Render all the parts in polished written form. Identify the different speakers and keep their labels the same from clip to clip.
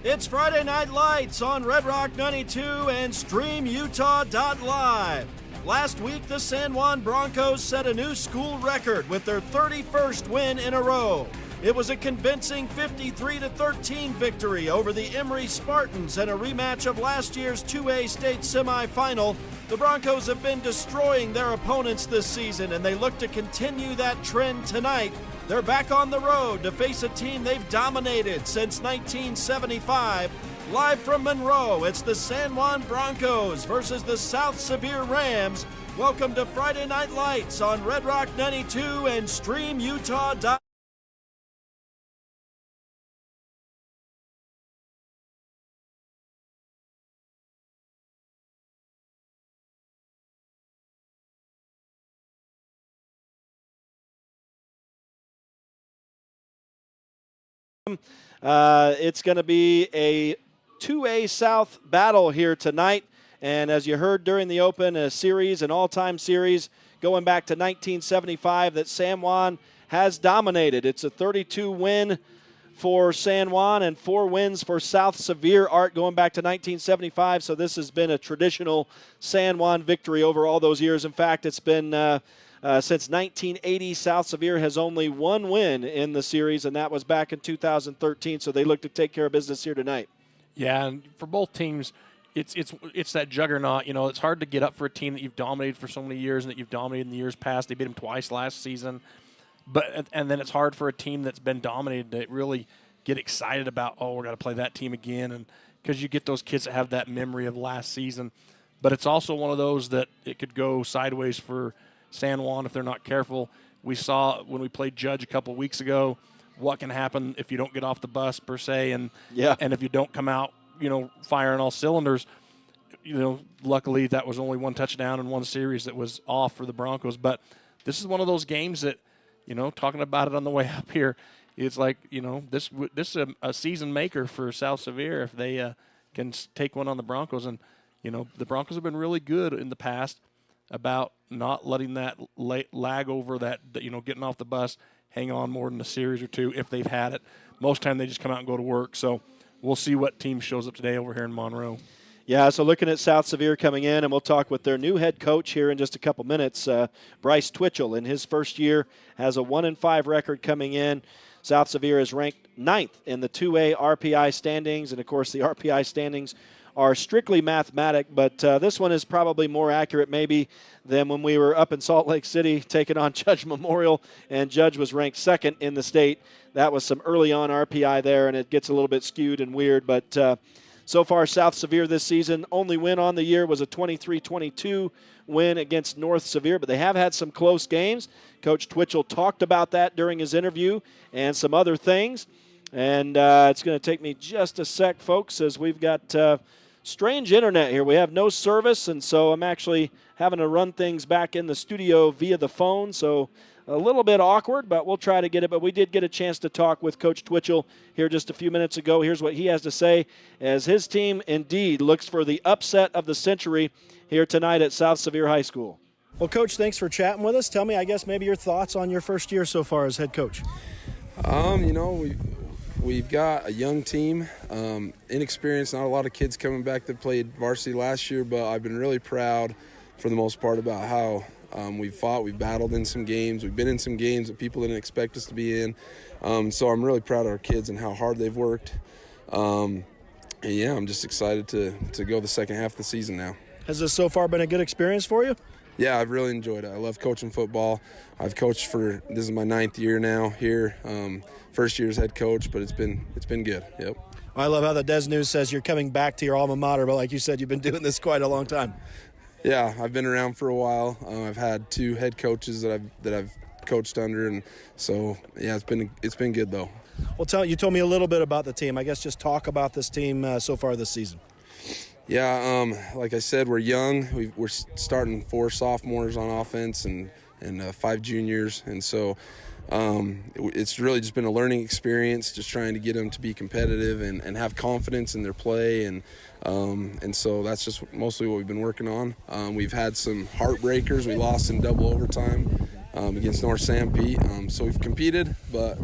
Speaker 1: It's Friday Night Lights on Red Rock 92 and StreamUtah.Live. Last week, the San Juan Broncos set a new school record with their 31st win in a row. It was a convincing 53-13 victory over the Emory Spartans and a rematch of last year's 2A state semifinal. The Broncos have been destroying their opponents this season, and they look to continue that trend tonight. They're back on the road to face a team they've dominated since 1975. Live from Monroe, it's the San Juan Broncos versus the South Sevier Rams. Welcome to Friday Night Lights on Red Rock 92 and StreamUtah.Live. It's going to be a 2A South battle here tonight, and as you heard during the open, a series, an all-time series going back to 1975 that San Juan has dominated. It's a 32 win for San Juan and 4 wins for South Sevier, Art, going back to 1975, so this has been a traditional San Juan victory over all those years. In fact, it's been since 1980, South Sevier has only 1 win in the series, and that was back in 2013, so they look to take care of business here tonight.
Speaker 2: Yeah, and for both teams, it's that juggernaut. You know, it's hard to get up for a team that you've dominated for so many years and that you've dominated in the years past. They beat them twice last season. And then it's hard for a team that's been dominated to really get excited about, oh, we're going to play that team again, and because you get those kids that have that memory of last season. But it's also one of those that it could go sideways for San Juan if they're not careful. We saw when we played Judge a couple of weeks ago what can happen if you don't get off the bus per se, and if you don't come out, firing all cylinders. Luckily that was only 1 touchdown in 1 series that was off for the Broncos. But this is one of those games that, talking about it on the way up here, it's like, this is a season maker for South Sevier if they can take one on the Broncos. And, the Broncos have been really good in the past about not letting that lag over that, getting off the bus, hang on more than a series or 2 if they've had it. Most time they just come out and go to work. So we'll see what team shows up today over here in Monroe.
Speaker 1: Yeah, so looking at South Sevier coming in, and we'll talk with their new head coach here in just a couple minutes. Bryce Twitchell, in his first year, has a 1-5 record coming in. South Sevier is ranked 9th in the 2A RPI standings, and of course the RPI standings are strictly mathematic, but this one is probably more accurate maybe than when we were up in Salt Lake City taking on Judge Memorial, and Judge was ranked 2nd in the state. That was some early on RPI there, and it gets a little bit skewed and weird, but so far South Sevier this season, only win on the year was a 23-22 win against North Sevier, but they have had some close games. Coach Twitchell talked about that during his interview and some other things, and it's going to take me just a sec, folks, as we've got strange internet here. We have no service, and so I'm actually having to run things back in the studio via the phone, so a little bit awkward, but we'll try to get it. But we did get a chance to talk with Coach Twitchell here just a few minutes ago. Here's what he has to say as his team indeed looks for the upset of the century here tonight at South Sevier High School. Well, Coach, thanks for chatting with us. Tell me, I guess, maybe your thoughts on your first year so far as head coach.
Speaker 3: We've got a young team, inexperienced, not a lot of kids coming back that played varsity last year, but I've been really proud for the most part about how we've fought, we've battled in some games, we've been in some games that people didn't expect us to be in. So I'm really proud of our kids and how hard they've worked. And I'm just excited to go the second half of the season now.
Speaker 1: Has this so far been a good experience for you?
Speaker 3: Yeah, I've really enjoyed it. I love coaching football. I've coached this is my 9th year now here. First year as head coach, but it's been good. Yep.
Speaker 1: I love how the Des News says you're coming back to your alma mater, but like you said, you've been doing this quite a long time.
Speaker 3: Yeah, I've been around for a while. I've had 2 head coaches that I've coached under, and so yeah, it's been good though.
Speaker 1: Well, you told me a little bit about the team. I guess just talk about this team so far this season.
Speaker 3: Yeah, like I said, we're young. We're starting 4 sophomores on offense and 5 juniors, and so it's really just been a learning experience, just trying to get them to be competitive and have confidence in their play, and so that's just mostly what we've been working on. We've had some heartbreakers. We lost in double overtime against North Sanpete, so we've competed, but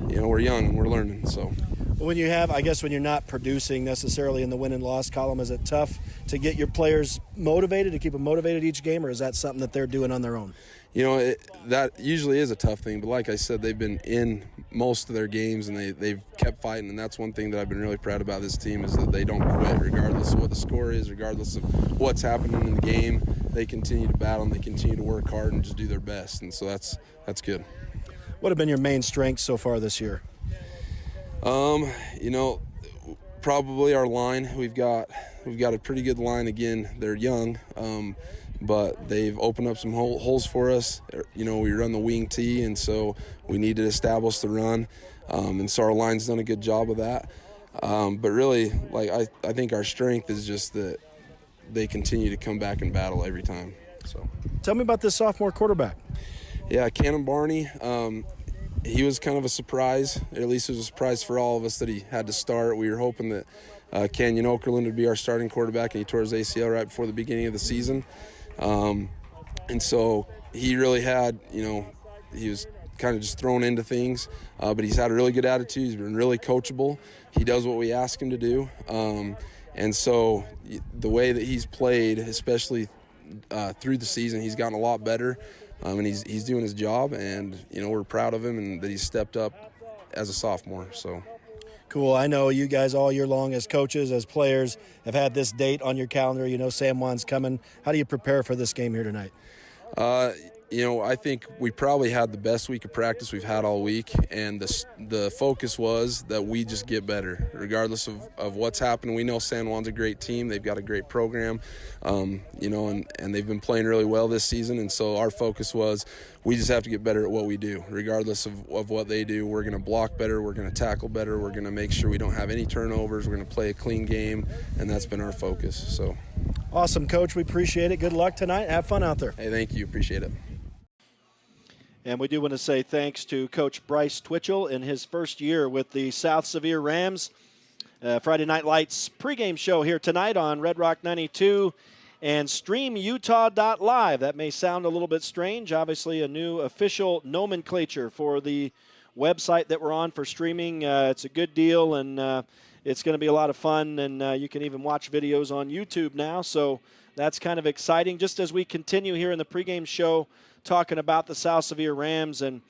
Speaker 3: we're young and we're learning. So.
Speaker 1: When you have, I guess, when you're not producing necessarily in the win and loss column, is it tough to get your players motivated, to keep them motivated each game, or is that something that they're doing on their own?
Speaker 3: That usually is a tough thing, but like I said, they've been in most of their games and they've kept fighting, and that's one thing that I've been really proud about this team is that they don't quit regardless of what the score is, regardless of what's happening in the game. They continue to battle and they continue to work hard and just do their best, and so that's good.
Speaker 1: What have been your main strengths so far this year?
Speaker 3: Probably our line. We've got a pretty good line again. They're young, but they've opened up some holes for us. We run the wing tee, and so we need to establish the run, and so our line's done a good job of that. But really, I think our strength is just that they continue to come back and battle every time. So,
Speaker 1: tell me about this sophomore quarterback.
Speaker 3: Yeah, Cannon Barney. He was kind of a surprise, or at least it was a surprise for all of us that he had to start. We were hoping that Kenyon Okerlund would be our starting quarterback, and he tore his ACL right before the beginning of the season. And so he really had, he was kind of just thrown into things, but he's had a really good attitude. He's been really coachable. He does what we ask him to do. And so the way that he's played, especially through the season, he's gotten a lot better. And he's doing his job, and we're proud of him and that he's stepped up as a sophomore. So
Speaker 1: cool. I know you guys all year long as coaches, as players, have had this date on your calendar. San Juan's coming. How do you prepare for this game here tonight?
Speaker 3: I think we probably had the best week of practice we've had all week, and the focus was that we just get better regardless of what's happening. We know San Juan's a great team. They've got a great program, and they've been playing really well this season, and so our focus was we just have to get better at what we do. Regardless of what they do, we're going to block better, we're going to tackle better, we're going to make sure we don't have any turnovers, we're going to play a clean game, and that's been our focus. So,
Speaker 1: awesome, Coach. We appreciate it. Good luck tonight. Have fun out there.
Speaker 3: Hey, thank you. Appreciate it.
Speaker 1: And we do want to say thanks to Coach Bryce Twitchell in his first year with the South Sevier Rams. Friday Night Lights pregame show here tonight on Red Rock 92 and StreamUtah.Live. That may sound a little bit strange. Obviously, a new official nomenclature for the website that we're on for streaming. It's a good deal, and it's going to be a lot of fun, and you can even watch videos on YouTube now. So that's kind of exciting. Just as we continue here in the pregame show, talking about the South Sevier Rams, and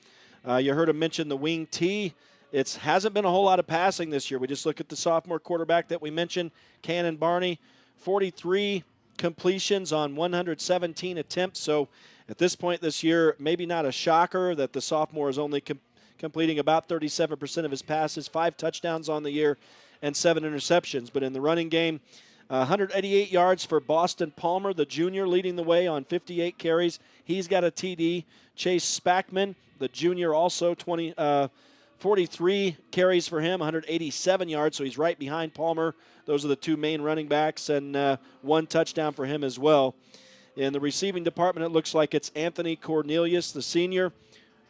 Speaker 1: you heard him mention the wing tee. It hasn't been a whole lot of passing this year. We just look at the sophomore quarterback that we mentioned, Cannon Barney, 43 completions on 117 attempts. So at this point this year, maybe not a shocker that the sophomore is only completing about 37% of his passes, 5 touchdowns on the year, and 7 interceptions. But in the running game, 188 yards for Boston Palmer, the junior, leading the way on 58 carries. He's got a TD. Chase Spackman, the junior, also 43 carries for him, 187 yards, so he's right behind Palmer. Those are the two main running backs, and 1 touchdown for him as well. In the receiving department, it looks like it's Anthony Cornelius, the senior.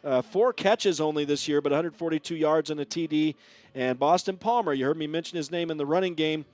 Speaker 1: 4 catches only this year, but 142 yards and a TD. And Boston Palmer, you heard me mention his name in the running game.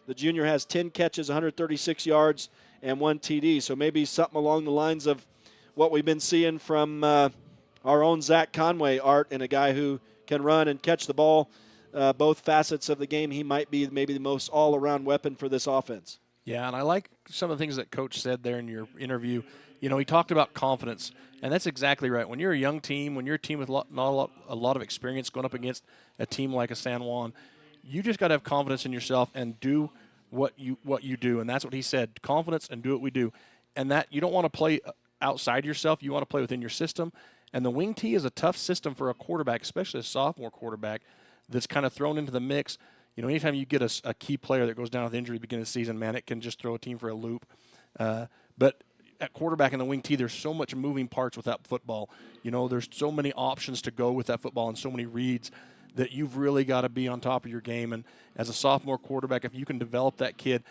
Speaker 1: The junior has 10 catches, 136 yards, and 1 TD. So maybe something along the lines of what we've been seeing from our own Zach Conway, Art, and a guy who can run and catch the ball. Both facets of the game, he might be maybe the most all-around weapon for this offense.
Speaker 2: Yeah, and I like some of the things that Coach said there in your interview. He talked about confidence, and that's exactly right. When you're a young team, when you're a team with not a lot of experience going up against a team like a San Juan, you just got to have confidence in yourself and do what you do, and that's what he said: confidence and do what we do. And that you don't want to play outside yourself; you want to play within your system. And the wing tee is a tough system for a quarterback, especially a sophomore quarterback that's kind of thrown into the mix. Anytime you get a key player that goes down with injury at the beginning of the season, man, it can just throw a team for a loop. But at quarterback in the wing tee, there's so much moving parts with that football. There's so many options to go with that football and so many reads that you've really got to be on top of your game. And as a sophomore quarterback, if you can develop that kid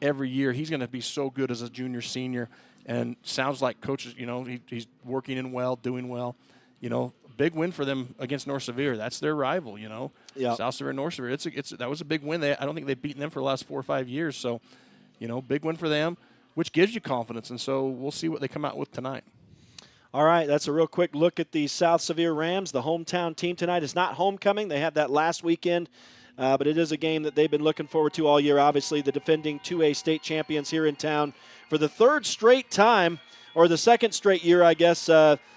Speaker 2: every year, he's going to be so good as a junior, senior. And sounds like coaches, he's working in well, doing well. Big win for them against North Sevier. That's their rival,
Speaker 1: Yeah.
Speaker 2: South Sevier, North Sevier. That was a big win. I don't think they've beaten them for the last 4 or 5 years. So, big win for them, which gives you confidence. And so we'll see what they come out with tonight.
Speaker 1: All right, that's a real quick look at the South Sevier Rams. The hometown team tonight is not homecoming. They had that last weekend but it is a game that they've been looking forward to all year. Obviously, the defending 2A state champions here in town for the third straight time, or the second straight year, I guess.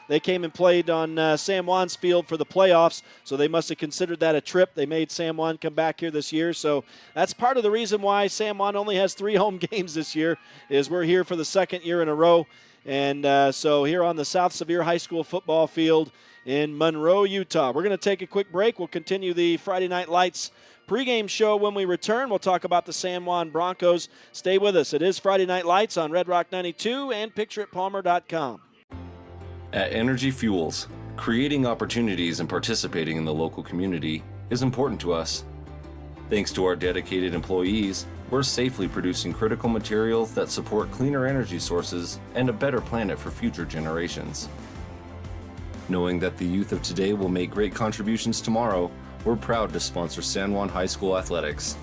Speaker 1: They came and played on San Juan's field for the playoffs, so they must have considered that a trip. They made San Juan come back here this year, so that's part of the reason why San Juan only has 3 home games this year, is we're here for the second year in a row. And so here on the South Sevier High School football field in Monroe, Utah. We're going to take a quick break. We'll continue the Friday Night Lights pregame show when we return. We'll talk about the San Juan Broncos. Stay with us. It is Friday Night Lights on Red Rock 92 and pictureitpalmer.com.
Speaker 4: At Energy Fuels, creating opportunities and participating in the local community is important to us. Thanks to our dedicated employees, we're safely producing critical materials that support cleaner energy sources and a better planet for future generations. Knowing that the youth of today will make great contributions tomorrow, we're proud to sponsor San Juan High School athletics.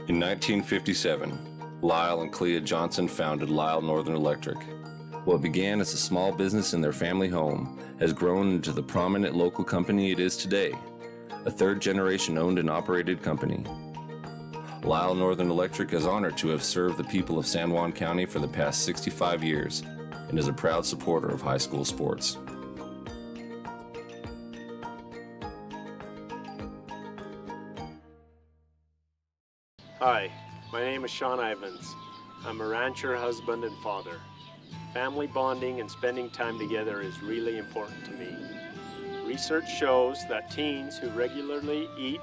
Speaker 4: In 1957, Lyle and Clea Johnson founded Lyle Northern Electric. What began as a small business in their family home has grown into the prominent local company it is today, a third-generation owned and operated company. Lyle Northern Electric is honored to have served the people of San Juan County for the past 65 years and is a proud supporter of high school sports.
Speaker 5: Hi, my name is Sean Ivins. I'm a rancher, husband, and father. Family bonding and spending time together is really important to me. Research shows that teens who regularly eat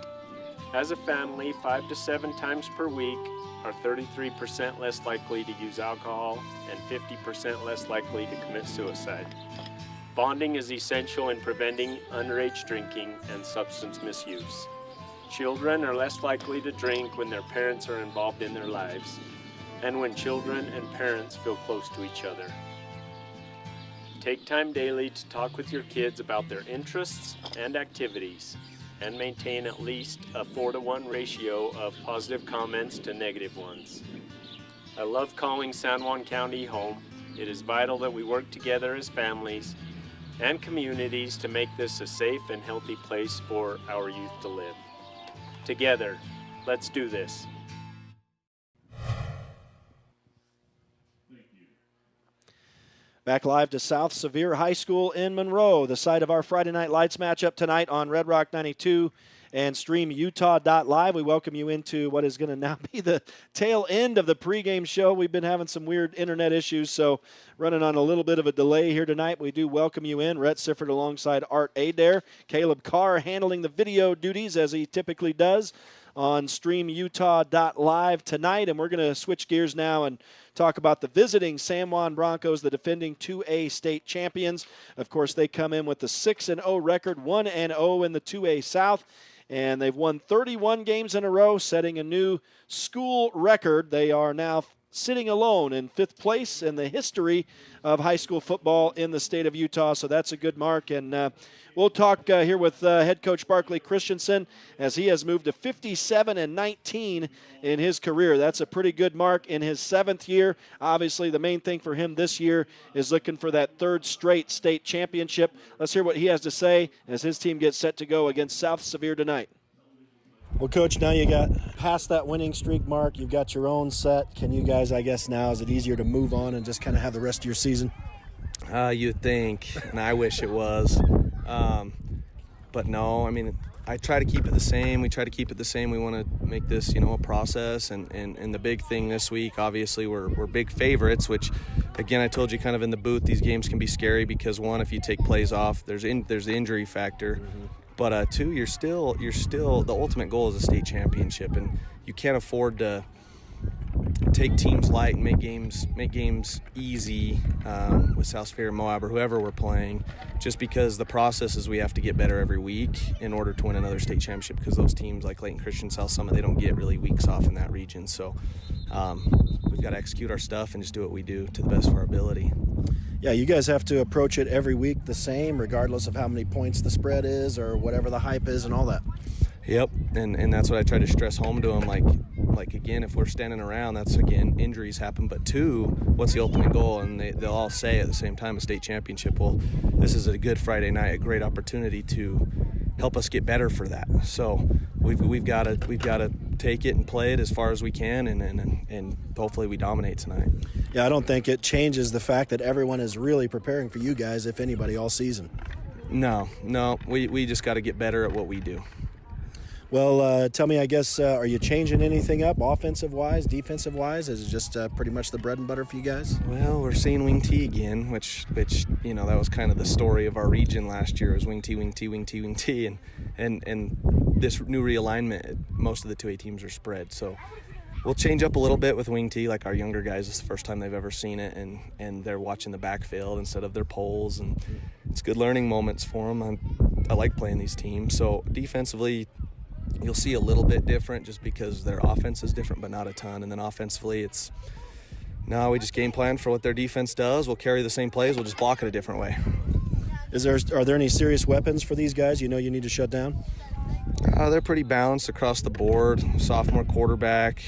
Speaker 5: as a family 5 to 7 times per week are 33% less likely to use alcohol and 50% less likely to commit suicide. Bonding is essential in preventing underage drinking and substance misuse. Children are less likely to drink when their parents are involved in their lives and when children and parents feel close to each other. Take time daily to talk with your kids about their interests and activities and maintain at least a 4-to-1 ratio of positive comments to negative ones. I love calling San Juan County home. It is vital that we work together as families and communities to make this a safe and healthy place for our youth to live. Together, let's do this.
Speaker 1: Back live to South Sevier High School in Monroe, the site of our Friday Night Lights matchup tonight on Red Rock 92 and StreamUtah.Live. We welcome you into what is going to now be the tail end of the pregame show. We've been having some weird internet issues, so running on a little bit of a delay here tonight. We do welcome you in. Rhett Sifford alongside Art Adair. Caleb Carr handling the video duties as he typically does on StreamUtah.Live tonight. And we're going to switch gears now and talk about the visiting San Juan Broncos, the defending 2A state champions. Of course, they come in with the 6-0 record, 1-0 in the 2A South. And they've won 31 games in a row, setting a new school record. They are now sitting alone in 5th place in the history of high school football in the state of Utah. So that's a good mark. And we'll talk here with head coach Barkley Christensen as he has moved to 57-19 in his career. That's a pretty good mark in his 7th year. Obviously, the main thing for him this year is looking for that 3rd straight state championship. Let's hear what he has to say as his team gets set to go against South Sevier tonight. Well, Coach, now you got past that winning streak mark. You've got your own set. Can you guys, I guess now, is it easier to move on and just kind of have the rest of your season?
Speaker 6: You'd think, and I wish it was. But no, I mean, I try to keep it the same. We try to keep it the same. We want to make this, a process. And the big thing this week, obviously, we're big favorites, which, again, I told you kind of in the booth, these games can be scary because, one, if you take plays off, there's the injury factor. Mm-hmm. But two, you're still the ultimate goal is a state championship, and you can't afford to take teams light and make games easy with South Sevier, Moab, or whoever we're playing, just because the process is we have to get better every week in order to win another state championship, because those teams like Layton Christian, South Summit, they don't get really weeks off in that region. So we've got to execute our stuff and just do what we do to the best of our ability.
Speaker 1: Yeah, you guys have to approach it every week the same, regardless of how many points the spread is or whatever the hype is and all that.
Speaker 6: Yep, and that's what I try to stress home to them. Like again, if we're standing around, that's, again, injuries happen. But two, what's the ultimate goal? And they'll all say at the same time, a state championship. Well, this is a good Friday night, a great opportunity to help us get better for that. So we've got to take it and play it as far as we can, and hopefully we dominate tonight.
Speaker 1: Yeah, I don't think it changes the fact that everyone is really preparing for you guys, if anybody, all season.
Speaker 6: No, we just got to get better at what we do.
Speaker 1: Well, tell me, I guess, are you changing anything up offensive-wise, defensive-wise? Is it just pretty much the bread and butter for you guys?
Speaker 6: Well, we're seeing wing T again, which that was kind of the story of our region last year, was wing T, wing T, wing T, wing T, and this new realignment, most of the 2A teams are spread. So we'll change up a little bit with wing T. Like our younger guys, it's the first time they've ever seen it, and they're watching the backfield instead of their poles, and it's good learning moments for them. I like playing these teams. So defensively, you'll see a little bit different just because their offense is different, but not a ton. And then offensively, we just game plan for what their defense does. We'll carry the same plays. We'll just block it a different way.
Speaker 1: Are there any serious weapons for these guys you need to shut down?
Speaker 6: They're pretty balanced across the board. Sophomore quarterback,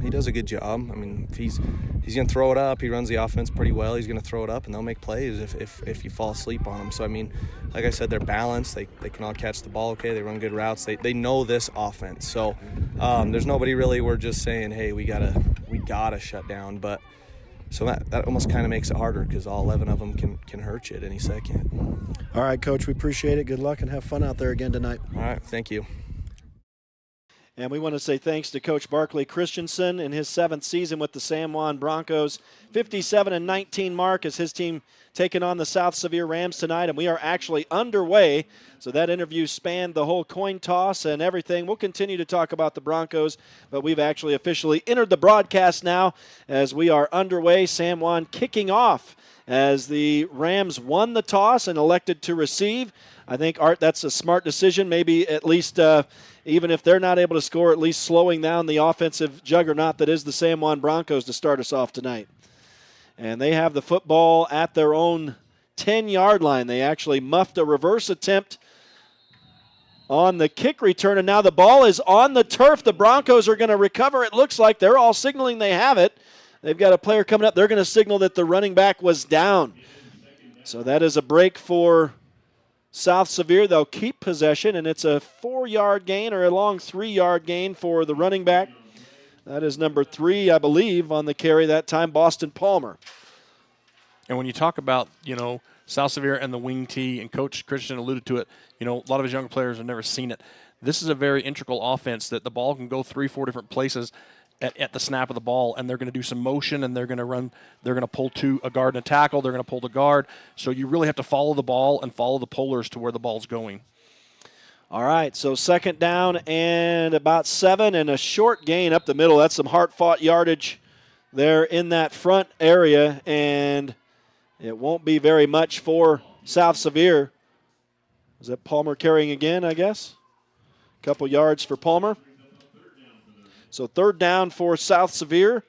Speaker 6: he does a good job. I mean, if he's going to throw it up, he runs the offense pretty well. He's going to throw it up, and they'll make plays if you fall asleep on them. So, I mean, like I said, they're balanced. They can all catch the ball okay. They run good routes. They know this offense. So there's nobody really we're just saying, hey, we gotta shut down. But so that almost kind of makes it harder because all 11 of them can hurt you at any second.
Speaker 1: All right, Coach, we appreciate it. Good luck and have fun out there again tonight.
Speaker 6: All right, thank you.
Speaker 1: And we want to say thanks to Coach Barkley Christensen in his 7th season with the San Juan Broncos. 57-19 mark as his team taking on the South Sevier Rams tonight, and we are actually underway. So that interview spanned the whole coin toss and everything. We'll continue to talk about the Broncos, but we've actually officially entered the broadcast now as we are underway. San Juan kicking off as the Rams won the toss and elected to receive. I think, Art, that's a smart decision. Maybe at least even if they're not able to score, at least slowing down the offensive juggernaut that is the San Juan Broncos to start us off tonight. And they have the football at their own 10-yard line. They actually muffed a reverse attempt on the kick return, and now the ball is on the turf. The Broncos are going to recover. It looks like they're all signaling they have it. They've got a player coming up. They're going to signal that the running back was down. So that is a break for South Sevier. They'll keep possession, and it's a 4-yard gain or a long 3-yard gain for the running back. That is number 3, I believe, on the carry that time, Boston Palmer.
Speaker 2: And when you talk about, South Sevier and the wing T, and Coach Christian alluded to it, a lot of his younger players have never seen it. This is a very integral offense that the ball can go 3-4 different places at the snap of the ball, and they're going to do some motion, and they're going to run. They're going to pull to a guard and a tackle. They're going to pull the guard. So you really have to follow the ball and follow the pullers to where the ball's going.
Speaker 1: All right, so 2nd down and about 7 and a short gain up the middle. That's some hard-fought yardage there in that front area, and it won't be very much for South Sevier. Is that Palmer carrying again, I guess? A couple yards for Palmer. So 3rd down for South Sevier,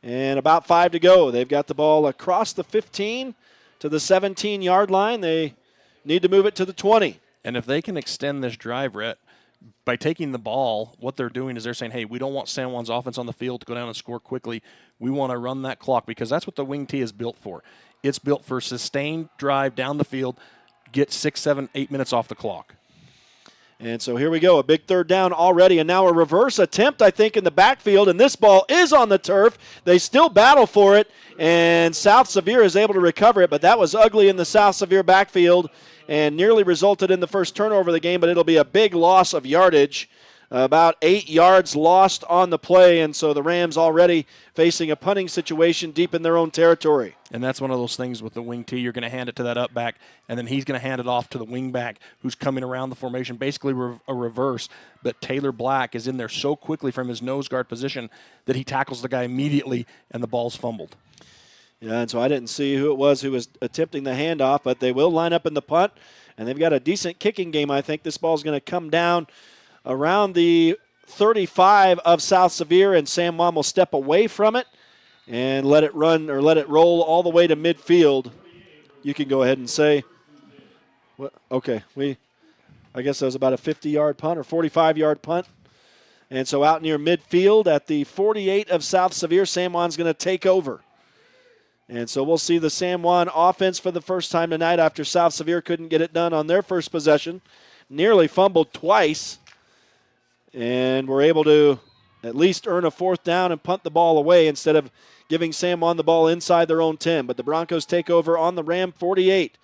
Speaker 1: and about 5 to go. They've got the ball across the 15 to the 17-yard line. They need to move it to the 20.
Speaker 2: And if they can extend this drive, Rhett, by taking the ball, what they're doing is they're saying, hey, we don't want San Juan's offense on the field to go down and score quickly. We want to run that clock because that's what the wing T is built for. It's built for sustained drive down the field, get 6, 7, 8 minutes off the clock.
Speaker 1: And so here we go, a big third down already, and now a reverse attempt, I think, in the backfield, and this ball is on the turf. They still battle for it, and South Sevier is able to recover it, but that was ugly in the South Sevier backfield and nearly resulted in the first turnover of the game, but it'll be a big loss of yardage. About 8 yards lost on the play, and so the Rams already facing a punting situation deep in their own territory.
Speaker 2: And that's one of those things with the wing T. You're going to hand it to that up back, and then he's going to hand it off to the wing back who's coming around the formation, basically a reverse. But Taylor Black is in there so quickly from his nose guard position that he tackles the guy immediately, and the ball's fumbled.
Speaker 1: Yeah, and so I didn't see who it was who was attempting the handoff, but they will line up in the punt, and they've got a decent kicking game, I think. This ball's going to come down around the 35 of South Sevier, and San Juan will step away from it and let it run or let it roll all the way to midfield. You can go ahead and say, okay, I guess that was about a 50-yard punt or 45-yard punt. And so out near midfield at the 48 of South Sevier, San Juan's going to take over. And so we'll see the San Juan offense for the first time tonight after South Sevier couldn't get it done on their first possession. Nearly fumbled twice. And we're able to at least earn a fourth down and punt the ball away instead of giving San Juan the ball inside their own 10. But the Broncos take over on the Ram 48.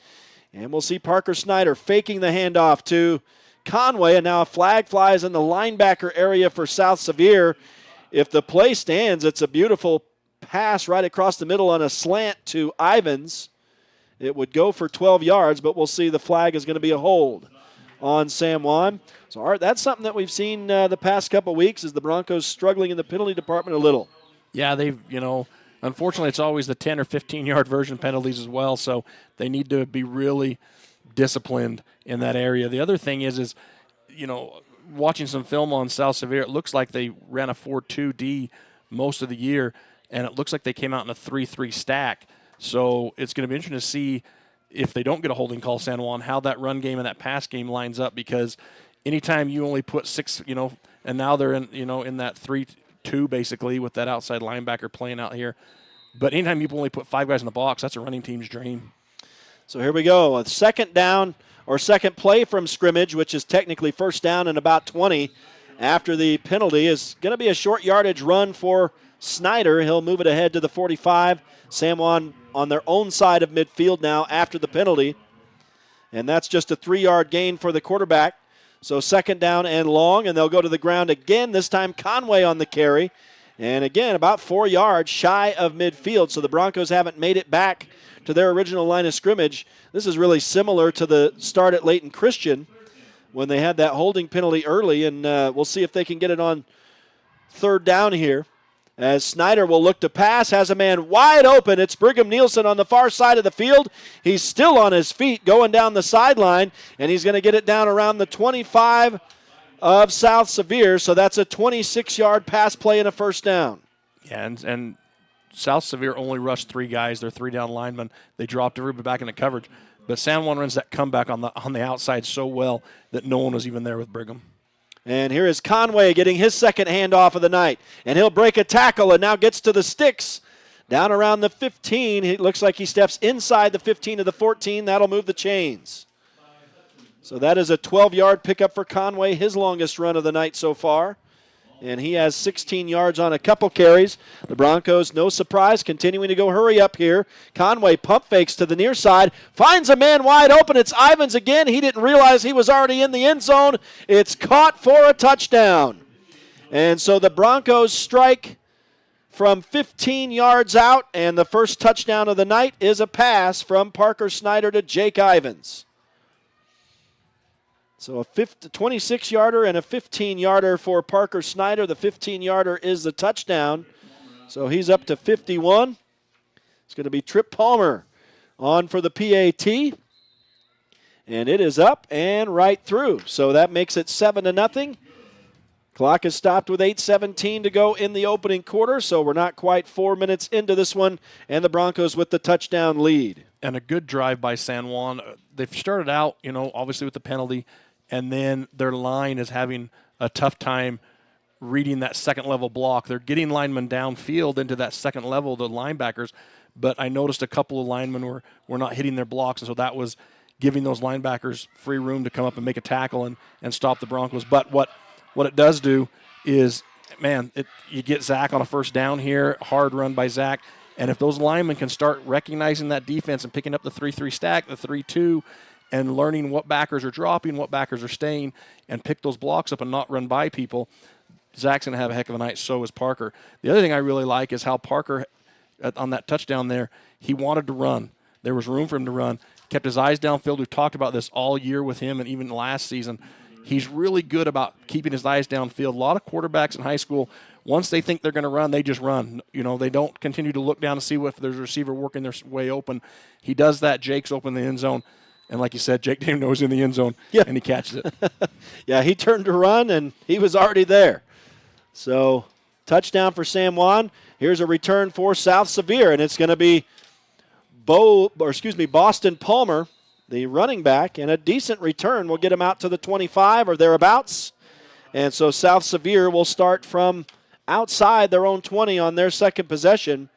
Speaker 1: And we'll see Parker Snyder faking the handoff to Conway. And now a flag flies in the linebacker area for South Sevier. If the play stands, it's a beautiful pass right across the middle on a slant to Ivins. It would go for 12 yards, but we'll see the flag is going to be a hold on San Juan. So, Art, that's something that we've seen the past couple weeks is the Broncos struggling in the penalty department a little.
Speaker 2: Yeah, they've, unfortunately it's always the 10 or 15-yard version penalties as well, so they need to be really disciplined in that area. The other thing is watching some film on South Sevier, it looks like they ran a 4-2-D most of the year, and it looks like they came out in a 3-3 stack. So it's going to be interesting to see if they don't get a holding call, San Juan, how that run game and that pass game lines up, because anytime you only put 6, and now they're in that 3-2 basically with that outside linebacker playing out here. But anytime you only put 5 guys in the box, that's a running team's dream.
Speaker 1: So here we go. A second down or second play from scrimmage, which is technically first down and about 20 after the penalty, is going to be a short yardage run for Snyder. He'll move it ahead to the 45. San Juan on their own side of midfield now after the penalty. And that's just a 3-yard gain for the quarterback. So second down and long, and they'll go to the ground again, this time Conway on the carry. And again, about 4 yards shy of midfield, so the Broncos haven't made it back to their original line of scrimmage. This is really similar to the start at Layton Christian when they had that holding penalty early, and we'll see if they can get it on third down here. As Snyder will look to pass, has a man wide open. It's Brigham Nielsen on the far side of the field. He's still on his feet going down the sideline, and he's going to get it down around the 25 of South Sevier. So that's a 26-yard pass play and a first down.
Speaker 2: Yeah, and South Sevier only rushed 3 guys. They're 3-down linemen. They dropped everybody back into coverage. But San Juan runs that comeback on the outside so well that no one was even there with Brigham.
Speaker 1: And here is Conway getting his second handoff of the night. And he'll break a tackle and now gets to the sticks. Down around the 15. It looks like he steps inside the 15 to the 14. That'll move the chains. So that is a 12-yard pickup for Conway, his longest run of the night so far. And he has 16 yards on a couple carries. The Broncos, no surprise, continuing to go hurry up here. Conway pump fakes to the near side, finds a man wide open. It's Ivins again. He didn't realize he was already in the end zone. It's caught for a touchdown. And so the Broncos strike from 15 yards out, and the first touchdown of the night is a pass from Parker Snyder to Jake Ivins. So a 26-yarder and a 15-yarder for Parker Snyder. The 15-yarder is the touchdown. So he's up to 51. It's going to be Trip Palmer on for the PAT. And it is up and right through. So that makes it 7-0. Clock is stopped with 8:17 to go in the opening quarter. So we're not quite 4 minutes into this one. And the Broncos with the touchdown lead.
Speaker 2: And a good drive by San Juan. They've started out, obviously with the penalty. And then their line is having a tough time reading that second-level block. They're getting linemen downfield into that second level, the linebackers, but I noticed a couple of linemen were not hitting their blocks, and so that was giving those linebackers free room to come up and make a tackle and stop the Broncos. But what it does do is, man, you get Zach on a first down here, hard run by Zach, and if those linemen can start recognizing that defense and picking up the 3-3 stack, the 3-2, and learning what backers are dropping, what backers are staying, and pick those blocks up and not run by people, Zach's going to have a heck of a night, so is Parker. The other thing I really like is how Parker, on that touchdown there, he wanted to run. There was room for him to run. Kept his eyes downfield. We've talked about this all year with him and even last season. He's really good about keeping his eyes downfield. A lot of quarterbacks in high school, once they think they're going to run, they just run. They don't continue to look down to see if there's a receiver working their way open. He does that. Jake's open in the end zone. And like you said, Jake didn't know he was in the end zone, and he catches it.
Speaker 1: Yeah, he turned to run, and he was already there. So touchdown for San Juan. Here's a return for South Sevier, and it's going to be Boston Palmer, the running back, and a decent return will get him out to the 25 or thereabouts. And so South Sevier will start from outside their own 20 on their second possession.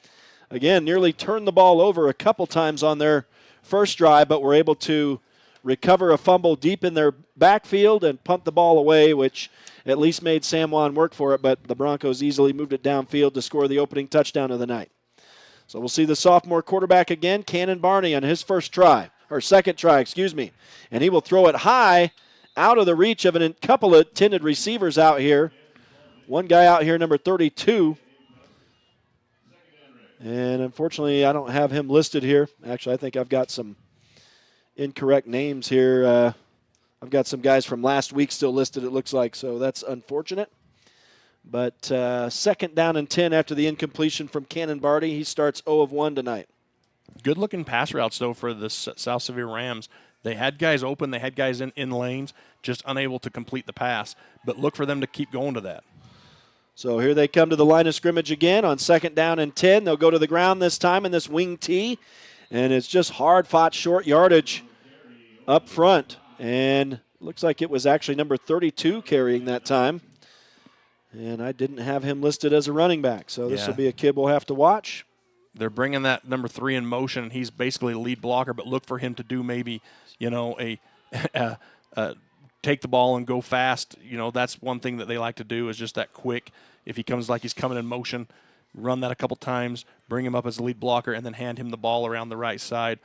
Speaker 1: Again, nearly turned the ball over a couple times on their first drive, but were able to recover a fumble deep in their backfield and punt the ball away, which at least made San Juan work for it, but the Broncos easily moved it downfield to score the opening touchdown of the night. So we'll see the sophomore quarterback again, Cannon Barney, on his second try, and he will throw it high out of the reach of a couple of intended receivers out here. One guy out here, number 32. And unfortunately, I don't have him listed here. Actually, I think I've got some incorrect names here. I've got some guys from last week still listed, it looks like, so that's unfortunate. But second down and 10 after the incompletion from Cannon Barty. He starts 0 of 1 tonight.
Speaker 2: Good-looking pass routes, though, for the South Sevier Rams. They had guys open. They had guys in lanes, just unable to complete the pass. But look for them to keep going to that.
Speaker 1: So here they come to the line of scrimmage again on second down and 10. They'll go to the ground this time in this wing tee. And it's just hard-fought short yardage up front. And looks like it was actually number 32 carrying that time. And I didn't have him listed as a running back. So this will be a kid we'll have to watch.
Speaker 2: They're bringing that number 3 in motion, and he's basically a lead blocker, but look for him to do maybe, take the ball and go fast. That's one thing that they like to do is just that quick. If he comes like he's coming in motion, run that a couple times, bring him up as a lead blocker, and then hand him the ball around the right side.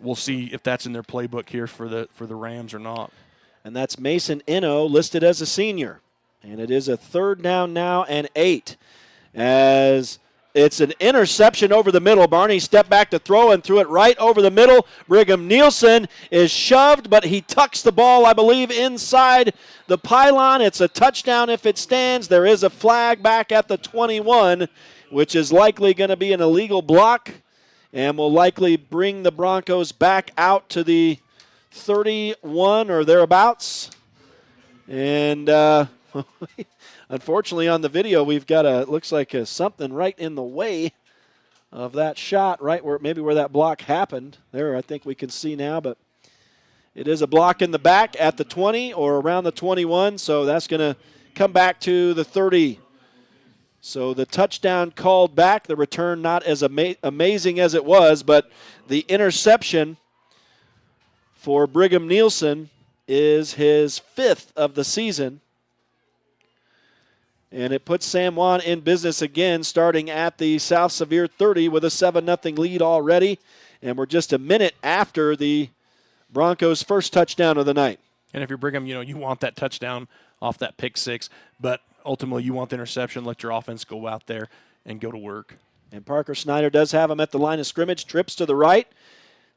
Speaker 2: We'll see if that's in their playbook here for the Rams or not.
Speaker 1: And that's Mason Inno, listed as a senior. And it is a third down now and 8 as it's an interception over the middle. Barney stepped back to throw and threw it right over the middle. Brigham Nielsen is shoved, but he tucks the ball, I believe, inside the pylon. It's a touchdown if it stands. There is a flag back at the 21, which is likely going to be an illegal block and will likely bring the Broncos back out to the 31 or thereabouts. And unfortunately, on the video, we've got looks like something right in the way of that shot, right where that block happened. There, I think we can see now, but it is a block in the back at the 20 or around the 21, so that's going to come back to the 30. So the touchdown called back, the return not as amazing as it was, but the interception for Brigham Nielsen is his 5th of the season. And it puts San Juan in business again, starting at the South Sevier 30 with a 7-0 lead already. And we're just a minute after the Broncos' first touchdown of the night.
Speaker 2: And if you're Brigham, you want that touchdown off that pick 6, but ultimately you want the interception. Let your offense go out there and go to work.
Speaker 1: And Parker Snyder does have him at the line of scrimmage, trips to the right.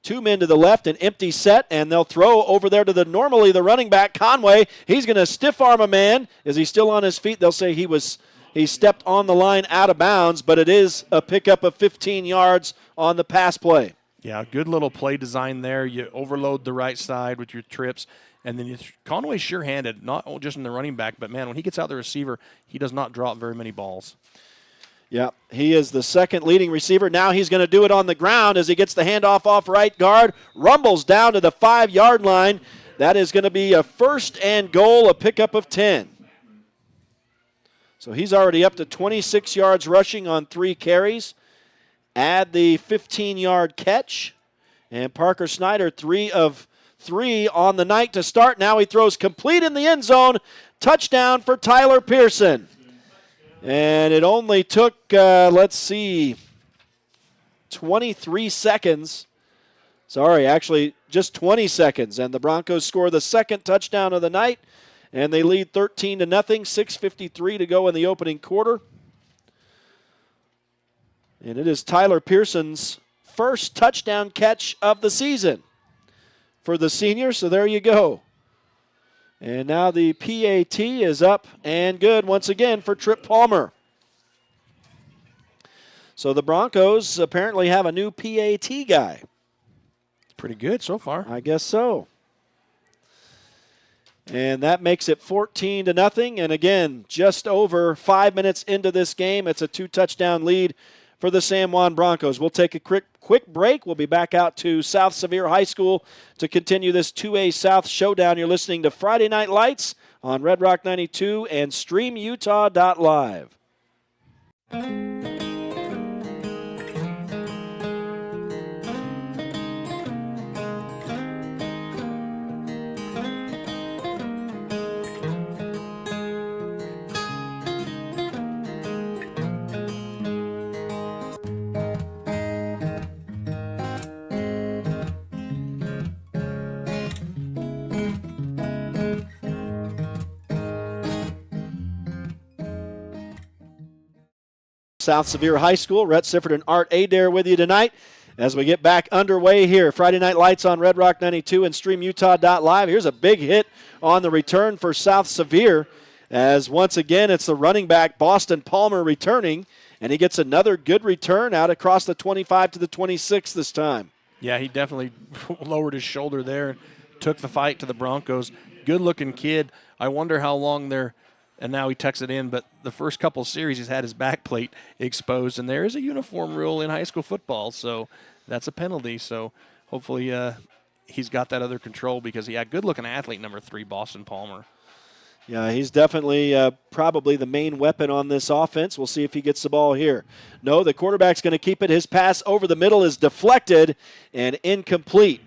Speaker 1: 2 men to the left, an empty set, and they'll throw over there to normally the running back, Conway. He's going to stiff arm a man. Is he still on his feet? They'll say he stepped on the line out of bounds, but it is a pickup of 15 yards on the pass play.
Speaker 2: Yeah, good little play design there. You overload the right side with your trips, and then Conway's sure-handed, not just in the running back, but, man, when he gets out the receiver, he does not drop very many balls.
Speaker 1: Yeah, he is the second leading receiver. Now he's going to do it on the ground as he gets the handoff off right guard, rumbles down to the 5-yard line. That is going to be a 1st and goal, a pickup of 10. So he's already up to 26 yards rushing on 3 carries. Add the 15-yard catch. And Parker Snyder, 3 of 3 on the night to start. Now he throws complete in the end zone. Touchdown for Tyler Pearson. And it only took, 23 seconds. Sorry, actually just 20 seconds. And the Broncos score the second touchdown of the night. And they lead 13-0, 6:53 to go in the opening quarter. And it is Tyler Pearson's first touchdown catch of the season for the senior, so there you go. And now the PAT is up and good once again for Trip Palmer. So the Broncos apparently have a new PAT guy.
Speaker 2: Pretty good so far.
Speaker 1: I guess so. And that makes it 14-0. And again, just over 5 minutes into this game, it's a 2-touchdown lead for the San Juan Broncos. We'll take a quick break. We'll be back out to South Sevier High School to continue this 2A South showdown. You're listening to Friday Night Lights on Red Rock 92 and StreamUtah.Live. South Sevier High School. Rhett Sifford and Art Adair with you tonight as we get back underway here. Friday Night Lights on Red Rock 92 and StreamUtah.Live. Here's a big hit on the return for South Sevier as once again it's the running back Boston Palmer returning, and he gets another good return out across the 25 to the 26 this time.
Speaker 2: Yeah, he definitely lowered his shoulder there and took the fight to the Broncos. Good-looking kid. I wonder how long they're and now he tucks it in, but the first couple of series he's had his back plate exposed, and there is a uniform rule in high school football, so that's a penalty. So hopefully he's got that under control because he had good-looking athlete number 3, Boston Palmer.
Speaker 1: Yeah, he's definitely probably the main weapon on this offense. We'll see if he gets the ball here. No, the quarterback's going to keep it. His pass over the middle is deflected and incomplete.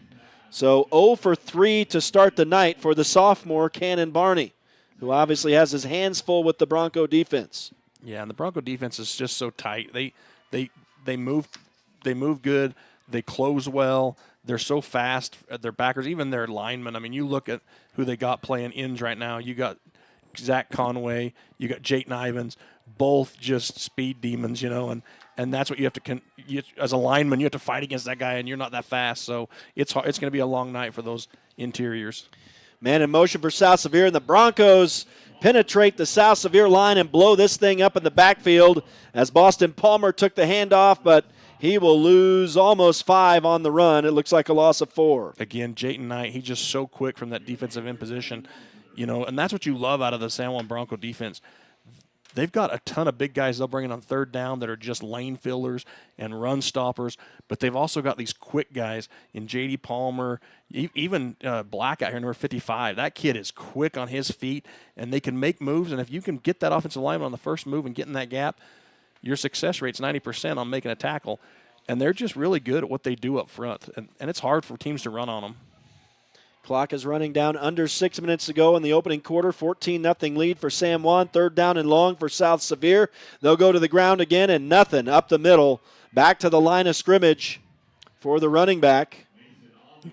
Speaker 1: So 0 for 3 to start the night for the sophomore Cannon Barney, who obviously has his hands full with the Bronco defense.
Speaker 2: Yeah, and the Bronco defense is just so tight. They move good. They close well. They're so fast. Their backers, even their linemen. I mean, you look at who they got playing ends right now. You got Zach Conway. You got Jayton Ivins. Both just speed demons, and that's what you have to as a lineman, you have to fight against that guy, and you're not that fast. So it's going to be a long night for those interiors.
Speaker 1: Man in motion for South Sevier, and the Broncos penetrate the South Sevier line and blow this thing up in the backfield as Boston Palmer took the handoff, but he will lose almost 5 on the run. It looks like a loss of 4.
Speaker 2: Again, Jayton Knight, he's just so quick from that defensive end position, and that's what you love out of the San Juan Bronco defense. They've got a ton of big guys they'll bring in on third down that are just lane fillers and run stoppers, but they've also got these quick guys in J.D. Palmer, even Black out here, number 55. That kid is quick on his feet, and they can make moves, and if you can get that offensive lineman on the first move and get in that gap, your success rate's 90% on making a tackle, and they're just really good at what they do up front, and it's hard for teams to run on them.
Speaker 1: Clock is running down, under 6 minutes to go in the opening quarter. 14-0 lead for San Juan. Third down and long for South Sevier. They'll go to the ground again, and nothing up the middle. Back to the line of scrimmage for the running back.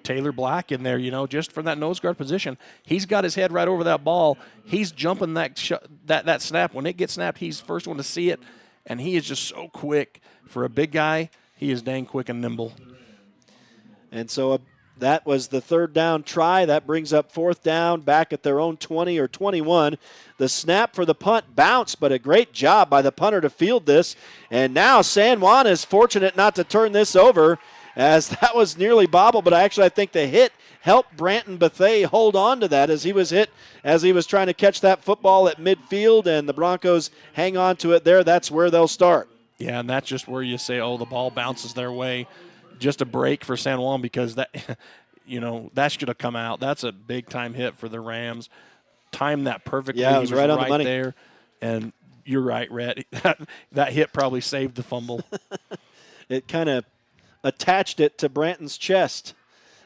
Speaker 2: Taylor Black in there, just from that nose guard position. He's got his head right over that ball. He's jumping that snap. When it gets snapped, he's the first one to see it, and he is just so quick. For a big guy, he is dang quick and nimble.
Speaker 1: And so that was the third down try. That brings up fourth down back at their own 20 or 21. The snap for the punt bounced, but a great job by the punter to field this. And now San Juan is fortunate not to turn this over, as that was nearly bobbled, but I think the hit helped Branton Bethea hold on to that as he was hit as he was trying to catch that football at midfield, and the Broncos hang on to it there. That's where they'll start.
Speaker 2: Yeah, and that's just where you say, the ball bounces their way. Just a break for San Juan because that, that should have come out. That's a big-time hit for the Rams. Timed that perfectly.
Speaker 1: Yeah, it was right on the money
Speaker 2: there. And you're right, Rhett. That hit probably saved the fumble.
Speaker 1: It kind of attached it to Branton's chest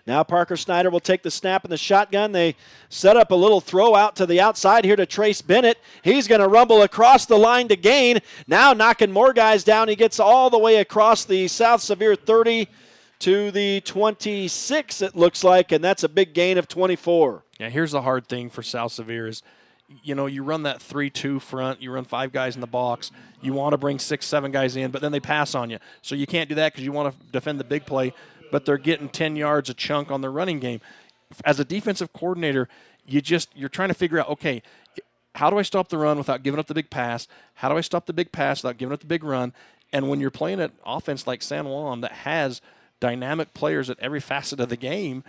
Speaker 1: Now Parker Snyder will take the snap in the shotgun. They set up a little throw out to the outside here to Trace Bennett. He's going to rumble across the line to gain. Now knocking more guys down. He gets all the way across the South Sevier 30 to the 26, it looks like, and that's a big gain of 24.
Speaker 2: Yeah, here's the hard thing for South Sevier is, you run that 3-2 front, you run 5 guys in the box, you want to bring 6, 7 guys in, but then they pass on you. So you can't do that because you want to defend the big play, but they're getting 10 yards a chunk on their running game. As a defensive coordinator, you're trying to figure out, okay, how do I stop the run without giving up the big pass? How do I stop the big pass without giving up the big run? And when you're playing an offense like San Juan that has dynamic players at every facet of the game,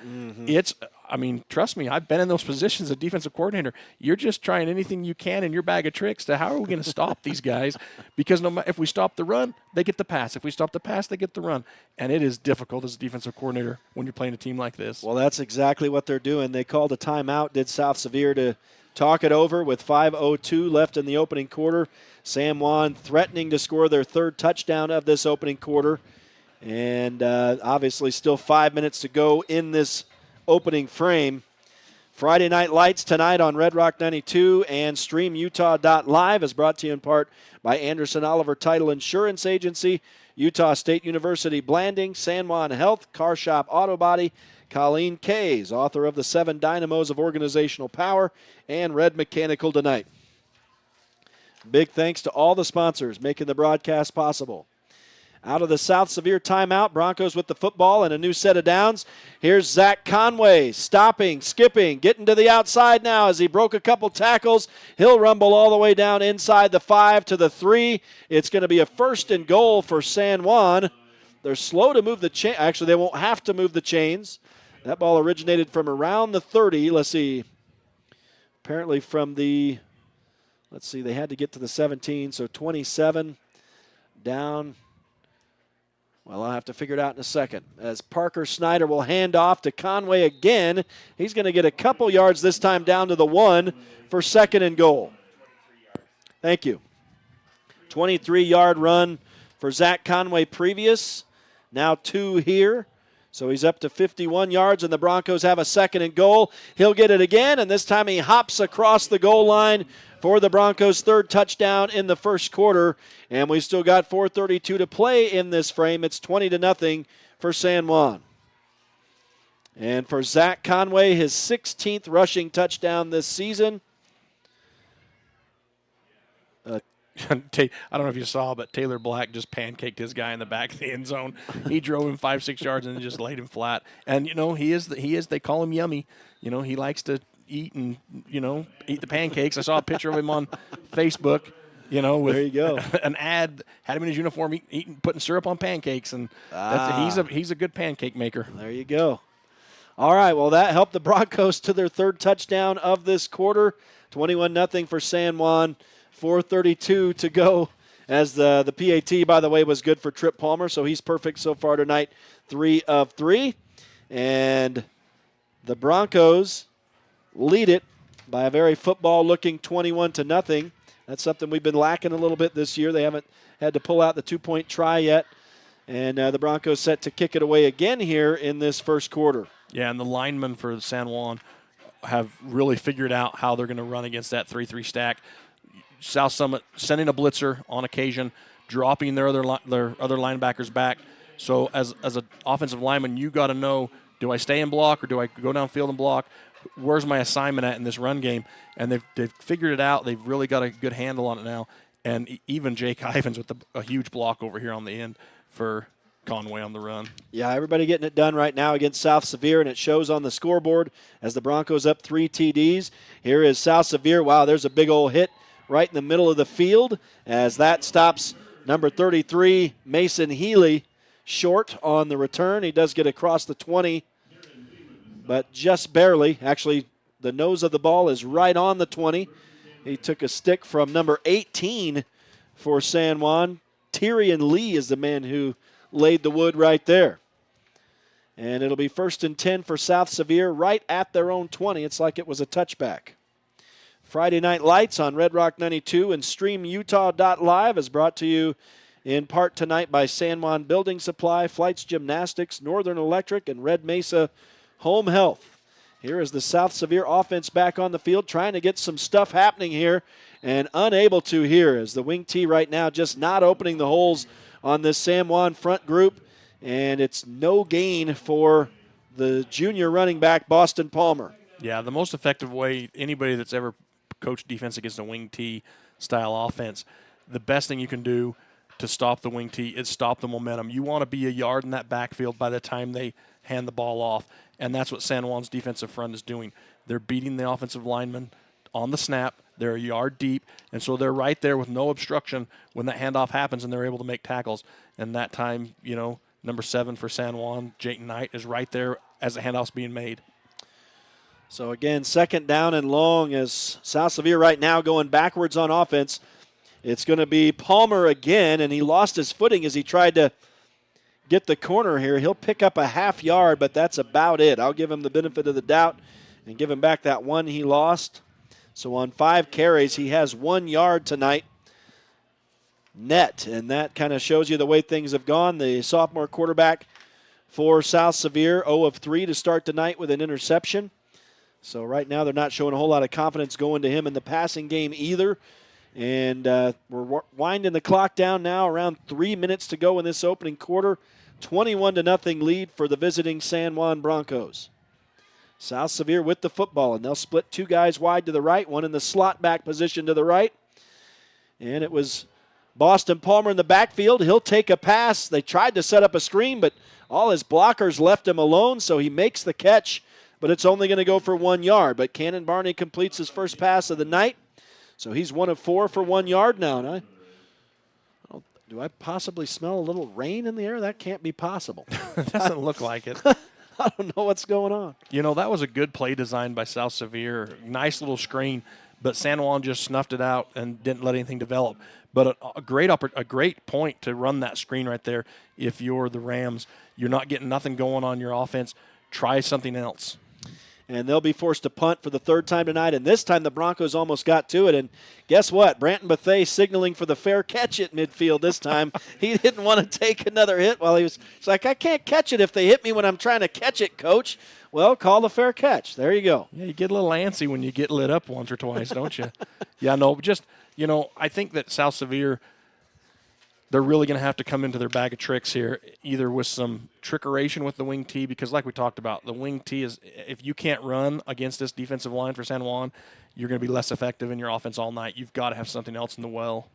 Speaker 2: trust me, I've been in those positions as a defensive coordinator. You're just trying anything you can in your bag of tricks to how are we going to stop these guys? Because if we stop the run, they get the pass. If we stop the pass, they get the run. And it is difficult as a defensive coordinator when you're playing a team like this.
Speaker 1: Well, that's exactly what they're doing. They called a timeout, did South Sevier, to talk it over with 5:02 left in the opening quarter. San Juan threatening to score their 3rd touchdown of this opening quarter. And obviously still 5 minutes to go in this opening frame. Friday Night Lights tonight on Red Rock 92 and StreamUtah.Live is brought to you in part by Anderson Oliver Title Insurance Agency, Utah State University Blanding, San Juan Health, Car Shop Auto Body, Colleen Kays, author of The 7 Dynamos of Organizational Power, and Red Mechanical tonight. Big thanks to all the sponsors making the broadcast possible. Out of the South Sevier timeout, Broncos with the football and a new set of downs. Here's Zach Conway stopping, skipping, getting to the outside now as he broke a couple tackles. He'll rumble all the way down inside the 5 to the 3. It's going to be a 1st and goal for San Juan. They're slow to move the chain. Actually, they won't have to move the chains. That ball originated from around the 30. Let's see. Apparently from the, they had to get to the 17, so 27 down. Well, I'll have to figure it out in a second. As Parker Snyder will hand off to Conway again. He's going to get a couple yards this time down to the 1 for 2nd and goal. Thank you. 23-yard run for Zach Conway previous. Now 2 here. So he's up to 51 yards, and the Broncos have a 2nd and goal. He'll get it again, and this time he hops across the goal line for the Broncos' 3rd touchdown in the first quarter. And we still got 4:32 to play in this frame. It's 20-0 for San Juan. And for Zach Conway, his 16th rushing touchdown this season.
Speaker 2: I don't know if you saw, but Taylor Black just pancaked his guy in the back of the end zone. He drove him 5-6 yards and then just laid him flat. And, he is, they call him Yummy. He likes to eat and, eat the pancakes. I saw a picture of him on Facebook, with
Speaker 1: there you go.
Speaker 2: An ad, had him in his uniform putting syrup on pancakes. And he's a good pancake maker.
Speaker 1: There you go. All right, well, that helped the Broncos to their 3rd touchdown of this quarter. 21-0 for San Juan. 4:32 to go as the PAT, by the way, was good for Trip Palmer, so he's perfect so far tonight, 3 of 3. And the Broncos lead it by a very football-looking 21-0. That's something we've been lacking a little bit this year. They haven't had to pull out the 2-point try yet. And the Broncos set to kick it away again here in this first quarter.
Speaker 2: Yeah, and the linemen for San Juan have really figured out how they're going to run against that 3-3 stack. South Summit sending a blitzer on occasion, dropping their other linebackers back. So as an offensive lineman, you got to know, do I stay in block or do I go downfield and block? Where's my assignment at in this run game? And they've figured it out. They've really got a good handle on it now. And even Jake Ivins with a huge block over here on the end for Conway on the run. Yeah,
Speaker 1: everybody getting it done right now against South Sevier, and it shows on the scoreboard as the Broncos up 3 TDs. Here is South Sevier. Wow, there's a big old hit right in the middle of the field as that stops number 33, Mason Healy, short on the return. He does get across the 20, but just barely. Actually, the nose of the ball is right on the 20. He took a stick from number 18 for San Juan. Tyrion Lee is the man who laid the wood right there. And it'll be 1st and 10 for South Sevier right at their own 20. It's like it was a touchback. Friday Night Lights on Red Rock 92 and StreamUtah.Live is brought to you in part tonight by San Juan Building Supply, Flights Gymnastics, Northern Electric, and Red Mesa home health. Here is the South Sevier offense back on the field, trying to get some stuff happening here, and unable to here as the wing T right now just not opening the holes on this San Juan front group, and it's no gain for the junior running back, Boston Palmer.
Speaker 2: Yeah, the most effective way, anybody that's ever coached defense against a wing T style offense, the best thing you can do to stop the wing T is stop the momentum. You want to be a yard in that backfield by the time they hand the ball off, and that's what San Juan's defensive front is doing. They're beating the offensive lineman on the snap. They're a yard deep, and so they're right there with no obstruction when that handoff happens, and they're able to make tackles. And that time, number 7 for San Juan, Jayton Knight, is right there as the handoff's being made.
Speaker 1: So again, second down and long as South Sevier right now going backwards on offense. It's going to be Palmer again, and he lost his footing as he tried to get the corner here. He'll pick up a half yard, but that's about it. I'll give him the benefit of the doubt and give him back that one he lost. So on 5 carries, he has 1 yard tonight net, and that kind of shows you the way things have gone. The sophomore quarterback for South Sevier, 0 of 3 to start tonight with an interception. So right now they're not showing a whole lot of confidence going to him in the passing game either. And we're winding the clock down now, around 3 minutes to go in this opening quarter. 21-0 lead for the visiting San Juan Broncos. South Sevier with the football, and they'll split 2 guys wide to the right, one in the slot back position to the right. And it was Boston Palmer in the backfield. He'll take a pass. They tried to set up a screen, but all his blockers left him alone, so he makes the catch, but it's only going to go for 1 yard. But Cannon Barney completes his first pass of the night. So he's 1 of 4 for 1 yard now. And do I possibly smell a little rain in the air? That can't be possible.
Speaker 2: It doesn't look like it.
Speaker 1: I don't know what's going on.
Speaker 2: That was a good play design by South Sevier. Nice little screen, but San Juan just snuffed it out and didn't let anything develop. But a great point to run that screen right there. If you're the Rams, you're not getting nothing going on your offense. Try something else.
Speaker 1: And they'll be forced to punt for the 3rd time tonight. And this time the Broncos almost got to it. And guess what? Branton Bethea signaling for the fair catch at midfield this time. He didn't want to take another hit while he's like, I can't catch it if they hit me when I'm trying to catch it, coach. Well, call the fair catch. There you go.
Speaker 2: Yeah, you get a little antsy when you get lit up once or twice, don't you? Yeah, no, just, I think that South Sevier, they're really going to have to come into their bag of tricks here, either with some trickeration with the wing T, because like we talked about, the wing T is, if you can't run against this defensive line for San Juan, you're going to be less effective in your offense all night. You've got to have something else in the well.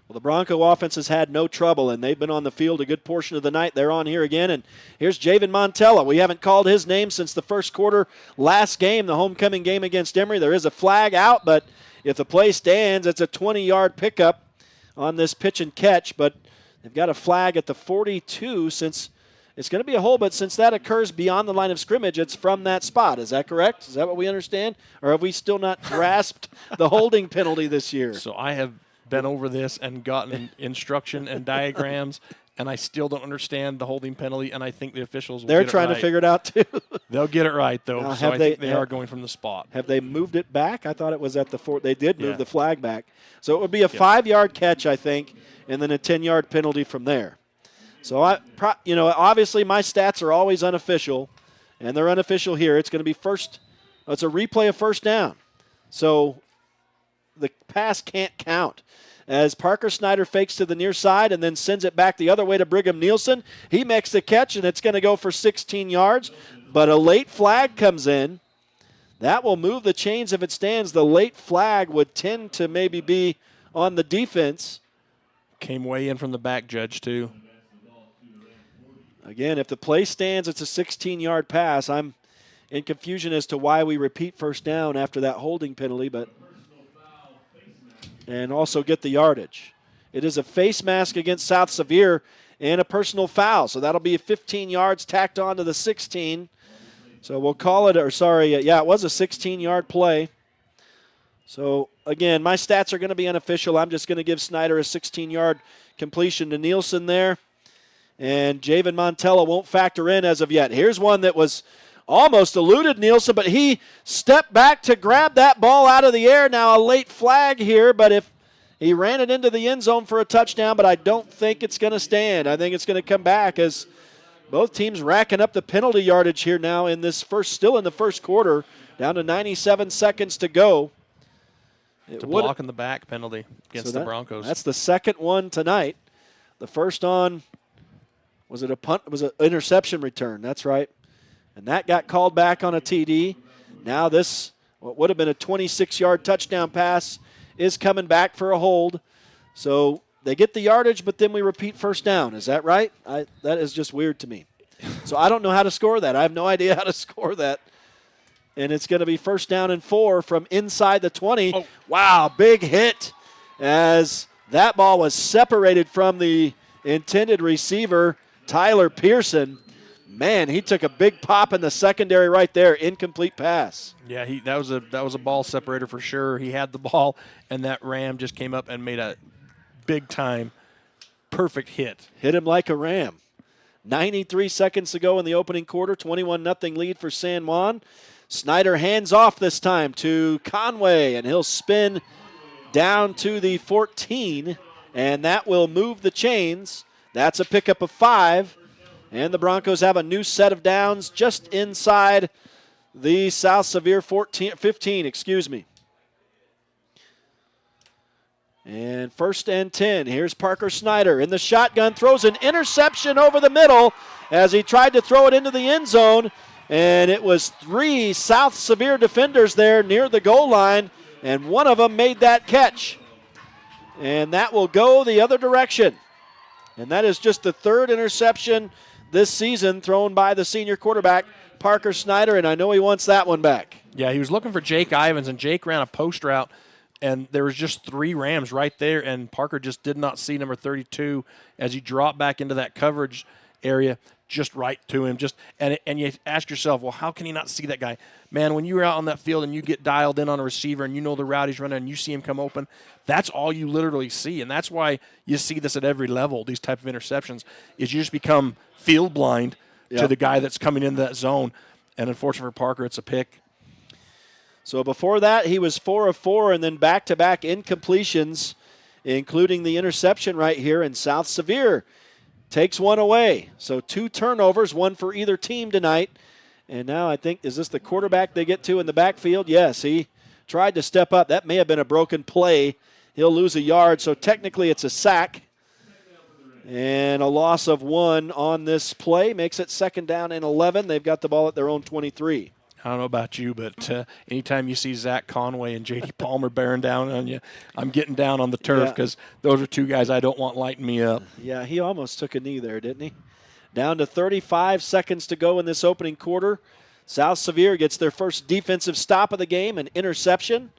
Speaker 1: Well, the Bronco offense has had no trouble, and they've been on the field a good portion of the night. They're on here again, and here's Javen Montella. We haven't called his name since the first quarter last game, the homecoming game against Emory. There is a flag out, but if the play stands, it's a 20-yard pickup on this pitch and catch, but they've got a flag at the 42 since it's going to be a hold, but since that occurs beyond the line of scrimmage, it's from that spot. Is that correct? Is that what we understand? Or have we still not grasped the holding penalty this year?
Speaker 2: So I have been over this and gotten instruction and diagrams, and I still don't understand the holding penalty, and I think the officials will
Speaker 1: They're
Speaker 2: get
Speaker 1: trying
Speaker 2: it right.
Speaker 1: to figure it out, too.
Speaker 2: They'll get it right, though,
Speaker 1: Now,
Speaker 2: so I think they are going from the spot.
Speaker 1: Have they moved it back? I thought it was at the 4. They did move the flag back. So it would be a 5-yard catch, I think, and then a 10-yard penalty from there. So, obviously my stats are always unofficial, and they're unofficial here. It's going to be it's a replay of first down. So the pass can't count. As Parker Snyder fakes to the near side and then sends it back the other way to Brigham Nielsen. He makes the catch, and it's going to go for 16 yards. But a late flag comes in. That will move the chains if it stands. The late flag would tend to maybe be on the defense.
Speaker 2: Came way in from the back, Judge, too.
Speaker 1: Again, if the play stands, it's a 16-yard pass. I'm in confusion as to why we repeat first down after that holding penalty, and also get the yardage. It is a face mask against South Sevier and a personal foul. So that'll be 15 yards tacked on to the 16. So we'll call it, it was a 16-yard play. So, again, my stats are going to be unofficial. I'm just going to give Snyder a 16-yard completion to Nielsen there. And Javen Montella won't factor in as of yet. Here's one that was almost eluded Nielsen, but he stepped back to grab that ball out of the air. Now a late flag here, but if he ran it into the end zone for a touchdown, but I don't think it's going to stand. I think it's going to come back as Both teams racking up the penalty yardage here now still in the first quarter, down to 97 seconds to go.
Speaker 2: It's a block in the back penalty against the Broncos.
Speaker 1: That's the second one tonight. The first on, was it a punt? It was an interception return. That's right. And that got called back on a TD. Now this, what would have been a 26-yard touchdown pass, is coming back for a hold. So they get the yardage, but then we repeat first down. Is that right? That is just weird to me. So I don't know how to score that. I have no idea how to score that. And it's going to be first down and 4 from inside the 20.
Speaker 2: Oh.
Speaker 1: Wow, big hit as that ball was separated from the intended receiver, Tyler Pearson. Man, he took a big pop in the secondary right there. Incomplete pass.
Speaker 2: Yeah, that was a ball separator for sure. He had the ball, and that Ram just came up and made a big-time perfect hit.
Speaker 1: Hit him like a ram. 93 seconds to go in the opening quarter. 21-0 lead for San Juan. Snyder hands off this time to Conway, and he'll spin down to the 14, and that will move the chains. That's a pickup of 5, and the Broncos have a new set of downs just inside the South Sevier 15. And first and 10. Here's Parker Snyder in the shotgun, throws an interception over the middle as he tried to throw it into the end zone. And it was 3 South Sevier defenders there near the goal line, and one of them made that catch. And that will go the other direction. And that is just the 3rd interception this season thrown by the senior quarterback, Parker Snyder, and I know he wants that one back.
Speaker 2: Yeah, he was looking for Jake Ivins, and Jake ran a post route, and there was just 3 Rams right there, and Parker just did not see number 32 as he dropped back into that coverage area. Just right to him, and you ask yourself, well, how can he not see that guy? Man, when you're out on that field and you get dialed in on a receiver and you know the route he's running and you see him come open, that's all you literally see, and that's why you see this at every level. These type of interceptions is you just become field blind to the guy that's coming into that zone, and unfortunately for Parker, it's a pick.
Speaker 1: So before that, he was 4 of 4, and then back-to-back incompletions, including the interception right here, in South Sevier takes one away. So 2 turnovers, 1 for either team tonight. And now I think, is this the quarterback they get to in the backfield? Yes, he tried to step up. That may have been a broken play. He'll lose a yard, so technically it's a sack. And a loss of 1 on this play makes it 2nd down and 11. They've got the ball at their own 23.
Speaker 2: I don't know about you, but anytime you see Zach Conway and J.D. Palmer bearing down on you, I'm getting down on the turf because those are 2 guys I don't want lighting me up.
Speaker 1: Yeah, he almost took a knee there, didn't he? Down to 35 seconds to go in this opening quarter. South Sevier gets their first defensive stop of the game, an interception.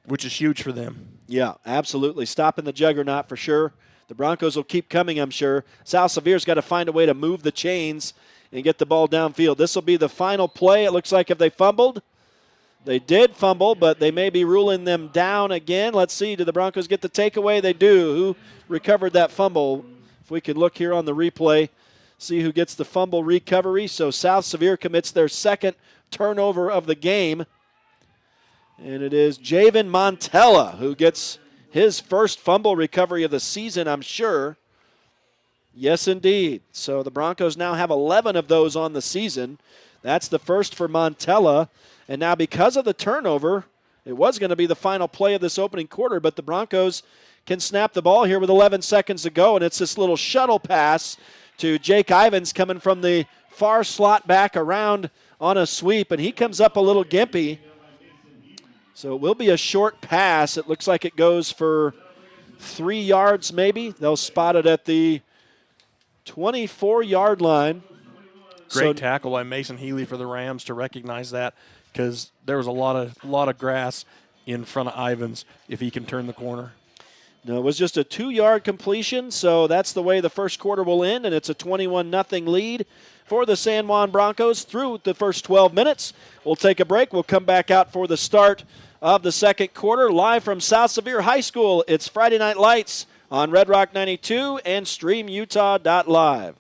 Speaker 2: Which is huge for them.
Speaker 1: Yeah, absolutely. Stopping the juggernaut for sure. The Broncos will keep coming, I'm sure. South Sevier's got to find a way to move the chains and get the ball downfield. This will be the final play. It looks like if they fumbled. They did fumble, but they may be ruling them down again. Let's see. Do the Broncos get the takeaway? They do. Who recovered that fumble? If we could look here on the replay, see who gets the fumble recovery. So South Sevier commits their 2nd turnover of the game. And it is Javen Montella who gets his first fumble recovery of the season, I'm sure. Yes, indeed. So the Broncos now have 11 of those on the season. That's the first for Montella. And now because of the turnover, it was going to be the final play of this opening quarter, but the Broncos can snap the ball here with 11 seconds to go, and it's this little shuttle pass to Jake Ivins coming from the far slot back around on a sweep, and he comes up a little gimpy. So it will be a short pass. It looks like it goes for 3 yards maybe. They'll spot it at the 24-yard line.
Speaker 2: Great tackle by Mason Healy for the Rams to recognize that, because there was a lot of grass in front of Ivins if he can turn the corner.
Speaker 1: No, it was just a 2-yard completion, so that's the way the first quarter will end, and it's a 21-0 lead for the San Juan Broncos through the first 12 minutes. We'll take a break. We'll come back out for the start of the second quarter. Live from South Sevier High School, it's Friday Night Lights on Red Rock 92 and StreamUtah.Live.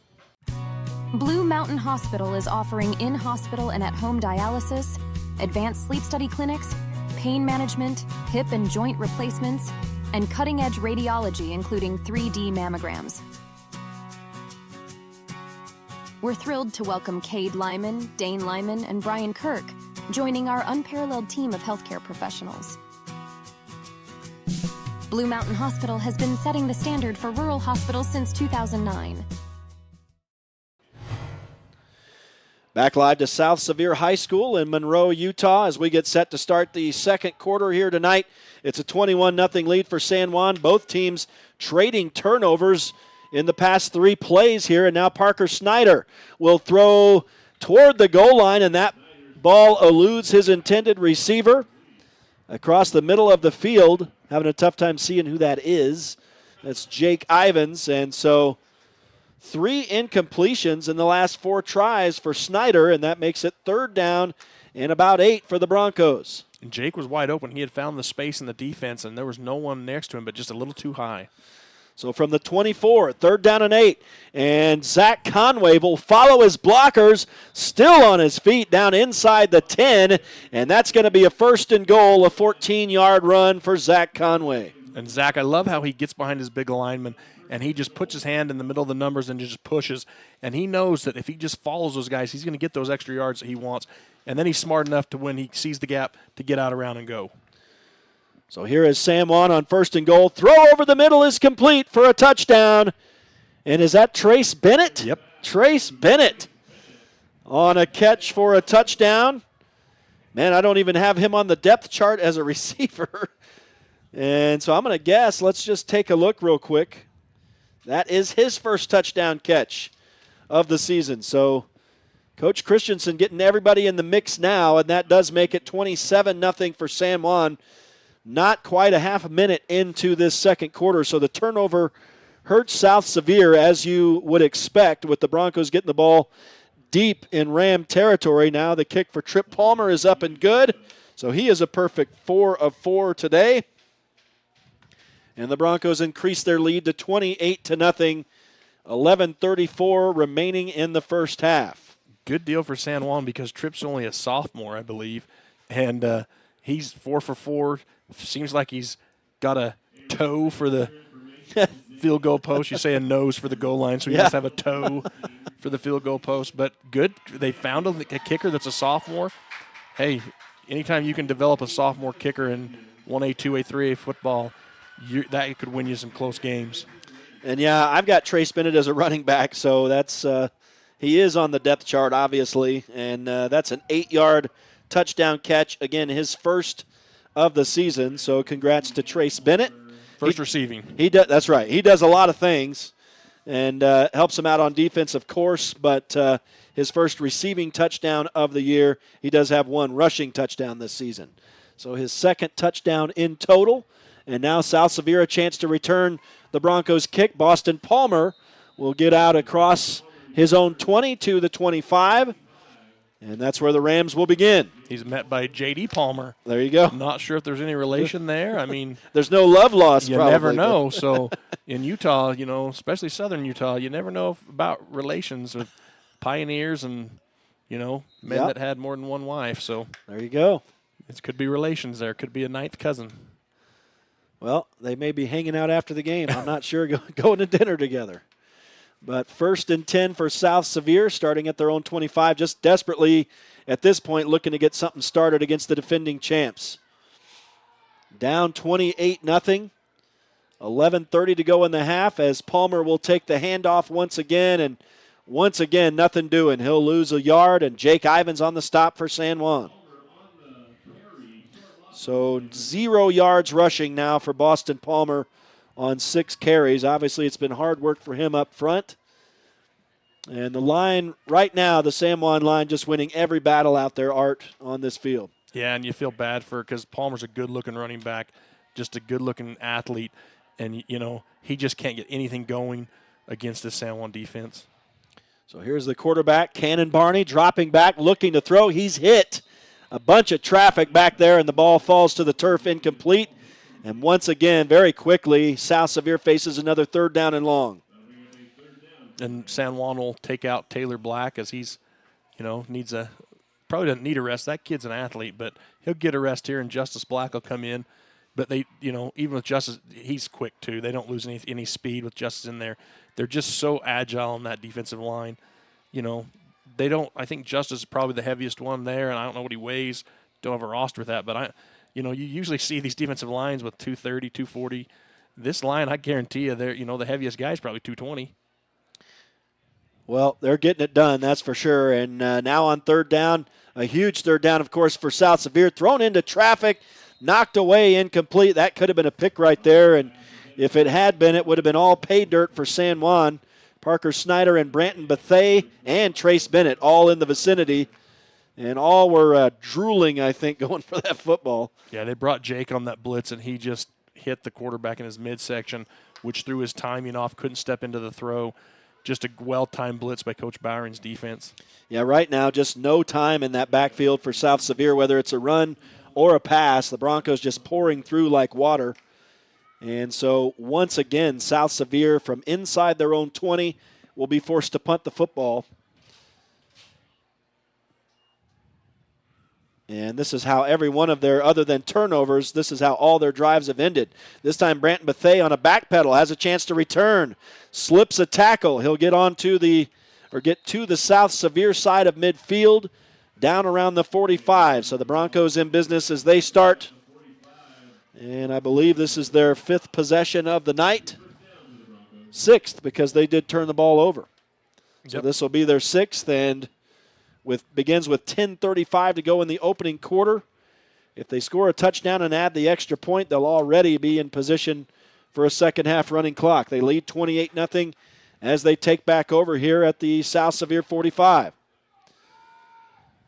Speaker 7: Blue Mountain Hospital is offering in-hospital and at-home dialysis, advanced sleep study clinics, pain management, hip and joint replacements, and cutting-edge radiology, including 3D mammograms. We're thrilled to welcome Cade Lyman, Dane Lyman, and Brian Kirk, joining our unparalleled team of healthcare professionals. Blue Mountain Hospital has been setting the standard for rural hospitals since 2009.
Speaker 1: Back live to South Sevier High School in Monroe, Utah, as we get set to start the second quarter here tonight. It's a 21-0 lead for San Juan. Both teams trading turnovers in the past 3 plays here, and now Parker Snyder will throw toward the goal line, and that ball eludes his intended receiver across the middle of the field. Having a tough time seeing who that is. That's Jake Ivins, and so 3 incompletions in the last 4 tries for Snyder, and that makes it 3rd down and about 8 for the Broncos.
Speaker 2: And Jake was wide open. He had found the space in the defense, and there was no one next to him, but just a little too high.
Speaker 1: So from the 24, 3rd down and 8, and Zach Conway will follow his blockers, still on his feet down inside the 10, and that's going to be a 1st and goal, a 14-yard run for Zach Conway.
Speaker 2: And Zach, I love how he gets behind his big lineman, and he just puts his hand in the middle of the numbers and just pushes, and he knows that if he just follows those guys, he's going to get those extra yards that he wants, and then he's smart enough to, when he sees the gap, to get out around and go.
Speaker 1: So here is San Juan on 1st and goal. Throw over the middle is complete for a touchdown. And is that Trace Bennett?
Speaker 2: Yep.
Speaker 1: Trace Bennett on a catch for a touchdown. Man, I don't even have him on the depth chart as a receiver. And so I'm going to guess, let's just take a look real quick. That is his first touchdown catch of the season. So Coach Christensen getting everybody in the mix now, and that does make it 27-0 for San Juan. Not quite a half a minute into this second quarter, so the turnover hurts South Sevier, as you would expect, with the Broncos getting the ball deep in Ram territory. Now the kick for Trip Palmer is up and good, so he is a perfect 4 of 4 today. And the Broncos increase their lead to 28-0, 11:34 remaining in the first half.
Speaker 2: Good deal for San Juan because Tripp's only a sophomore, I believe, and he's 4 for 4. Seems like he's got a toe for the field goal post. You say a nose for the goal line, so he must have a toe for the field goal post. But good. They found a kicker that's a sophomore. Hey, anytime you can develop a sophomore kicker in 1A, 2A, 3A football, that could win you some close games.
Speaker 1: And, yeah, I've got Trace Bennett as a running back, so that's he is on the depth chart, obviously. And that's an 8-yard touchdown catch. Again, his first of the season, so congrats to Trace Bennett.
Speaker 2: First receiving.
Speaker 1: That's right. He does a lot of things and helps him out on defense, of course, but his first receiving touchdown of the year. He does have 1 rushing touchdown this season. So his 2nd touchdown in total, and now South Sevier a chance to return the Broncos kick. Boston Palmer will get out across his own 20 to the 25. And that's where the Rams will begin.
Speaker 2: He's met by J.D. Palmer.
Speaker 1: There you go.
Speaker 2: I'm not sure if there's any relation there. I mean,
Speaker 1: there's no love lost.
Speaker 2: You never know. So in Utah, especially southern Utah, you never know about relations with pioneers and, men that had more than one wife. So
Speaker 1: there you go.
Speaker 2: It could be relations there. Could be a 9th cousin.
Speaker 1: Well, they may be hanging out after the game. I'm not sure, going to dinner together. But 1st and 10 for South Sevier, starting at their own 25, just desperately at this point looking to get something started against the defending champs. Down 28-0, 11:30 to go in the half as Palmer will take the handoff once again, and once again, nothing doing. He'll lose a yard, and Jake Ivins on the stop for San Juan. So 0 yards rushing now for Boston Palmer on 6 carries. Obviously, it's been hard work for him up front. And the line right now, the San Juan line, just winning every battle out there, Art, on this field.
Speaker 2: Yeah, and you feel bad because Palmer's a good-looking running back, just a good-looking athlete. And, he just can't get anything going against the San Juan defense.
Speaker 1: So here's the quarterback, Cannon Barney, dropping back, looking to throw. He's hit a bunch of traffic back there, and the ball falls to the turf incomplete. And once again, very quickly, South Sevier faces another 3rd down and long.
Speaker 2: And San Juan will take out Taylor Black as he's, probably doesn't need a rest. That kid's an athlete, but he'll get a rest here, and Justice Black will come in. But they, even with Justice, he's quick too. They don't lose any speed with Justice in there. They're just so agile on that defensive line. they don't. I think Justice is probably the heaviest one there, and I don't know what he weighs. Don't have a roster with that, but you usually see these defensive lines with 230, 240. This line, I guarantee you, the heaviest guy is probably 220.
Speaker 1: Well, they're getting it done, that's for sure. And now on third down, a huge third down, of course, for South Sevier. Thrown into traffic, knocked away, incomplete. That could have been a pick right there, and if it had been, it would have been all pay dirt for San Juan. Parker Snyder and Branton Bethay and Trace Bennett all in the vicinity. And all were drooling, I think, going for that football.
Speaker 2: Yeah, they brought Jake on that blitz, and he just hit the quarterback in his midsection, which threw his timing off, couldn't step into the throw. Just a well-timed blitz by Coach Bowering's defense.
Speaker 1: Yeah, right now just no time in that backfield for South Sevier, whether it's a run or a pass. The Broncos just pouring through like water. And so once again, South Sevier from inside their own 20 will be forced to punt the football. And this is how every one of their, other than turnovers, this is how all their drives have ended. This time Branton Bethay on a back pedal has a chance to return. Slips a tackle. He'll get to the South Sevier side of midfield, down around the 45. So the Broncos in business as they start. And I believe this is their 5th possession of the night. 6th, because they did turn the ball over. So this will be their 6th, and begins with 10:35 to go in the opening quarter. If they score a touchdown and add the extra point, they'll already be in position for a second half running clock. They lead 28-0 as they take back over here at the South Sevier 45.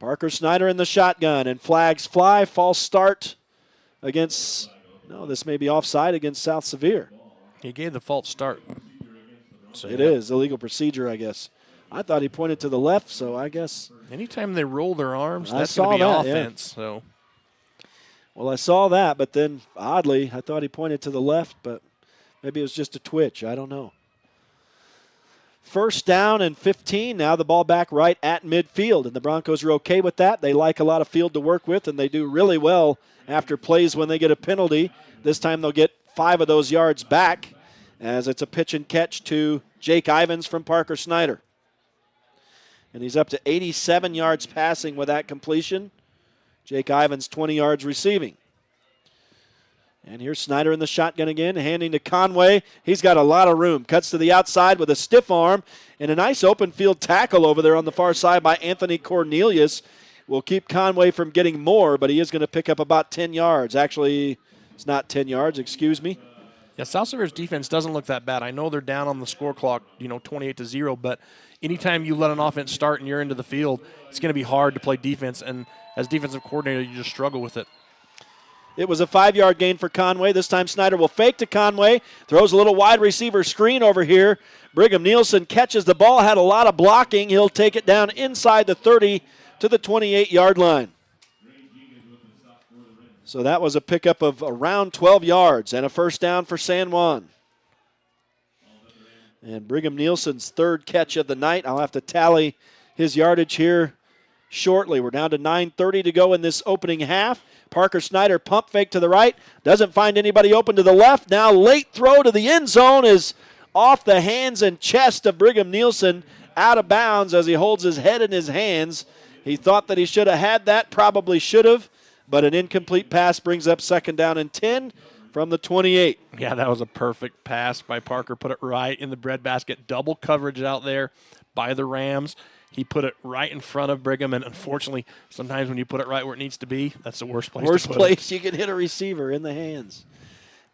Speaker 1: Parker Snyder in the shotgun, and flags fly. False start against, this may be offside against South Sevier.
Speaker 2: He gave the false start.
Speaker 1: So it is illegal procedure, I guess. I thought he pointed to the left, so I guess.
Speaker 2: Anytime they roll their arms, that's going to be offense. Yeah. So.
Speaker 1: Well, I saw that, but then oddly, I thought he pointed to the left, but maybe it was just a twitch. I don't know. First down and 15. Now the ball back right at midfield, and the Broncos are okay with that. They like a lot of field to work with, and they do really well after plays when they get a penalty. This time they'll get 5 of those yards back, as it's a pitch and catch to Jake Ivins from Parker Snyder. And he's up to 87 yards passing with that completion. Jake Ivins 20 yards receiving. And here's Snyder in the shotgun again, handing to Conway. He's got a lot of room. Cuts to the outside with a stiff arm and a nice open field tackle over there on the far side by Anthony Cornelius. Will keep Conway from getting more, but he is going to pick up about 10 yards. Actually, it's not 10 yards, excuse me.
Speaker 2: Yeah, South Sevier's defense doesn't look that bad. I know they're down on the score clock, 28-0, but anytime you let an offense start and you're into the field, it's going to be hard to play defense, and as defensive coordinator, you just struggle with it.
Speaker 1: It was a 5-yard gain for Conway. This time Snyder will fake to Conway, throws a little wide receiver screen over here. Brigham Nielsen catches the ball, had a lot of blocking. He'll take it down inside the 30 to the 28-yard line. So that was a pickup of around 12 yards and a first down for San Juan. And Brigham Nielsen's 3rd catch of the night. I'll have to tally his yardage here shortly. We're down to 9:30 to go in this opening half. Parker Snyder pump fake to the right. Doesn't find anybody open to the left. Now late throw to the end zone is off the hands and chest of Brigham Nielsen, out of bounds as he holds his head in his hands. He thought that he should have had that, probably should have, but an incomplete pass brings up 2nd down and 10 from the 28.
Speaker 2: Yeah, that was a perfect pass by Parker. Put it right in the breadbasket. Double coverage out there by the Rams. He put it right in front of Brigham, and unfortunately, sometimes when you put it right where it needs to be, that's the worst place to put it.
Speaker 1: Worst place you can hit a receiver, in the hands.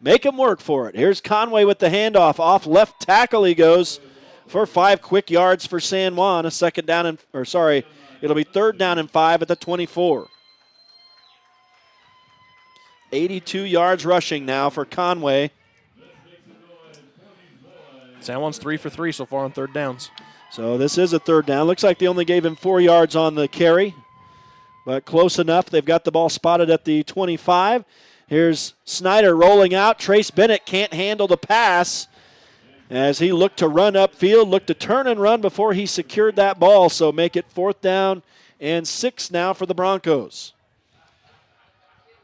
Speaker 1: Make him work for it. Here's Conway with the handoff. Off left tackle he goes for 5 quick yards for San Juan. It'll be 3rd down and 5 at the 24. 82 yards rushing now for Conway.
Speaker 2: San Juan's 3 for 3 so far on 3rd downs.
Speaker 1: So this is a 3rd down. Looks like they only gave him 4 yards on the carry, but close enough. They've got the ball spotted at the 25. Here's Snyder rolling out. Trace Bennett can't handle the pass as he looked to run upfield, looked to turn and run before he secured that ball. So make it 4th down and 6 now for the Broncos.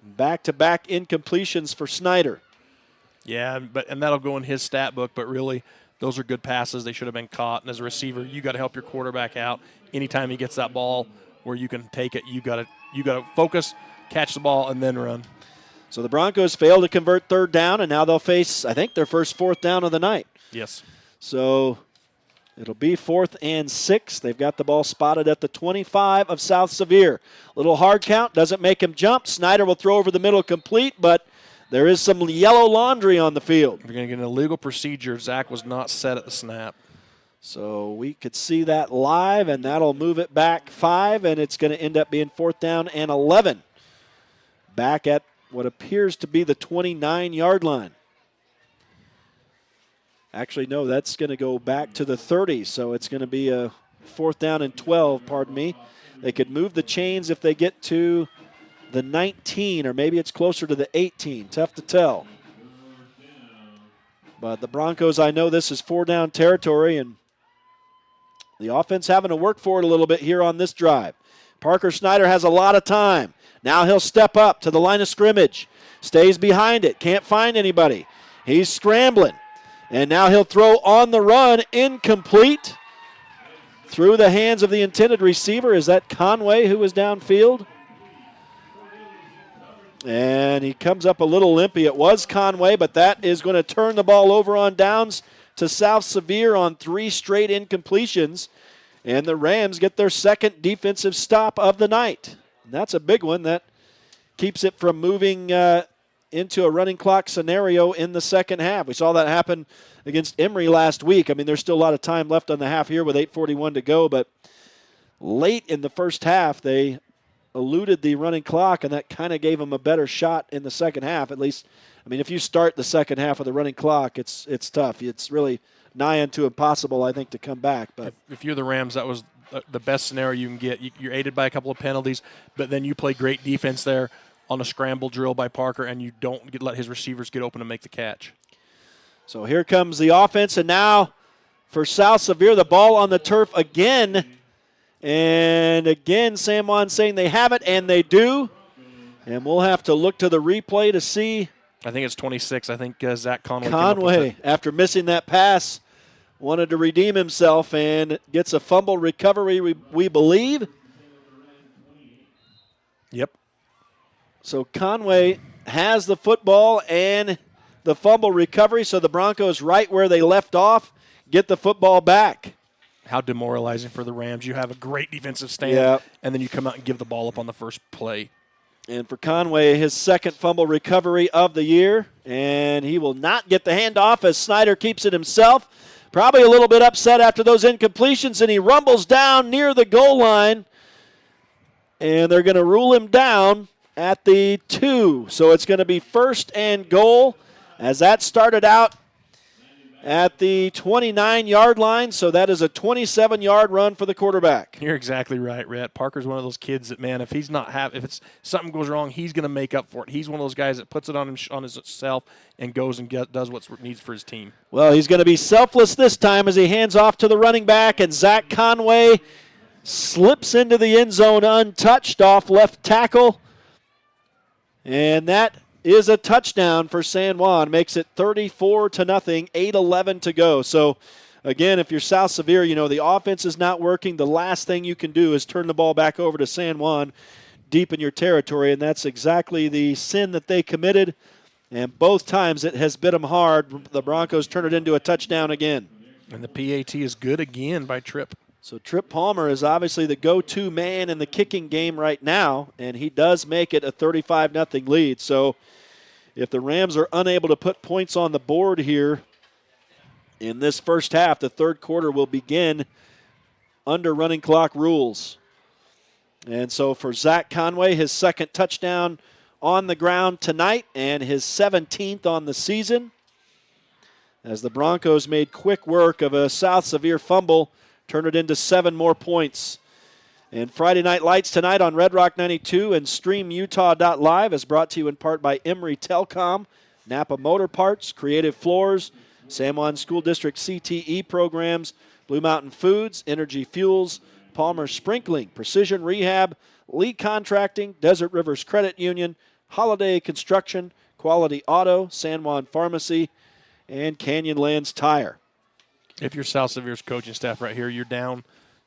Speaker 1: Back-to-back incompletions for Snyder.
Speaker 2: Yeah, and that'll go in his stat book, but really those are good passes. They should have been caught. And as a receiver, you got to help your quarterback out. Anytime he gets that ball where you can take it, you got to focus, catch the ball, and then run.
Speaker 1: So the Broncos failed to convert third down, and now they'll face, I think, their first fourth down of the night.
Speaker 2: Yes.
Speaker 1: So it'll be 4th and 6. They've got the ball spotted at the 25 of South Sevier. Little hard count, doesn't make him jump. Snyder will throw over the middle complete, but there is some yellow laundry on the field.
Speaker 2: You're going to get an illegal procedure. Zach was not set at the snap.
Speaker 1: So we could see that live, and that'll move it back 5, and it's going to end up being 4th down and 11. Back at what appears to be the 29-yard line. Actually, no, that's going to go back to the 30, so it's going to be a 4th down and 12, pardon me. They could move the chains if they get to the 19, or maybe it's closer to the 18. Tough to tell. But the Broncos, I know this is 4-down territory, and the offense having to work for it a little bit here on this drive. Parker Snyder has a lot of time. Now he'll step up to the line of scrimmage. Stays behind it. Can't find anybody. He's scrambling. And now he'll throw on the run. Incomplete. Through the hands of the intended receiver. Is that Conway who was downfield? And he comes up a little limpy. It was Conway, but that is going to turn the ball over on downs to South Sevier on 3 straight incompletions. And the Rams get their second defensive stop of the night. And that's a big one that keeps it from moving into a running clock scenario in the second half. We saw that happen against Emory last week. I mean, there's still a lot of time left on the half here with 8:41 to go, but late in the first half, they eluded the running clock, and that kind of gave them a better shot in the second half. At least, I mean, if you start the second half with the running clock, it's tough. It's really nigh unto impossible, I think, to come back. But
Speaker 2: if you're the Rams, that was the best scenario you can get. You're aided by a couple of penalties, but then you play great defense there on a scramble drill by Parker, and you don't let his receivers get open and make the catch.
Speaker 1: So here comes the offense, and now for South Sevier, the ball on the turf again. And again, San Juan saying they have it, and they do. And we'll have to look to the replay to see.
Speaker 2: I think it's 26. I think Zach Conway.
Speaker 1: Conway, after missing that pass, wanted to redeem himself and gets a fumble recovery, we believe.
Speaker 2: Yep.
Speaker 1: So Conway has the football and the fumble recovery, so the Broncos right where they left off get the football back.
Speaker 2: How demoralizing for the Rams. You have a great defensive stand, and then you come out and give the ball up on the first play.
Speaker 1: And for Conway, his second fumble recovery of the year, and he will not get the handoff as Snyder keeps it himself. Probably a little bit upset after those incompletions, and he rumbles down near the goal line, and they're going to rule him down at the 2. So it's going to be 1st and goal, as that started out at the 29-yard line, so that is a 27-yard run for the quarterback.
Speaker 2: You're exactly right, Rhett. Parker's one of those kids that, man, if it's something goes wrong, he's going to make up for it. He's one of those guys that puts it on himself and goes and does what needs for his team.
Speaker 1: Well, he's going to be selfless this time as he hands off to the running back, and Zach Conway slips into the end zone untouched off left tackle, and that is a touchdown for San Juan. Makes it 34-0, 8:11 to go. So, again, if you're South Sevier, you know the offense is not working. The last thing you can do is turn the ball back over to San Juan deep in your territory, and that's exactly the sin that they committed. And both times it has bit them hard. The Broncos turn it into a touchdown again.
Speaker 2: And the PAT is good again by Tripp.
Speaker 1: So Tripp Palmer is obviously the go-to man in the kicking game right now, and he does make it a 35-0 lead. So if the Rams are unable to put points on the board here in this first half, the third quarter will begin under running clock rules. And so for Zach Conway, his second touchdown on the ground tonight and his 17th on the season, as the Broncos made quick work of a South Sevier fumble, turn it into 7 more points. And Friday Night Lights tonight on Red Rock 92 and StreamUtah.Live is brought to you in part by Emory Telcom, Napa Motor Parts, Creative Floors, San Juan School District CTE programs, Blue Mountain Foods, Energy Fuels, Palmer Sprinkling, Precision Rehab, Lee Contracting, Desert Rivers Credit Union, Holiday Construction, Quality Auto, San Juan Pharmacy, and Canyonlands Tire.
Speaker 2: If you're South Sevier's coaching staff right here, you're down,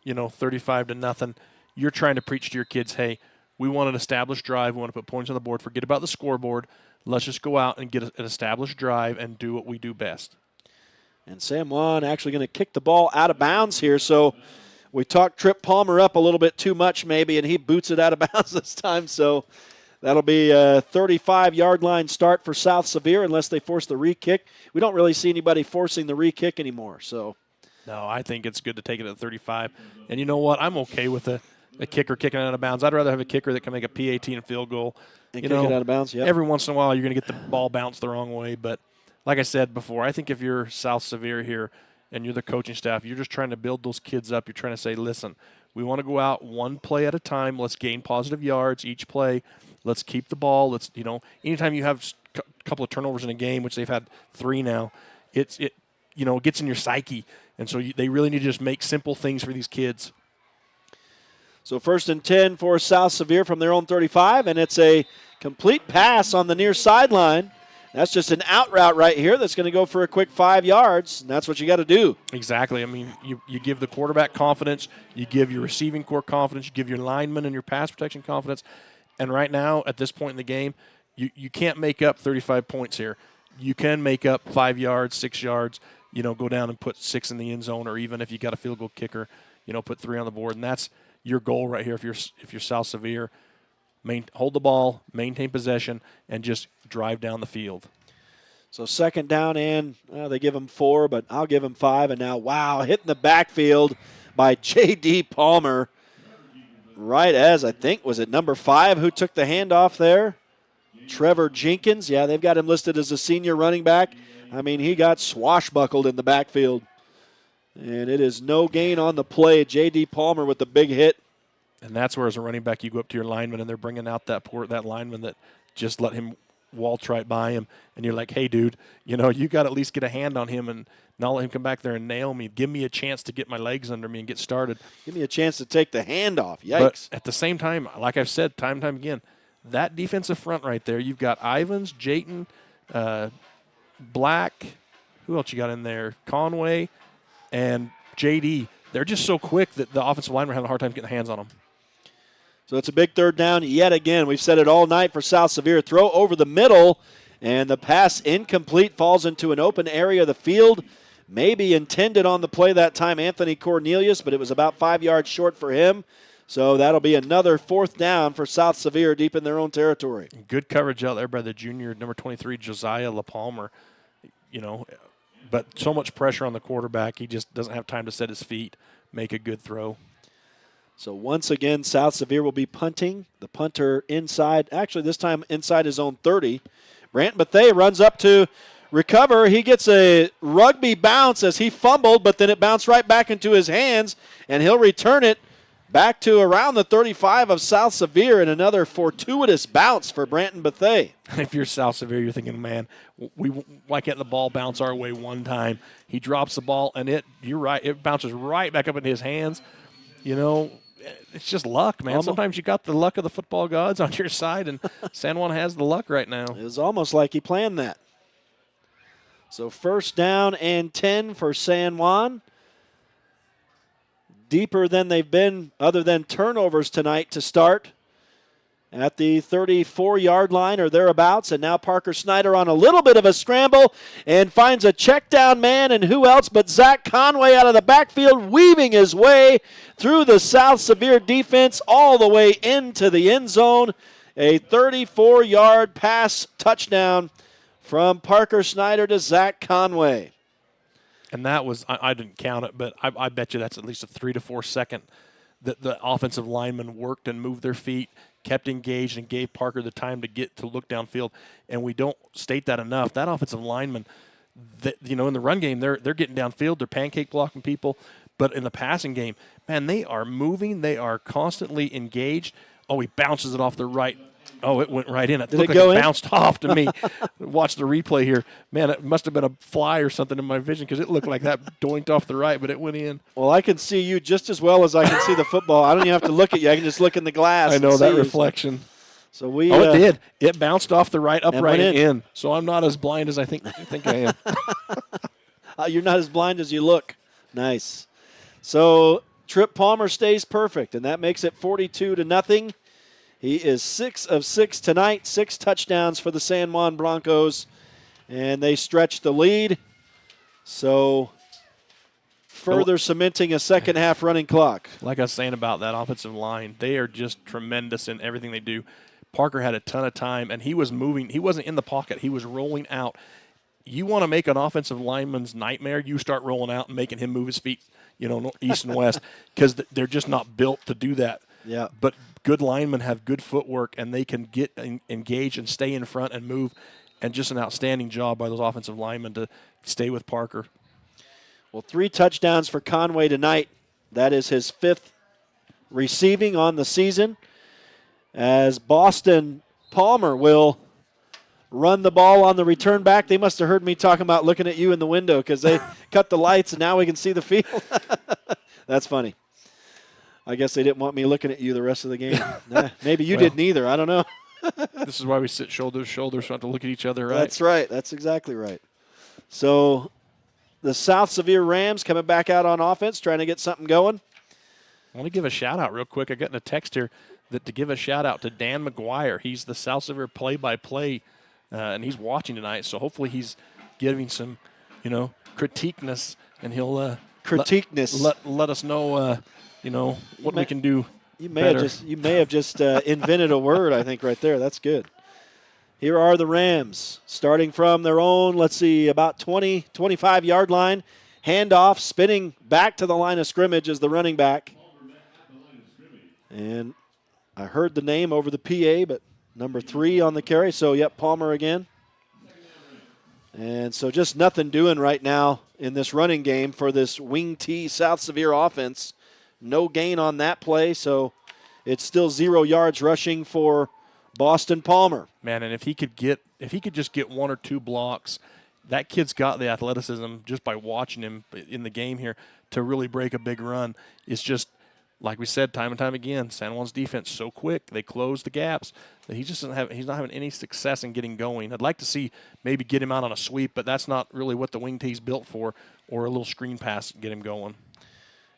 Speaker 2: 35-0. You're trying to preach to your kids, hey, we want an established drive. We want to put points on the board. Forget about the scoreboard. Let's just go out and get an established drive and do what we do best.
Speaker 1: And San Juan actually going to kick the ball out of bounds here. So we talked Trip Palmer up a little bit too much maybe, and he boots it out of bounds this time. So that'll be a 35-yard line start for South Sevier unless they force the re-kick. We don't really see anybody forcing the re-kick anymore. So
Speaker 2: no, I think it's good to take it at 35. And you know what? I'm okay with a kicker kicking it out of bounds. I'd rather have a kicker that can make a PAT and field goal.
Speaker 1: And kick it out of bounds, yeah.
Speaker 2: Every once in a while you're going to get the ball bounced the wrong way. But like I said before, I think if you're South Sevier here and you're the coaching staff, you're just trying to build those kids up. You're trying to say, listen, we want to go out one play at a time. Let's gain positive yards each play. Let's keep the ball. Let's, anytime you have a couple of turnovers in a game, which they've had 3 now, it gets in your psyche. And so they really need to just make simple things for these kids.
Speaker 1: So 1st and 10 for South Sevier from their own 35, and it's a complete pass on the near sideline. That's just an out route right here that's going to go for a quick 5 yards, and that's what you got to do.
Speaker 2: Exactly. I mean, you give the quarterback confidence, you give your receiving core confidence, you give your linemen and your pass protection confidence. And right now, at this point in the game, you can't make up 35 points here. You can make up 5 yards, 6 yards, go down and put 6 in the end zone, or even if you got a field goal kicker, put 3 on the board. And that's your goal right here if you're South Sevier. Hold the ball, maintain possession, and just drive down the field.
Speaker 1: So 2nd down, and they give him 4, but I'll give him 5. And now, wow, hitting the backfield by J.D. Palmer. Right as, I think, was it number 5 who took the handoff there? Trevor Jenkins. Yeah, they've got him listed as a senior running back. I mean, he got swashbuckled in the backfield. And it is no gain on the play. J.D. Palmer with the big hit.
Speaker 2: And that's where, as a running back, you go up to your lineman, and they're bringing out that lineman that just let him waltz right by him. And you're like, hey, dude, you got to at least get a hand on him and not let him come back there and nail me. Give me a chance to get my legs under me and get started.
Speaker 1: Give me a chance to take the hand off. Yikes.
Speaker 2: But at the same time, like I've said time and time again, that defensive front right there, you've got Ivans, Jayton, Black. Who else you got in there? Conway and J.D. They're just so quick that the offensive linemen are having a hard time getting hands on them.
Speaker 1: So it's a big 3rd down yet again. We've said it all night for South Sevier. Throw over the middle, and the pass incomplete, falls into an open area of the field. Maybe intended on the play that time, Anthony Cornelius, but it was about 5 yards short for him. So that'll be another 4th down for South Sevier deep in their own territory.
Speaker 2: Good coverage out there by the junior, number 23, Josiah LaPalmer. But so much pressure on the quarterback, he just doesn't have time to set his feet, make a good throw.
Speaker 1: So once again, South Sevier will be punting. The punter inside, actually this time inside his own 30. Brant Bethea runs up to recover. He gets a rugby bounce as he fumbled, but then it bounced right back into his hands, and he'll return it back to around the 35 of South Sevier, and another fortuitous bounce for Branton Bethea.
Speaker 2: If you're South Sevier, you're thinking, man, why can't the ball bounce our way one time? He drops the ball, and you're right, it bounces right back up into his hands. It's just luck, man. Sometimes you got the luck of the football gods on your side, and San Juan has the luck right now.
Speaker 1: It was almost like he planned that. So 1st down and 10 for San Juan. Deeper than they've been other than turnovers tonight to start. At the 34-yard line or thereabouts, and now Parker Snyder on a little bit of a scramble and finds a check down man, and who else but Zach Conway out of the backfield, weaving his way through the South Sevier defense all the way into the end zone. A 34-yard pass touchdown from Parker Snyder to Zach Conway.
Speaker 2: And that was, I didn't count it, but I bet you that's at least a 3 to 4 second that the offensive linemen worked and moved their feet, kept engaged, and gave Parker the time to look downfield. And we don't state that enough. That offensive lineman, in the run game, they're getting downfield, they're pancake blocking people. But in the passing game, man, they are moving, they are constantly engaged. Oh, he bounces it off the right. Oh, it went right in. It looked like it bounced off to me. Watch the replay here. Man, it must have been a fly or something in my vision because it looked like that doinked off the right, but it went in.
Speaker 1: Well, I can see you just as well as I can see the football. I don't even have to look at you. I can just look in the glass.
Speaker 2: I know that reflection.
Speaker 1: So it
Speaker 2: did. It bounced off the right, upright, and in. So I'm not as blind as I think I am.
Speaker 1: You're not as blind as you look. Nice. So Trip Palmer stays perfect, and that makes it 42-0. He is 6 of 6 tonight, 6 touchdowns for the San Juan Broncos, and they stretch the lead. So further cementing a second half running clock.
Speaker 2: Like I was saying about that offensive line, they are just tremendous in everything they do. Parker had a ton of time, and he was moving. He wasn't in the pocket. He was rolling out. You want to make an offensive lineman's nightmare, you start rolling out and making him move his feet, east and west, because they're just not built to do that.
Speaker 1: Yeah.
Speaker 2: But good linemen have good footwork, and they can get engaged and stay in front and move, and just an outstanding job by those offensive linemen to stay with Parker.
Speaker 1: Well, 3 touchdowns for Conway tonight. That is his 5th receiving on the season, as Boston Palmer will run the ball on the return back. They must have heard me talking about looking at you in the window because they cut the lights and now we can see the field. That's funny. I guess they didn't want me looking at you the rest of the game. Maybe you didn't either. I don't know.
Speaker 2: This is why we sit shoulder to shoulder so we don't have to look at each other, right?
Speaker 1: That's right. That's exactly right. So the South Sevier Rams coming back out on offense, trying to get something going.
Speaker 2: I want to give a shout-out real quick. I got in a text here to give a shout-out to Dan McGuire. He's the South Sevier play-by-play, and he's watching tonight, so hopefully he's giving some, critiqueness, and he'll let us know, what we can do better.
Speaker 1: You may have just invented a word, I think, right there. That's good. Here are the Rams, starting from their own, about 20, 25-yard line. Handoff, spinning back to the line of scrimmage as the running back. And I heard the name over the PA, but number 3 on the carry. So, Palmer again. And so just nothing doing right now in this running game for this wing T South Sevier offense. No gain on that play, so it's still 0 yards rushing for Boston Palmer.
Speaker 2: Man, and if he could just get 1 or 2 blocks, that kid's got the athleticism just by watching him in the game here to really break a big run. It's just, like we said time and time again, San Juan's defense so quick, they close the gaps that he's not having any success in getting going. I'd like to see maybe get him out on a sweep, but that's not really what the wing T's built for, or a little screen pass to get him going.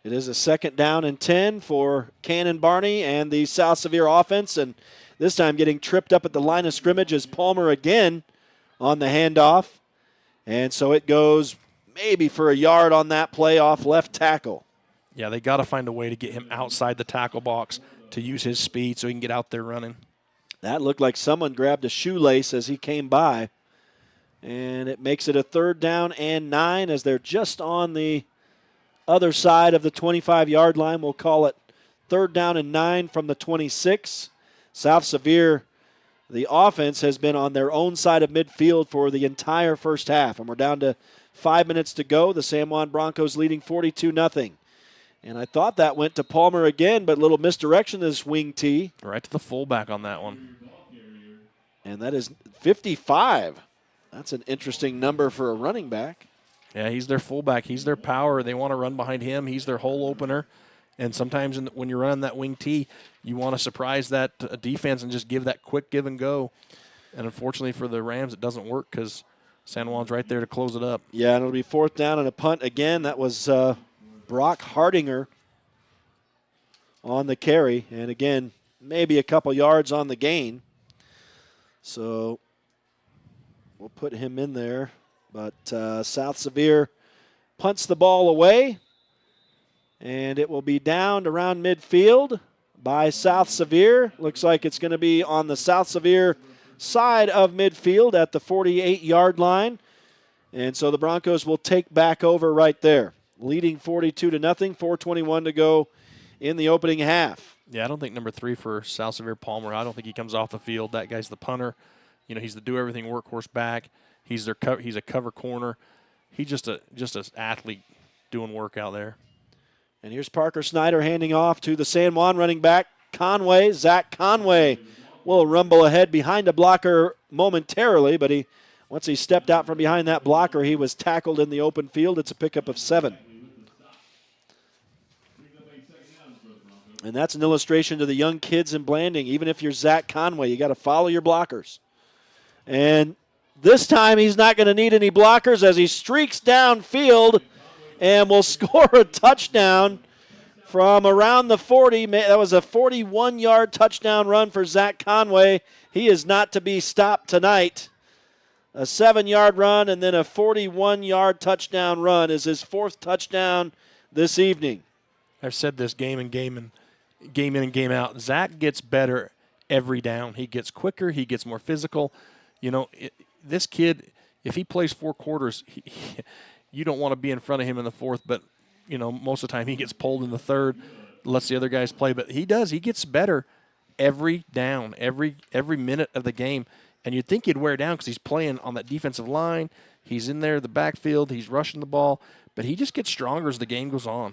Speaker 1: It is a 2nd down and 10 for Cannon Barney and the South Sevier offense, and this time getting tripped up at the line of scrimmage is Palmer again on the handoff. And so it goes maybe for a yard on that play off left tackle.
Speaker 2: Yeah, they got to find a way to get him outside the tackle box to use his speed so he can get out there running.
Speaker 1: That looked like someone grabbed a shoelace as he came by. And it makes it a 3rd down and 9 as they're just on the other side of the 25-yard line. We'll call it 3rd down and 9 from the 26. South Sevier, the offense, has been on their own side of midfield for the entire first half. And we're down to 5 minutes to go. The San Juan Broncos leading 42-0. And I thought that went to Palmer again, but a little misdirection to this wing T.
Speaker 2: Right to the fullback on that one.
Speaker 1: And that is 55. That's an interesting number for a running back.
Speaker 2: Yeah, he's their fullback. He's their power. They want to run behind him. He's their hole opener. And sometimes when you're running that wing T, you want to surprise that defense and just give that quick give and go. And unfortunately for the Rams, it doesn't work because San Juan's right there to close it up.
Speaker 1: Yeah, and it'll be 4th down and a punt again. That was Brock Hardinger on the carry. And again, maybe a couple yards on the gain. So we'll put him in there. But South Sevier punts the ball away. And it will be down around midfield by South Sevier. Looks like it's going to be on the South Sevier side of midfield at the 48-yard line. And so the Broncos will take back over right there, leading 42-0, 4:21 to go in the opening half.
Speaker 2: Yeah, I don't think number 3 for South Sevier, Palmer, I don't think he comes off the field. That guy's the punter. He's the do-everything workhorse back. He's a cover corner. He's just an athlete doing work out there.
Speaker 1: And here's Parker Snyder handing off to the San Juan running back, Conway. Zach Conway will rumble ahead behind a blocker momentarily, but once he stepped out from behind that blocker, he was tackled in the open field. It's a pickup of 7. And that's an illustration to the young kids in Blanding. Even if you're Zach Conway, you got to follow your blockers. And this time he's not going to need any blockers as he streaks downfield and will score a touchdown from around the 40. That was a 41-yard touchdown run for Zach Conway. He is not to be stopped tonight. A 7-yard run and then a 41-yard touchdown run is his 4th touchdown this evening.
Speaker 2: I've said this game in and game out. Zach gets better every down. He gets quicker. He gets more physical. This kid, if he plays 4 quarters, you don't want to be in front of him in the 4th, but most of the time he gets pulled in the 3rd, lets the other guys play. But he does. He gets better every down, every minute of the game. And you'd think he'd wear down because he's playing on that defensive line. He's in there, the backfield. He's rushing the ball. But he just gets stronger as the game goes on.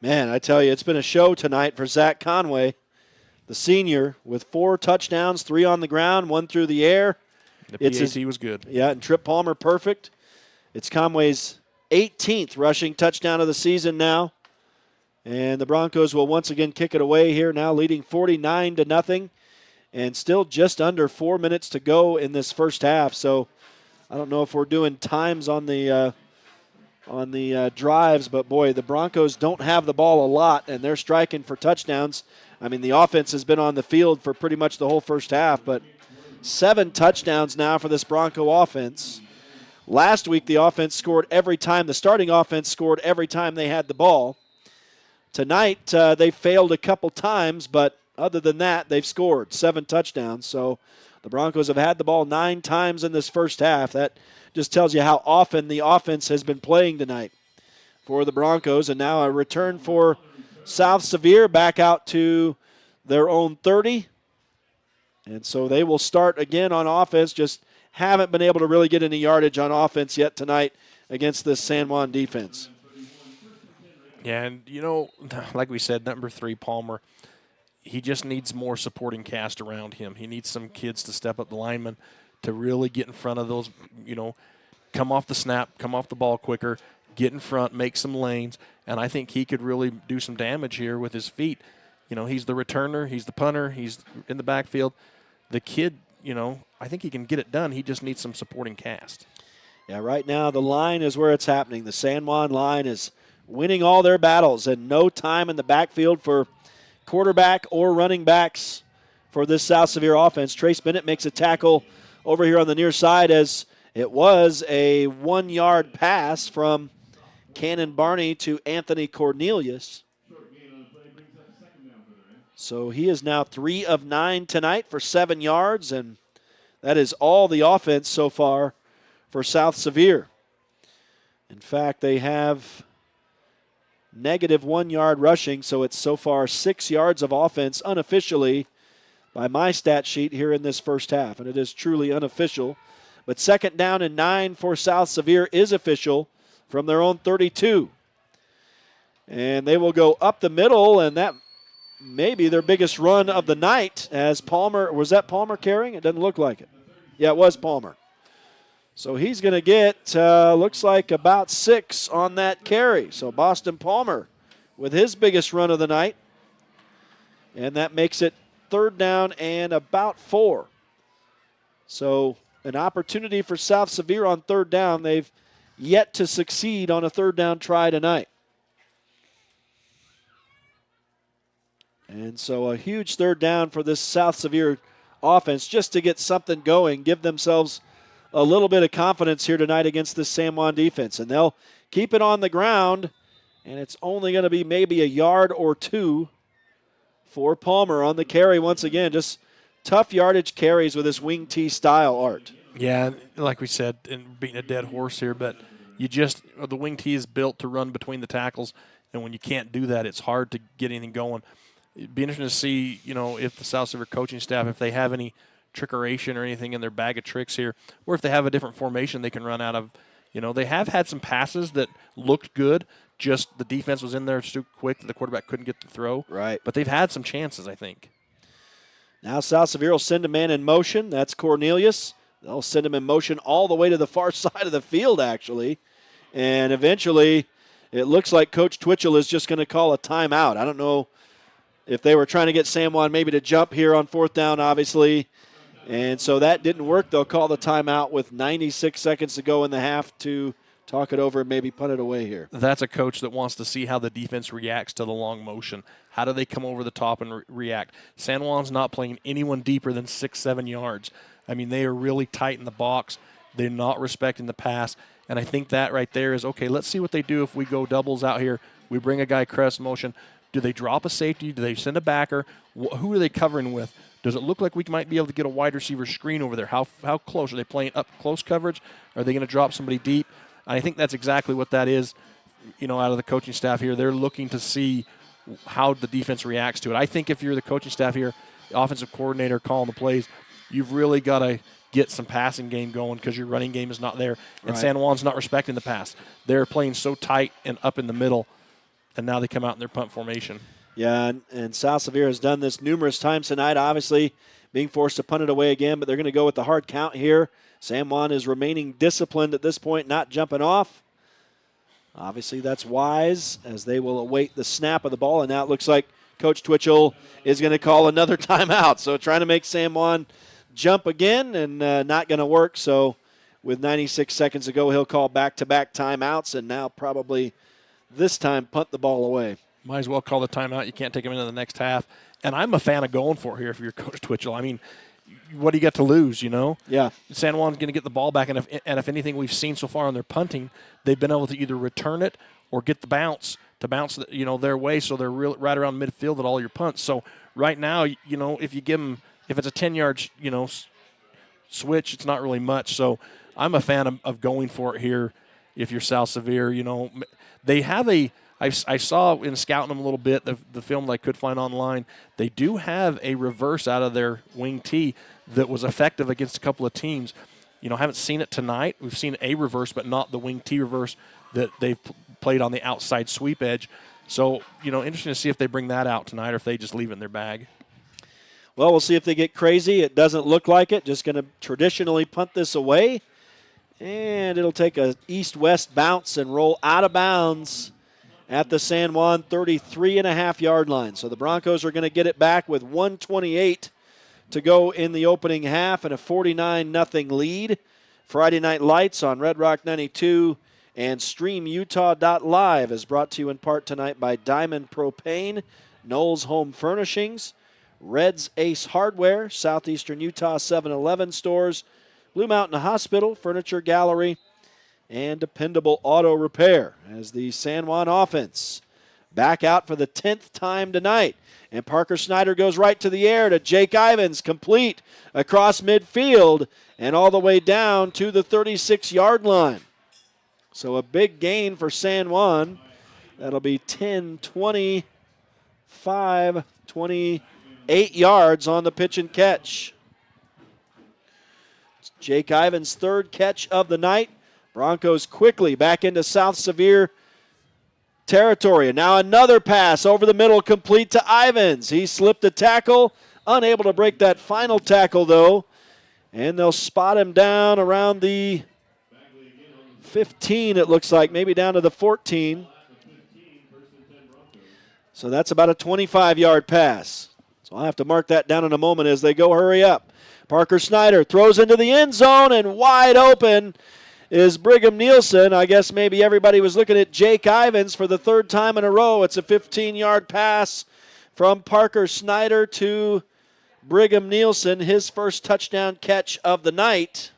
Speaker 1: Man, I tell you, it's been a show tonight for Zach Conway, the senior, with 4 touchdowns, 3 on the ground, 1 through the air.
Speaker 2: The PAT was good.
Speaker 1: Yeah, and Trip Palmer perfect. It's Conway's 18th rushing touchdown of the season now. And the Broncos will once again kick it away here now, leading 49-0, and still just under 4 minutes to go in this first half. So I don't know if we're doing times on the drives, but boy, the Broncos don't have the ball a lot, and they're striking for touchdowns. I mean, the offense has been on the field for pretty much the whole first half, but 7 touchdowns now for this Bronco offense. Last week, the offense scored every time. The starting offense scored every time they had the ball. Tonight, they failed a couple times, but other than that, they've scored 7 touchdowns. So the Broncos have had the ball 9 times in this first half. That just tells you how often the offense has been playing tonight for the Broncos. And now a return for South Sevier back out to their own 30. And so they will start again on offense. Just haven't been able to really get any yardage on offense yet tonight against this San Juan defense.
Speaker 2: Yeah, and, like we said, number 3, Palmer, he just needs more supporting cast around him. He needs some kids to step up, the linemen, to really get in front of those, come off the snap, come off the ball quicker, get in front, make some lanes, and I think he could really do some damage here with his feet. He's the returner, he's the punter, he's in the backfield. The kid, I think he can get it done. He just needs some supporting cast.
Speaker 1: Yeah, right now the line is where it's happening. The San Juan line is winning all their battles, and no time in the backfield for quarterback or running backs for this South Sevier offense. Trace Bennett makes a tackle over here on the near side as it was a 1-yard pass from Cannon Barney to Anthony Cornelius. So he is now 3 of 9 tonight for 7 yards, and that is all the offense so far for South Sevier. In fact, they have negative 1 yard rushing, so it's so far 6 yards of offense unofficially by my stat sheet here in this first half, and it is truly unofficial. But 2nd down and 9 for South Sevier is official from their own 32. And they will go up the middle, and that may be their biggest run of the night as Palmer, was that Palmer carrying? It doesn't look like it. Yeah, it was Palmer. So he's going to get, looks like about 6 on that carry. So Boston Palmer with his biggest run of the night. And that makes it 3rd down and about 4. So an opportunity for South Sevier on 3rd down. They've yet to succeed on a 3rd down try tonight. And so a huge 3rd down for this South Sevier offense just to get something going, give themselves a little bit of confidence here tonight against this San Juan defense. And they'll keep it on the ground, and it's only going to be maybe a yard or 2 for Palmer on the carry once again. Just tough yardage carries with this wing T style, Art.
Speaker 2: Yeah, like we said, and beating a dead horse here, but the wing T is built to run between the tackles, and when you can't do that, it's hard to get anything going. It'd be interesting to see, if the South Sevier coaching staff, if they have any trickeration or anything in their bag of tricks here, or if they have a different formation they can run out of. They have had some passes that looked good, just the defense was in there too quick that the quarterback couldn't get the throw.
Speaker 1: Right.
Speaker 2: But they've had some chances, I think.
Speaker 1: Now South Sevier will send a man in motion. That's Cornelius. They'll send him in motion all the way to the far side of the field, actually. And eventually, it looks like Coach Twitchell is just going to call a timeout. I don't know if they were trying to get San Juan maybe to jump here on 4th down, obviously. And so that didn't work. They'll call the timeout with 96 seconds to go in the half to talk it over and maybe punt it away here.
Speaker 2: That's a coach that wants to see how the defense reacts to the long motion. How do they come over the top and react? San Juan's not playing anyone deeper than 6-7 yards. I mean, they are really tight in the box. They're not respecting the pass. And I think that right there is, okay, let's see what they do if we go doubles out here. We bring a guy crest motion. Do they drop a safety? Do they send a backer? Who are they covering with? Does it look like we might be able to get a wide receiver screen over there? How close? Are they playing up close coverage? Are they going to drop somebody deep? I think that's exactly what that is, out of the coaching staff here. They're looking to see how the defense reacts to it. I think if you're the coaching staff here, the offensive coordinator calling the plays, you've really got to get some passing game going because your running game is not there. And
Speaker 1: right.
Speaker 2: San Juan's not respecting the pass. They're playing so tight and up in the middle, and now they come out in their punt formation.
Speaker 1: Yeah, and South Sevier has done this numerous times tonight, obviously being forced to punt it away again, but they're going to go with the hard count here. San Juan is remaining disciplined at this point, not jumping off. Obviously, that's wise as they will await the snap of the ball, and now it looks like Coach Twitchell is going to call another timeout. So trying to make San Juan jump again and not going to work. So with 96 seconds to go, he'll call back-to-back timeouts and now probably this time punt the ball away.
Speaker 2: Might as well call the timeout. You can't take him into the next half. And I'm a fan of going for it here if you're Coach Twitchell. I mean, what do you got to lose,
Speaker 1: Yeah.
Speaker 2: San Juan's going to get the ball back, and if anything we've seen so far on their punting, they've been able to either return it or get the bounce to bounce their way, so they're right around midfield at all your punts. So right now, if you give them, if it's a 10-yard, switch, it's not really much. So I'm a fan of going for it here if you're South Sevier. They have I saw in scouting them a little bit, the film that I could find online, they do have a reverse out of their wing tee that was effective against a couple of teams. Haven't seen it tonight. We've seen a reverse, but not the wing tee reverse that they've played on the outside sweep edge. So, interesting to see if they bring that out tonight or if they just leave it in their bag.
Speaker 1: Well, we'll see if they get crazy. It doesn't look like it. Just going to traditionally punt this away. And it'll take a east-west bounce and roll out of bounds at the San Juan 33.5-yard line. So the Broncos are going to get it back with 1:28 to go in the opening half and a 49-0 lead. Friday Night Lights on Red Rock 92 and StreamUtah.Live is brought to you in part tonight by Diamond Propane, Knowles Home Furnishings, Red's Ace Hardware, Southeastern Utah 7-Eleven stores, Blue Mountain Hospital, Furniture Gallery, and Dependable Auto Repair as the San Juan offense back out for the 10th time tonight. And Parker Snyder goes right to the air to Jake Ivins, complete across midfield and all the way down to the 36-yard line. So a big gain for San Juan. That'll be 10, 25, 28 yards on the pitch and catch. Jake Ivins' third catch of the night. Broncos quickly back into South Sevier territory. And now another pass over the middle, complete to Ivins. He slipped a tackle, unable to break that final tackle, though. And they'll spot him down around the 15, it looks like, maybe down to the 14. So that's about a 25-yard pass. So I'll have to mark that down in a moment as they go. Hurry up. Parker Snyder throws into the end zone, and wide open is Brigham Nielsen. I guess maybe everybody was looking at Jake Ivins for the third time in a row. It's a 15-yard pass from Parker Snyder to Brigham Nielsen, his first touchdown catch of the night.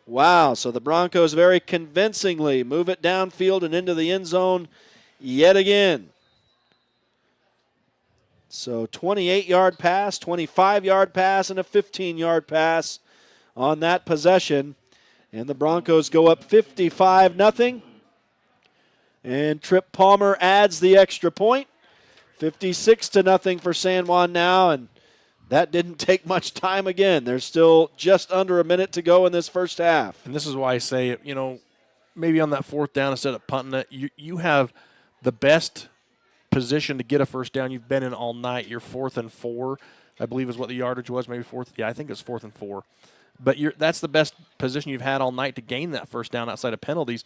Speaker 1: Wow, so the Broncos very convincingly move it downfield and into the end zone yet again. So 28-yard pass, 25-yard pass, and a 15-yard pass on that possession. And the Broncos go up 55-0. And Trip Palmer adds the extra point. 56-0 for San Juan now, and that didn't take much time again. There's still just under a minute to go in this first half.
Speaker 2: And this is why I say, maybe on that fourth down instead of punting it, you have the best position to get a first down you've been in all night. You're 4th and 4, I believe is what the yardage was, maybe 4th. Yeah, I think it's 4th and 4. But that's the best position you've had all night to gain that first down outside of penalties.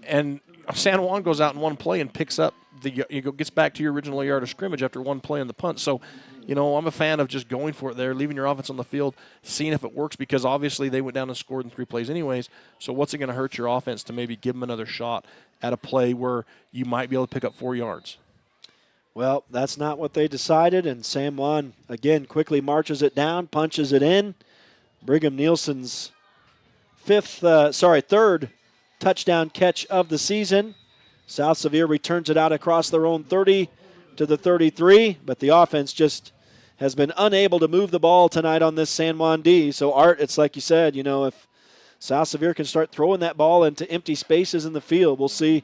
Speaker 2: And San Juan goes out in one play and picks up it gets back to your original yard of scrimmage after one play on the punt. So, I'm a fan of just going for it there, leaving your offense on the field, seeing if it works, because obviously they went down and scored in 3 plays anyways. So what's it going to hurt your offense to maybe give them another shot at a play where you might be able to pick up 4 yards?
Speaker 1: Well, that's not what they decided, and San Juan, again, quickly marches it down, punches it in. Brigham Nielsen's third touchdown catch of the season. South Sevier returns it out across their own 30 to the 33, but the offense just has been unable to move the ball tonight on this San Juan D. So, Art, it's like you said, if South Sevier can start throwing that ball into empty spaces in the field, we'll see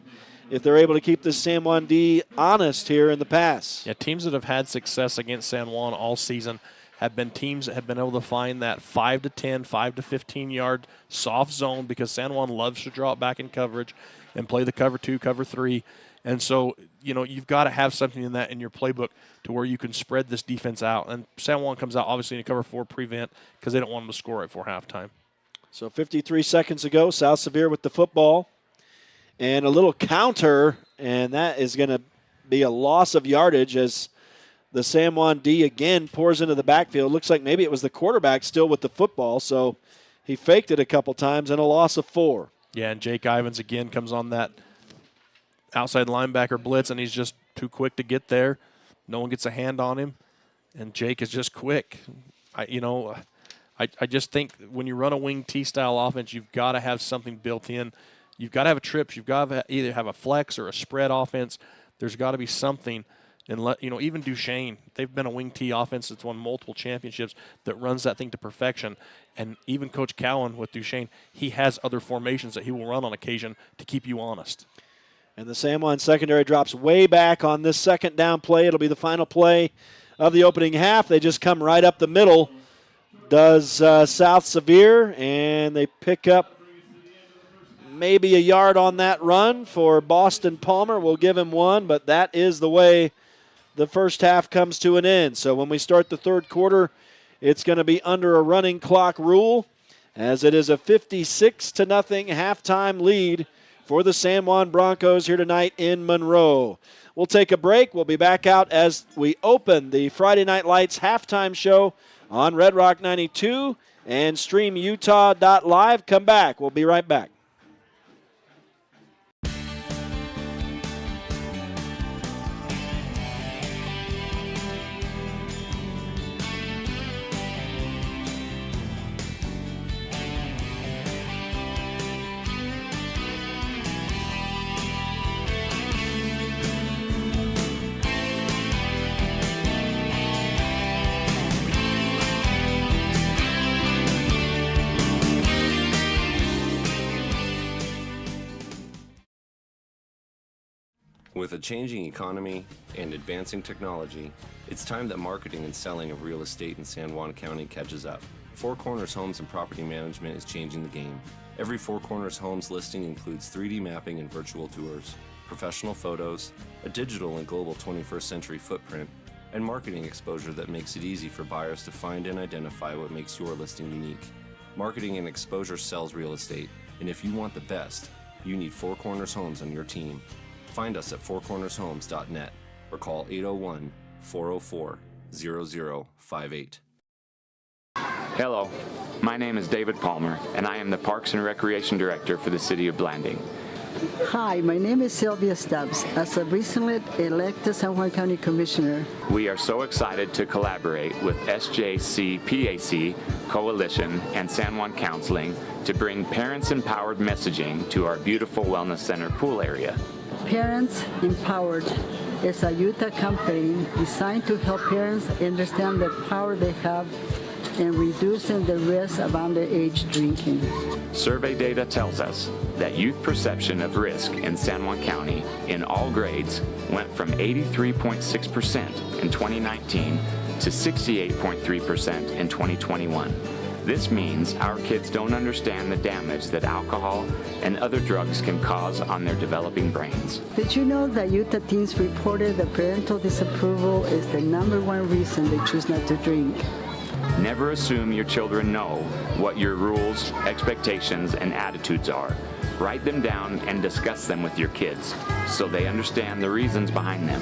Speaker 1: if they're able to keep this San Juan D honest here in the pass.
Speaker 2: Yeah, teams that have had success against San Juan all season have been teams that have been able to find that 5 to 10, 5 to 15-yard soft zone, because San Juan loves to draw it back in coverage and play the cover 2, cover 3. And so, you've got to have something in your playbook to where you can spread this defense out. And San Juan comes out, obviously, in a cover 4 prevent because they don't want them to score right before halftime.
Speaker 1: So 53 seconds ago, South Sevier with the football. And a little counter, and that is going to be a loss of yardage as the San Juan D again pours into the backfield. Looks like maybe it was the quarterback still with the football, so he faked it a couple times, and a loss of 4.
Speaker 2: Yeah, and Jake Ivins again comes on that outside linebacker blitz, and he's just too quick to get there. No one gets a hand on him, and Jake is just quick. I just think when you run a wing T-style offense, you've got to have something built in. You've got to have a trips. You've got to either have a flex or a spread offense. There's got to be something. And even Duchesne, they've been a wing T offense that's won multiple championships that runs that thing to perfection. And even Coach Cowan with Duchesne, he has other formations that he will run on occasion to keep you honest.
Speaker 1: And the San Juan secondary drops way back on this second down play. It'll be the final play of the opening half. They just come right up the middle. Does South Sevier, and they pick up maybe a yard on that run for Boston Palmer. We'll give him 1, but that is the way the first half comes to an end. So when we start the third quarter, it's going to be under a running clock rule, as it is a 56-0 halftime lead for the San Juan Broncos here tonight in Monroe. We'll take a break. We'll be back out as we open the Friday Night Lights halftime show on Red Rock 92 and StreamUtah.Live. Come back. We'll be right back.
Speaker 4: With a changing economy and advancing technology, it's time that marketing and selling of real estate in San Juan County catches up. Four Corners Homes and Property Management is changing the game. Every Four Corners Homes listing includes 3D mapping and virtual tours, professional photos, a digital and global 21st century footprint, and marketing exposure that makes it easy for buyers to find and identify what makes your listing unique. Marketing and exposure sells real estate, and if you want the best, you need Four Corners Homes on your team. Find us at fourcornershomes.net or call 801-404-0058.
Speaker 8: Hello, my name is David Palmer, and I am the Parks and Recreation Director for the City of Blanding.
Speaker 9: Hi, my name is Sylvia Stubbs. As a recently elected San Juan County Commissioner,
Speaker 8: We are so excited to collaborate with SJC-PAC, Coalition, and San Juan Counseling to bring parents-empowered messaging to our beautiful Wellness Center pool area.
Speaker 9: Parents Empowered is a Utah campaign designed to help parents understand the power they have in reducing the risk of underage drinking.
Speaker 8: Survey data tells us that youth perception of risk in San Juan County in all grades went from 83.6% in 2019 to 68.3% in 2021. This means our kids don't understand the damage that alcohol and other drugs can cause on their developing brains.
Speaker 9: Did you know that Utah teens reported that parental disapproval is the #1 reason they choose not to drink?
Speaker 8: Never assume your children know what your rules, expectations, and attitudes are. Write them down and discuss them with your kids so they understand the reasons behind them.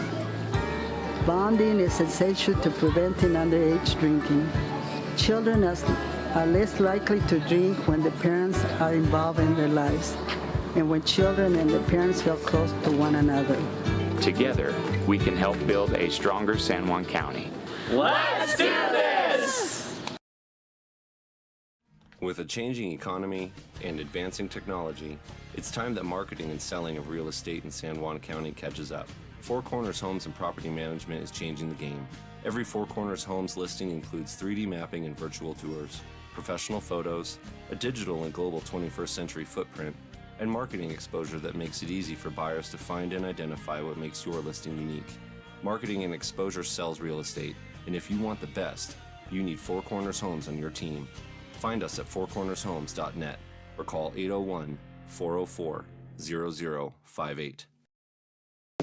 Speaker 9: Bonding is essential to preventing underage drinking. Children are less likely to drink when the parents are involved in their lives and when children and the parents feel close to one another.
Speaker 8: Together, we can help build a stronger San Juan County. Let's do this!
Speaker 4: With a changing economy and advancing technology, it's time that marketing and selling of real estate in San Juan County catches up. Four Corners Homes and Property Management is changing the game. Every Four Corners Homes listing includes 3D mapping and virtual tours, professional photos, a digital and global 21st century footprint, and marketing exposure that makes it easy for buyers to find and identify what makes your listing unique. Marketing and exposure sells real estate, and if you want the best, you need Four Corners Homes on your team. Find us at fourcornershomes.net or call 801-404-0058.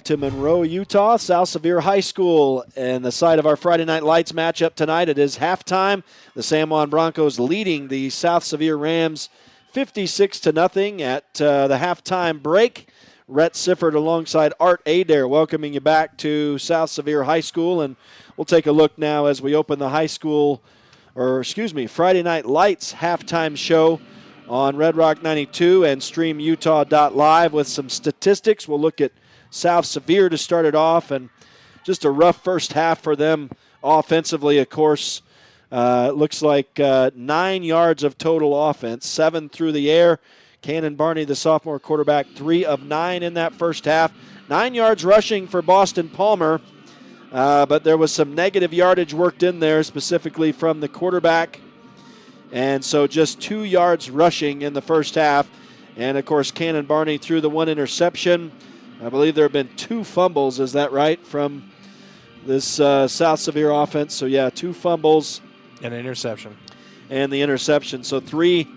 Speaker 1: To Monroe, Utah, South Sevier High School, and the site of our Friday Night Lights matchup tonight. It is halftime. The San Juan Broncos leading the South Sevier Rams 56-0 at the halftime break. Rhett Sifford alongside Art Adair welcoming you back to South Sevier High School, and we'll take a look now as we open the Friday Night Lights halftime show on Red Rock 92 and StreamUtah.Live with some statistics. We'll look at South Sevier to start it off, and just a rough first half for them offensively, of course. Looks like 9 yards of total offense, 7 through the air. Cannon Barney, the sophomore quarterback, 3 of 9 in that first half. 9 yards rushing for Boston Palmer, but there was some negative yardage worked in there, specifically from the quarterback. And so just 2 yards rushing in the first half. And, of course, Cannon Barney threw the 1 interception. I believe there have been 2 fumbles, is that right, from this South Sevier offense? So, yeah, 2 fumbles.
Speaker 2: And an interception.
Speaker 1: And the interception. So 3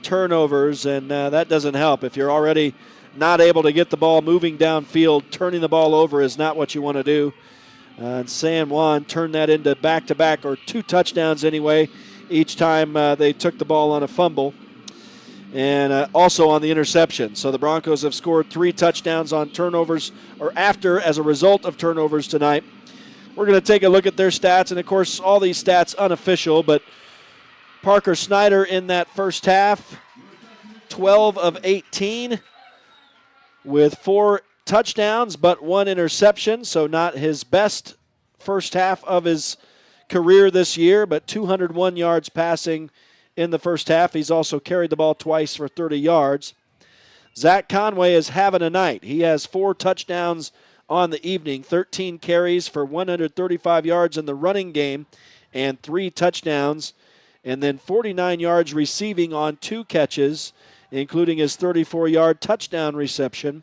Speaker 1: turnovers, and that doesn't help. If you're already not able to get the ball moving downfield, turning the ball over is not what you want to do. And San Juan turned that into back-to-back, or 2 touchdowns anyway, each time they took the ball on a fumble. And also on the interception. So the Broncos have scored 3 touchdowns on turnovers, or after, as a result of turnovers tonight. We're going to take a look at their stats, and of course all these stats unofficial, but Parker Snyder in that first half, 12 of 18 with 4 touchdowns but 1 interception, so not his best first half of his career this year, but 201 yards passing in the first half. He's also carried the ball twice for 30 yards. Zach Conway is having a night. He has 4 touchdowns on the evening, 13 carries for 135 yards in the running game and 3 touchdowns, and then 49 yards receiving on 2 catches, including his 34-yard touchdown reception.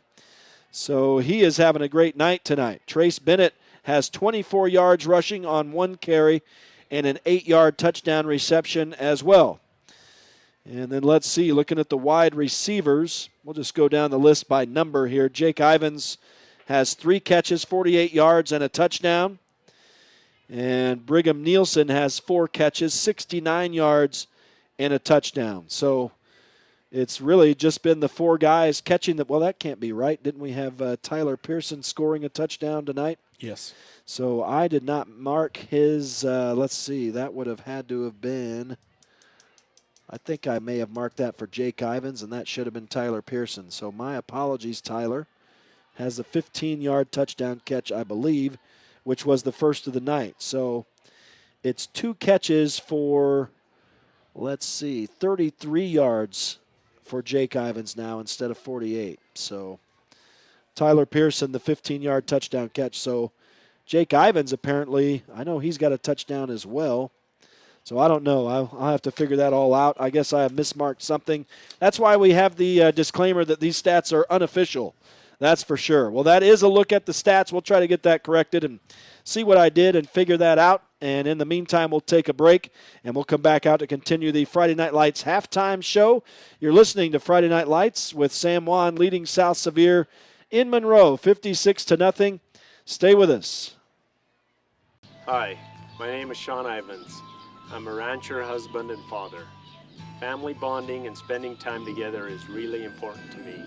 Speaker 1: So he is having a great night tonight. Trace Bennett has 24 yards rushing on 1 carry and an 8-yard touchdown reception as well. And then let's see, looking at the wide receivers, we'll just go down the list by number here. Jake Ivins has 3 catches, 48 yards, and a touchdown. And Brigham Nielsen has 4 catches, 69 yards, and a touchdown. So it's really just been the 4 guys catching the – well, that can't be right. Didn't we have Tyler Pearson scoring a touchdown tonight?
Speaker 2: Yes.
Speaker 1: So I did not mark his let's see, that would have had to have been – I think I may have marked that for Jake Ivins, and that should have been Tyler Pearson. So my apologies, Tyler. Has a 15-yard touchdown catch, I believe, which was the first of the night. So it's 2 catches for, let's see, 33 yards for Jake Ivins now instead of 48. So Tyler Pearson, the 15-yard touchdown catch. So Jake Ivins apparently, I know he's got a touchdown as well. So I don't know. I'll have to figure that all out. I guess I have mismarked something. That's why we have the disclaimer that these stats are unofficial. That's for sure. Well, that is a look at the stats. We'll try to get that corrected and see what I did and figure that out. And in the meantime, we'll take a break, and we'll come back out to continue the Friday Night Lights halftime show. You're listening to Friday Night Lights with San Juan leading South Sevier in Monroe, 56-0. Stay with us.
Speaker 5: Hi, my name is Sean Ivins. I'm a rancher, husband, and father. Family bonding and spending time together is really important to me.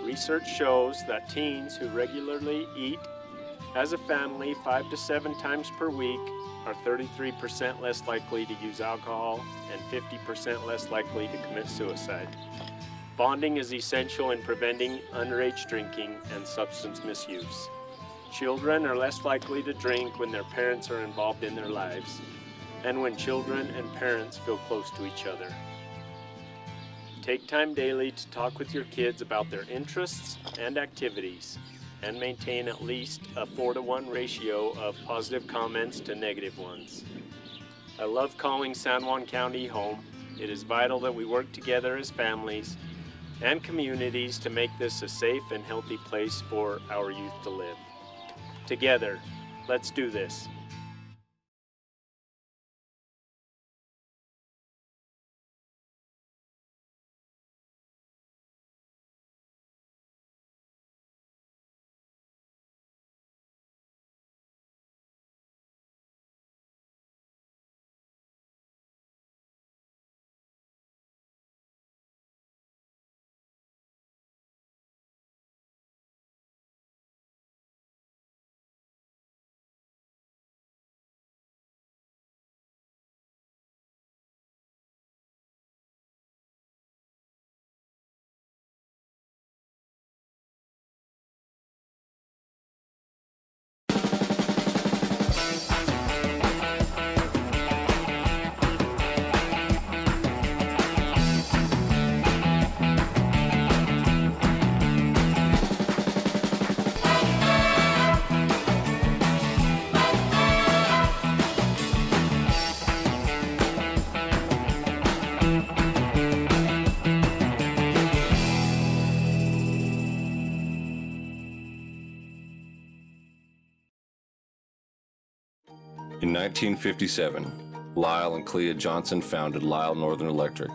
Speaker 5: Research shows that teens who regularly eat as a family 5 to 7 times per week are 33% less likely to use alcohol and 50% less likely to commit suicide. Bonding is essential in preventing underage drinking and substance misuse. Children are less likely to drink when their parents are involved in their lives and when children and parents feel close to each other. Take time daily to talk with your kids about their interests and activities and maintain at least a 4-to-1 ratio of positive comments to negative ones. I love calling San Juan County home. It is vital that we work together as families and communities to make this a safe and healthy place for our youth to live. Together, let's do this.
Speaker 4: In 1957, Lyle and Clea Johnson founded Lyle Northern Electric.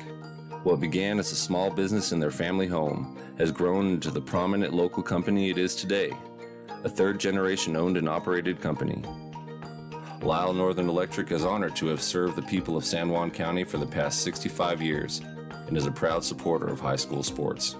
Speaker 4: What began as a small business in their family home has grown into the prominent local company it is today, a third-generation owned and operated company. Lyle Northern Electric is honored to have served the people of San Juan County for the past 65 years and is a proud supporter of high school sports.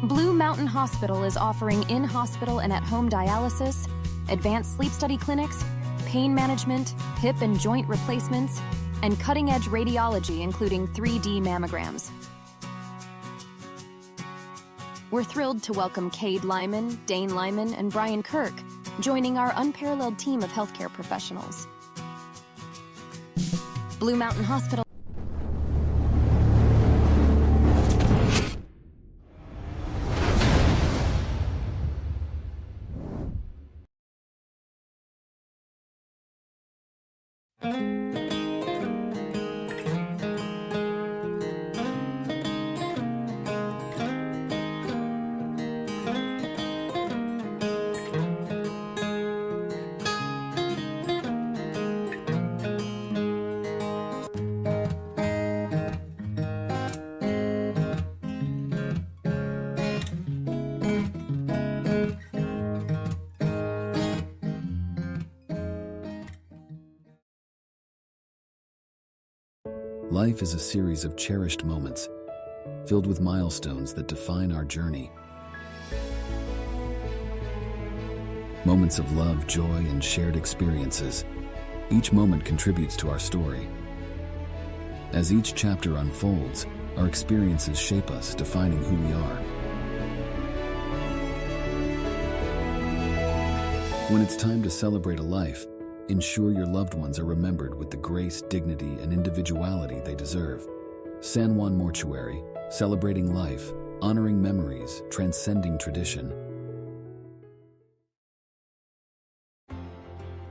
Speaker 7: Blue Mountain Hospital is offering in-hospital and at-home dialysis, advanced sleep study clinics, pain management, hip and joint replacements, and cutting-edge radiology, including 3D mammograms. We're thrilled to welcome Cade Lyman, Dane Lyman, and Brian Kirk, joining our unparalleled team of healthcare professionals. Blue Mountain Hospital.
Speaker 10: Life is a series of cherished moments, filled with milestones that define our journey. Moments of love, joy, and shared experiences. Each moment contributes to our story. As each chapter unfolds, our experiences shape us, defining who we are. When it's time to celebrate a life, ensure your loved ones are remembered with the grace, dignity, and individuality they deserve. San Juan Mortuary, celebrating life, honoring memories, transcending tradition.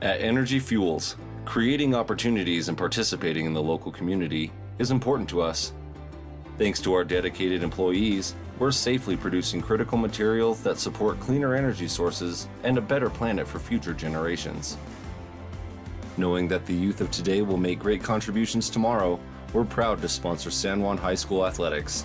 Speaker 4: At Energy Fuels, creating opportunities and participating in the local community is important to us. Thanks to our dedicated employees, we're safely producing critical materials that support cleaner energy sources and a better planet for future generations. Knowing that the youth of today will make great contributions tomorrow, we're proud to sponsor San Juan High School athletics.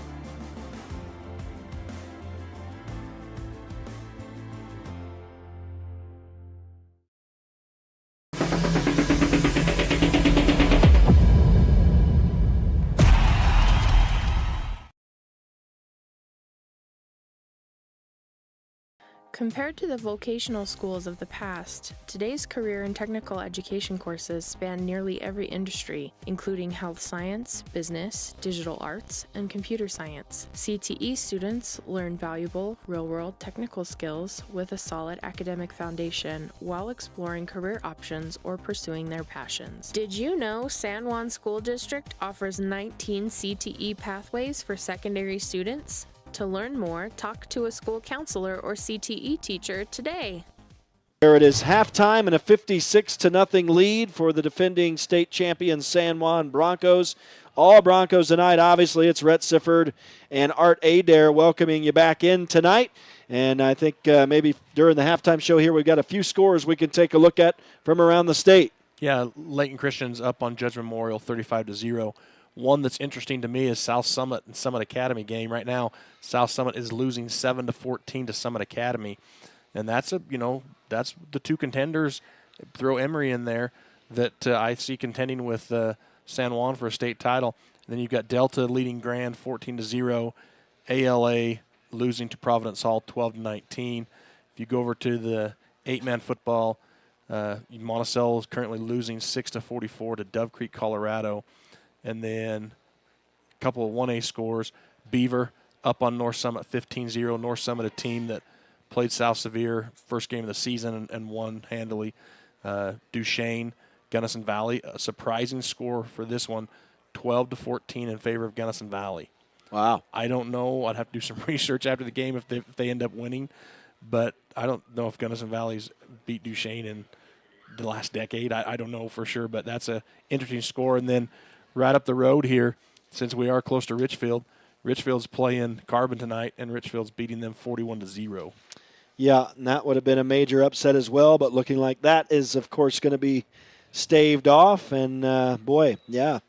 Speaker 11: Compared to the vocational schools of the past, today's career and technical education courses span nearly every industry, including health science, business, digital arts, and computer science. CTE students learn valuable, real-world technical skills with a solid academic foundation while exploring career options or pursuing their passions. Did you know San Juan School District offers 19 CTE pathways for secondary students? To learn more, talk to a school counselor or CTE teacher today.
Speaker 1: There it is, halftime and a 56-0 lead for the defending state champion San Juan Broncos. All Broncos tonight, obviously. It's Rhett Sifford and Art Adair welcoming you back in tonight. And I think maybe during the halftime show here, we've got a few scores we can take a look at from around the state.
Speaker 2: Yeah, Layton Christian's up on Judge Memorial 35-0. One that's interesting to me is South Summit and Summit Academy game. Right now, South Summit is losing 7-14 to Summit Academy. And that's that's the two contenders. Throw Emory in there that I see contending with San Juan for a state title. And then you've got Delta leading Grand 14-0, ALA losing to Providence Hall 12-19. If you go over to the 8-man football, Monticello is currently losing 6-44 to Dove Creek, Colorado. And then a couple of 1A scores. Beaver up on North Summit 15-0. North Summit, a team that played South Sevier first game of the season and won handily. Duchesne, Gunnison Valley, a surprising score for this one, 12-14 in favor of Gunnison Valley.
Speaker 1: Wow.
Speaker 2: I don't know. I'd have to do some research after the game if they end up winning. But I don't know if Gunnison Valley's beat Duchesne in the last decade. I don't know for sure, but that's an interesting score. And then right up the road here, since we are close to Richfield, Richfield's playing Carbon tonight, and Richfield's beating them 41-0.
Speaker 1: Yeah, and that would have been a major upset as well, but looking like that is, of course, going to be staved off. And, boy, yeah,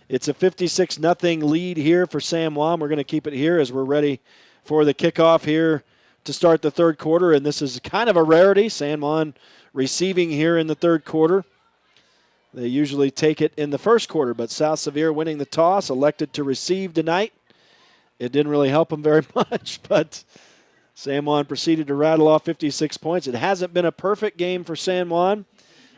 Speaker 1: it's a 56-0 lead here for San Juan. We're going to keep it here as we're ready for the kickoff here to start the third quarter, and this is kind of a rarity. San Juan receiving here in the third quarter. They usually take it in the first quarter, but South Sevier winning the toss, elected to receive tonight. It didn't really help them very much, but San Juan proceeded to rattle off 56 points. It hasn't been a perfect game for San Juan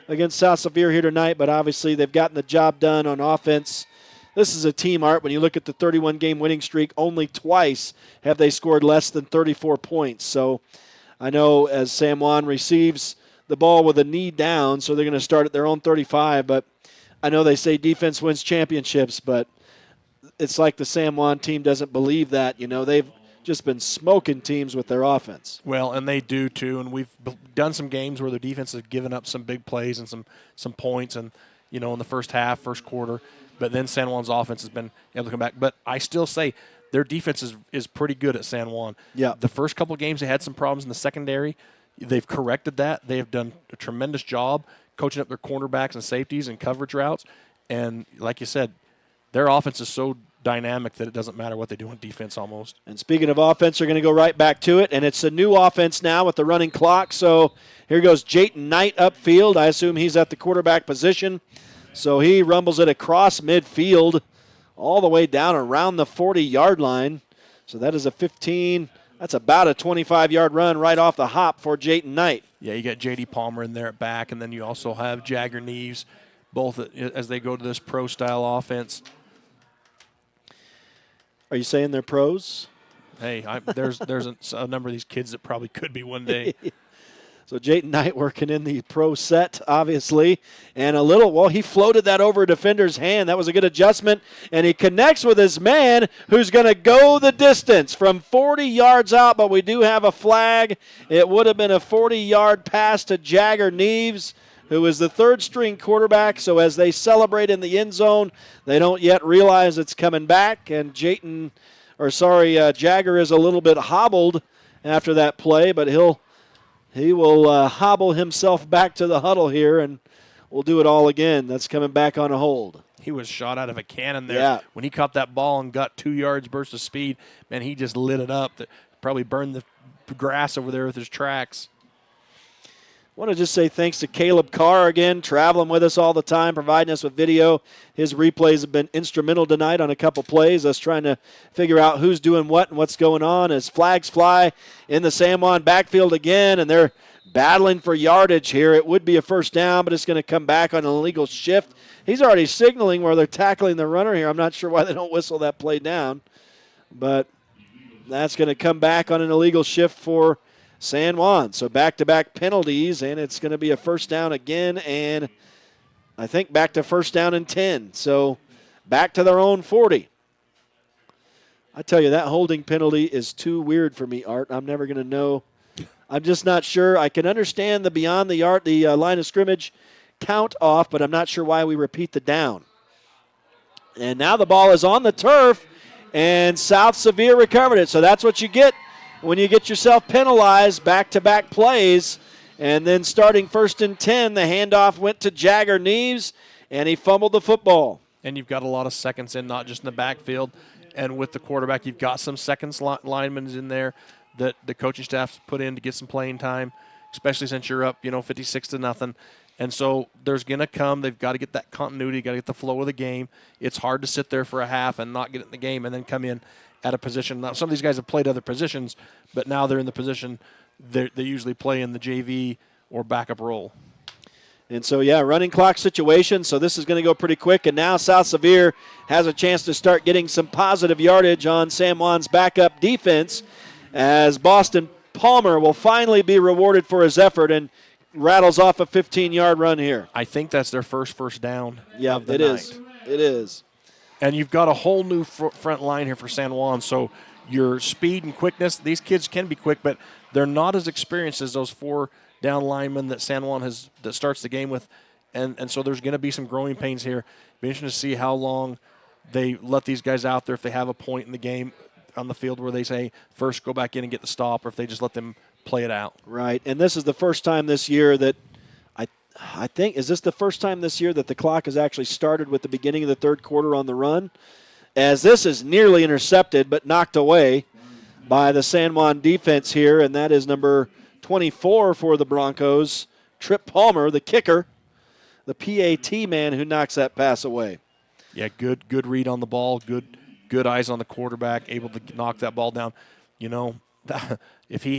Speaker 1: against South Sevier here tonight, but obviously they've gotten the job done on offense. This is a team, Art. When you look at the 31-game winning streak, only twice have they scored less than 34 points. So I know as San Juan receives the ball with a knee down, so they're going to start at their own 35. But I know they say defense wins championships, but it's like the San Juan team doesn't believe that. You know, they've just been smoking teams with their offense.
Speaker 2: Well, and they do too. And we've done some games where their defense has given up some big plays and some points, and in the first half, first quarter. But then San Juan's offense has been able to come back. But I still say their defense is pretty good at San Juan.
Speaker 1: Yeah.
Speaker 2: The first couple of games they had some problems in the secondary. They've corrected that. They have done a tremendous job coaching up their cornerbacks and safeties and coverage routes. And like you said, their offense is so dynamic that it doesn't matter what they do on defense almost.
Speaker 1: And speaking of offense, they're going to go right back to it. And it's a new offense now with the running clock. So here goes Jayton Knight upfield. I assume he's at the quarterback position. So he rumbles it across midfield all the way down around the 40-yard line. So that is a 15. That's about a 25-yard run right off the hop for Jayton Knight.
Speaker 2: Yeah, you got J.D. Palmer in there at back, and then you also have Jagger Neves, both as they go to this pro-style offense.
Speaker 1: Are you saying they're pros?
Speaker 2: Hey, there's a number of these kids that probably could be one day.
Speaker 1: So Jayton Knight working in the pro set, obviously. And he floated that over a defender's hand. That was a good adjustment. And he connects with his man who's going to go the distance from 40 yards out, but we do have a flag. It would have been a 40-yard pass to Jagger Neves. who is the third-string quarterback. So as they celebrate in the end zone, they don't yet realize it's coming back. And Jagger is a little bit hobbled after that play, but he will hobble himself back to the huddle here, and we'll do it all again. That's coming back on a hold.
Speaker 2: He was shot out of a cannon there.
Speaker 1: Yeah.
Speaker 2: When he caught that ball and got 2 yards burst of speed, man, he just lit it up. Probably burned the grass over there with his tracks.
Speaker 1: I want to just say thanks to Caleb Carr again, traveling with us all the time, providing us with video. His replays have been instrumental tonight on a couple plays, us trying to figure out who's doing what and what's going on as flags fly in the San Juan backfield again, and they're battling for yardage here. It would be a first down, but it's going to come back on an illegal shift. He's already signaling where they're tackling the runner here. I'm not sure why they don't whistle that play down, but that's going to come back on an illegal shift for San Juan. So back-to-back penalties, and it's going to be a first down again, and I think back to first down and 10. So back to their own 40. I tell you, that holding penalty is too weird for me, Art. I'm never going to know. I'm just not sure. I can understand the beyond the line of scrimmage count off, but I'm not sure why we repeat the down. And now the ball is on the turf, and South Sevier recovered it. So that's what you get when you get yourself penalized, back-to-back plays. And then starting first and 10, the handoff went to Jagger Neves, and he fumbled the football.
Speaker 2: And you've got a lot of seconds in, not just in the backfield. And with the quarterback, you've got some seconds linemen in there that the coaching staff's put in to get some playing time, especially since you're up, 56-0. And so there's going to come, they've got to get that continuity, got to get the flow of the game. It's hard to sit there for a half and not get in the game and then come in at a position. Now, some of these guys have played other positions, but now they're in the position they usually play in the JV or backup role.
Speaker 1: And so, running clock situation. So this is going to go pretty quick. And now South Sevier has a chance to start getting some positive yardage on San Juan's backup defense, as Boston Palmer will finally be rewarded for his effort and rattles off a 15-yard run here.
Speaker 2: I think that's their first down.
Speaker 1: Yeah,
Speaker 2: of the
Speaker 1: it
Speaker 2: night.
Speaker 1: is. It is.
Speaker 2: And you've got a whole new front line here for San Juan. So your speed and quickness, these kids can be quick, but they're not as experienced as those 4 down linemen that San Juan that starts the game with. And so there's going to be some growing pains here. Be interesting to see how long they let these guys out there, if they have a point in the game on the field where they say, first go back in and get the stop, or if they just let them play it out.
Speaker 1: Right, and this is the first time this year that I think, is this the first time this year that the clock has actually started with the beginning of the third quarter on the run? As this is nearly intercepted but knocked away by the San Juan defense here, and that is number 24 for the Broncos, Trip Palmer, the kicker, the PAT man who knocks that pass away.
Speaker 2: Yeah, good read on the ball, good eyes on the quarterback, able to knock that ball down. If he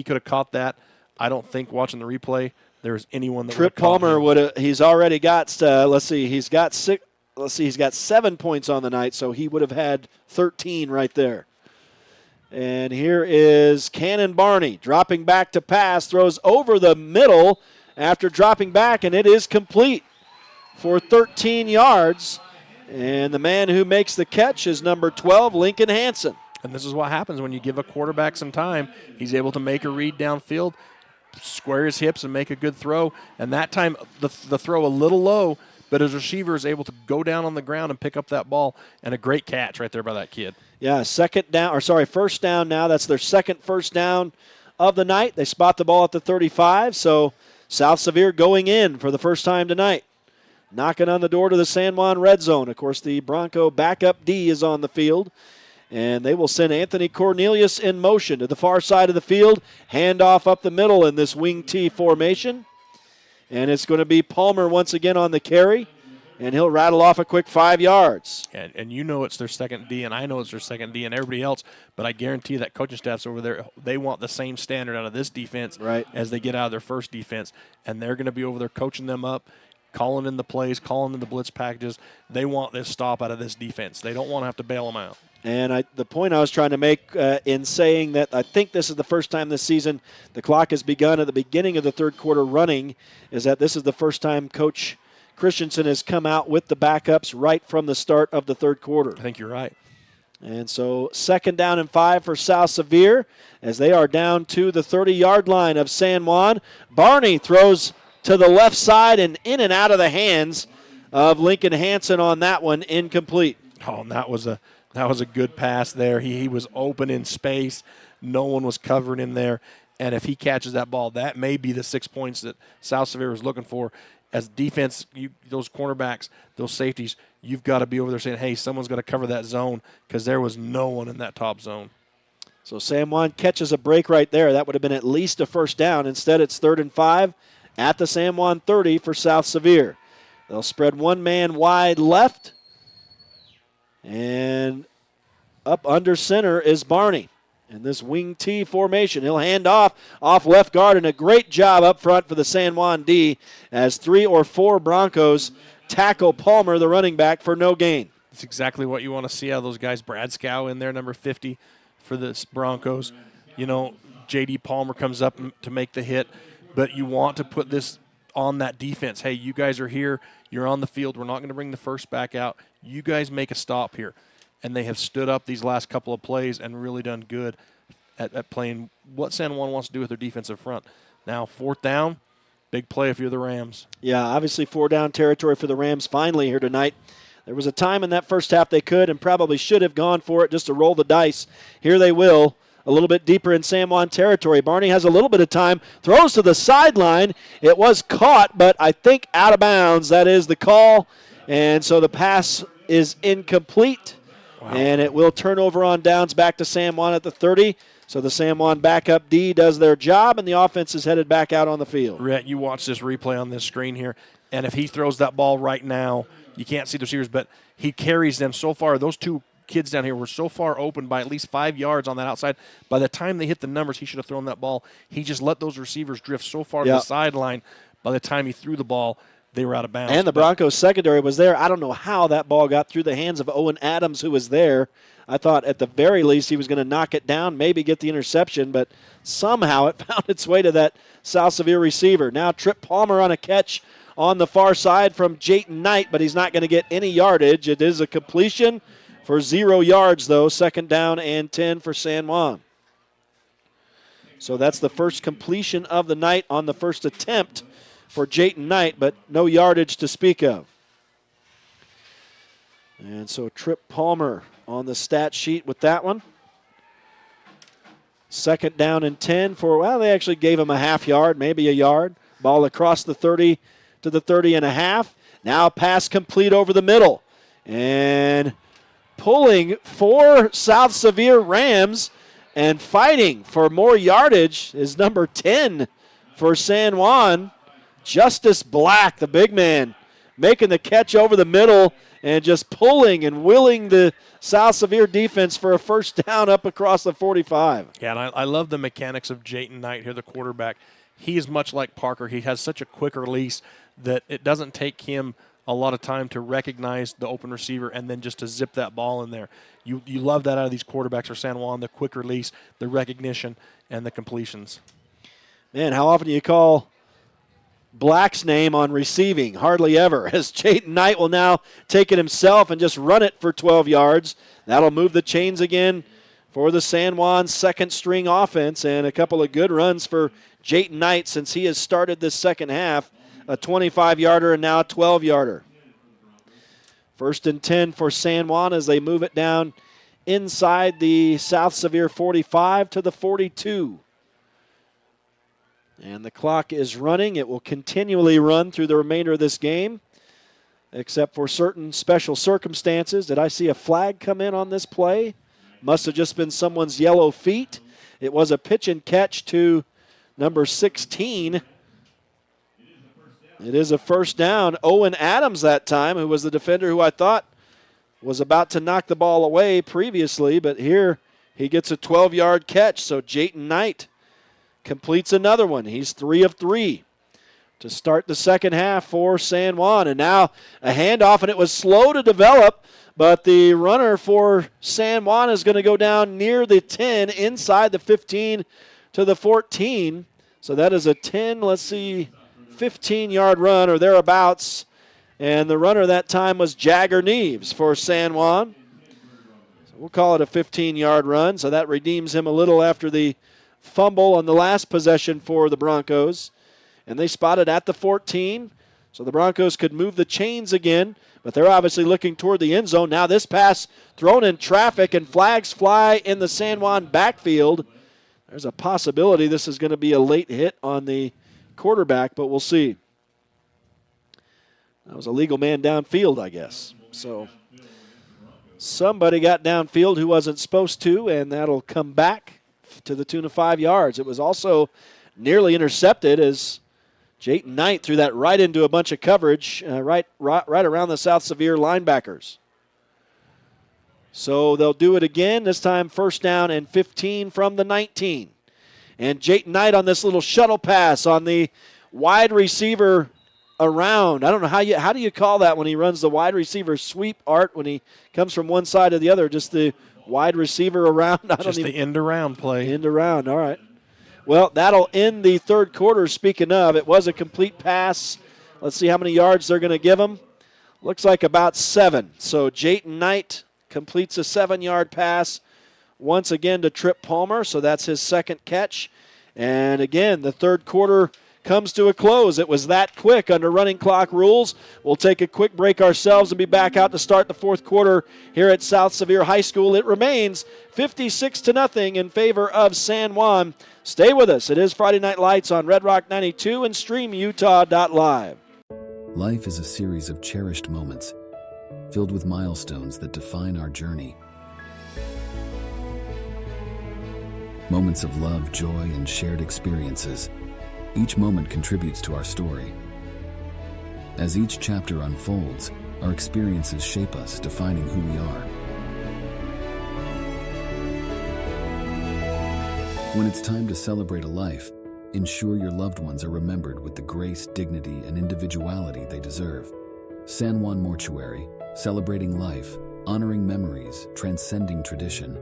Speaker 2: could have caught that, I don't think watching the replay there's anyone that
Speaker 1: Trip Palmer would have. He's already got. He's got 7 points on the night, so he would have had 13 right there. And here is Cannon Barney dropping back to pass, throws over the middle after dropping back, and it is complete for 13 yards. And the man who makes the catch is number 12, Lincoln Hansen.
Speaker 2: And this is what happens when you give a quarterback some time. He's able to make a read downfield, square his hips, and make a good throw. And that time, the throw a little low, but his receiver is able to go down on the ground and pick up that ball. And a great catch right there by that kid.
Speaker 1: Yeah, first down now. That's their second first down of the night. They spot the ball at the 35. So South Sevier going in for the first time tonight. Knocking on the door to the San Juan red zone. Of course, the Bronco backup D is on the field. And they will send Anthony Cornelius in motion to the far side of the field. Handoff up the middle in this wing T formation. And it's going to be Palmer once again on the carry. And he'll rattle off a quick 5 yards.
Speaker 2: And it's their second D, and I know it's their second D and everybody else. But I guarantee that coaching staff's over there, they want the same standard out of this defense as they get out of their first defense. And they're going to be over there coaching them up, calling in the plays, calling in the blitz packages. They want this stop out of this defense. They don't want to have to bail them out.
Speaker 1: And the point I was trying to make in saying that I think this is the first time this season the clock has begun at the beginning of the third quarter running is that this is the first time Coach Christensen has come out with the backups right from the start of the third quarter.
Speaker 2: I think you're right.
Speaker 1: And so 2nd down and 5 for South Sevier as they are down to the 30-yard line of San Juan. Barney throws to the left side and in and out of the hands of Lincoln Hansen on that one, incomplete.
Speaker 2: Oh, and that was a good pass there. He was open in space. No one was covering him there. And if he catches that ball, that may be the 6 points that South Sevier was looking for. As defense, those cornerbacks, those safeties, you've got to be over there saying, hey, someone's got to cover that zone, because there was no one in that top zone.
Speaker 1: So San Juan catches a break right there. That would have been at least a first down. Instead, it's 3rd and 5 at the San Juan 30 for South Sevier. They'll spread one man wide left. And up under center is Barney in this wing T formation. He'll hand off left guard, and a great job up front for the San Juan D as 3 or 4 Broncos tackle Palmer, the running back, for no gain.
Speaker 2: That's exactly what you want to see out of those guys. Brad Scow in there, number 50 for the Broncos. You know, J.D. Palmer comes up to make the hit, but you want to put this on that defense. Hey, you guys are here. You're on the field. We're not going to bring the first back out. You guys make a stop here. And they have stood up these last couple of plays and really done good at playing what San Juan wants to do with their defensive front. Now, 4th down, big play if you're the Rams.
Speaker 1: Yeah, obviously 4-down territory for the Rams finally here tonight. There was a time in that first half they could and probably should have gone for it just to roll the dice. Here they will, a little bit deeper in San Juan territory. Barney has a little bit of time, throws to the sideline. It was caught, but I think out of bounds. That is the call. And so the pass is incomplete. Wow. And it will turn over on downs back to San Juan at the 30. So the San Juan backup D does their job, and the offense is headed back out on the field.
Speaker 2: Rhett, you watch this replay on this screen here, and if he throws that ball right now, you can't see the receivers, but he carries them so far. Those 2 kids down here were so far open by at least 5 yards on that outside. By the time they hit the numbers, he should have thrown that ball. He just let those receivers drift so far to the sideline. By the time he threw the ball, they were out of bounds.
Speaker 1: And the Broncos secondary was there. I don't know how that ball got through the hands of Owen Adams, who was there. I thought at the very least he was going to knock it down, maybe get the interception, but somehow it found its way to that South Sevier receiver. Now Trip Palmer on a catch on the far side from Jayton Knight, but he's not going to get any yardage. It is a completion for 0 yards, though. 2nd down and 10 for San Juan. So that's the first completion of the night on the first attempt for Jayton Knight, but no yardage to speak of. And so Trip Palmer on the stat sheet with that one. 2nd down and 10 for, well, they actually gave him a half yard, maybe a yard. Ball across the 30 to the 30 and a half. Now pass complete over the middle. And pulling for South Sevier Rams and fighting for more yardage is number 10 for San Juan. Justice Black, the big man, making the catch over the middle and just pulling and willing the South Sevier defense for a first down up across the 45.
Speaker 2: Yeah, and I love the mechanics of Jayton Knight here, the quarterback. He is much like Parker. He has such a quick release that it doesn't take him a lot of time to recognize the open receiver and then just to zip that ball in there. You love that out of these quarterbacks for San Juan, the quick release, the recognition, and the completions.
Speaker 1: Man, how often do you call Black's name on receiving? Hardly ever, as Jayton Knight will now take it himself and just run it for 12 yards. That'll move the chains again for the San Juan second-string offense, and a couple of good runs for Jayton Knight since he has started this second half, a 25-yarder and now a 12-yarder. 1st and 10 for San Juan as they move it down inside the South Sevier 45 to the 42. And the clock is running. It will continually run through the remainder of this game, except for certain special circumstances. Did I see a flag come in on this play? Must have just been someone's yellow feet. It was a pitch and catch to number 16. It is a first down. Owen Adams that time, who was the defender who I thought was about to knock the ball away previously, but here he gets a 12-yard catch. So Jayton Knight completes another one. He's 3 of 3 to start the second half for San Juan. And now a handoff, and it was slow to develop, but the runner for San Juan is going to go down near the 10, inside the 15 to the 14. So that is a 15-yard run or thereabouts. And the runner that time was Jagger Neves for San Juan. So we'll call it a 15-yard run. So that redeems him a little after the fumble on the last possession for the Broncos. and they spot it at the 14. So the Broncos could move the chains again, but they're obviously looking toward the end zone. Now this pass thrown in traffic, and flags fly in the San Juan backfield. There's a possibility this is going to be a late hit on the quarterback, but we'll see. That was a legal man downfield, I guess. So somebody got downfield who wasn't supposed to, and that'll come back to the tune of 5 yards. It was also nearly intercepted as Jayton Knight threw that right into a bunch of coverage, right around the South Sevier linebackers. So they'll do it again, this time first down and 15 from the 19. And Jayton Knight on this little shuttle pass on the wide receiver around. I don't know how do you call that when he runs the wide receiver sweep, Art, when he comes from one side to the other, just the wide receiver around?
Speaker 2: The end around play.
Speaker 1: End around, all right. Well, that'll end the third quarter. Speaking of, it was a complete pass. Let's see how many yards they're going to give him. Looks like about 7. So Jayton Knight completes a 7-yard pass once again to Trip Palmer. So that's his second catch. And again, the third quarter comes to a close. It was that quick under running clock rules. We'll take a quick break ourselves and be back out to start the fourth quarter here at South Sevier High School. It remains 56-0 in favor of San Juan. Stay with us. It is Friday Night Lights on Red Rock 92 and StreamUtah.Live.
Speaker 10: Life is a series of cherished moments, filled with milestones that define our journey. Moments of love, joy, and shared experiences. Each moment contributes to our story. As each chapter unfolds, our experiences shape us, defining who we are. When it's time to celebrate a life, ensure your loved ones are remembered with the grace, dignity, and individuality they deserve. San Juan Mortuary, celebrating life, honoring memories, transcending tradition.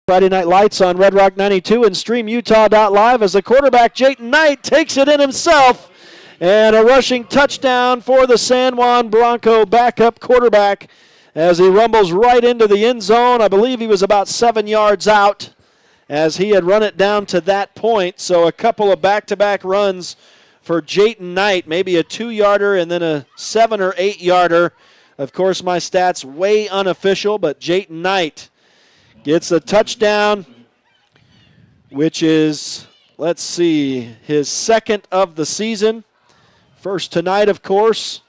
Speaker 1: Friday Night Lights on Red Rock 92 and StreamUtah.Live as the quarterback, Jayton Knight, takes it in himself. And a rushing touchdown for the San Juan Bronco backup quarterback as he rumbles right into the end zone. I believe he was about 7 yards out as he had run it down to that point. So a couple of back-to-back runs for Jayton Knight, maybe a 2-yarder and then a 7 or 8-yarder. Of course, my stats way unofficial, but Jayton Knight gets a touchdown, which is, let's see, his second of the season. First tonight, of course.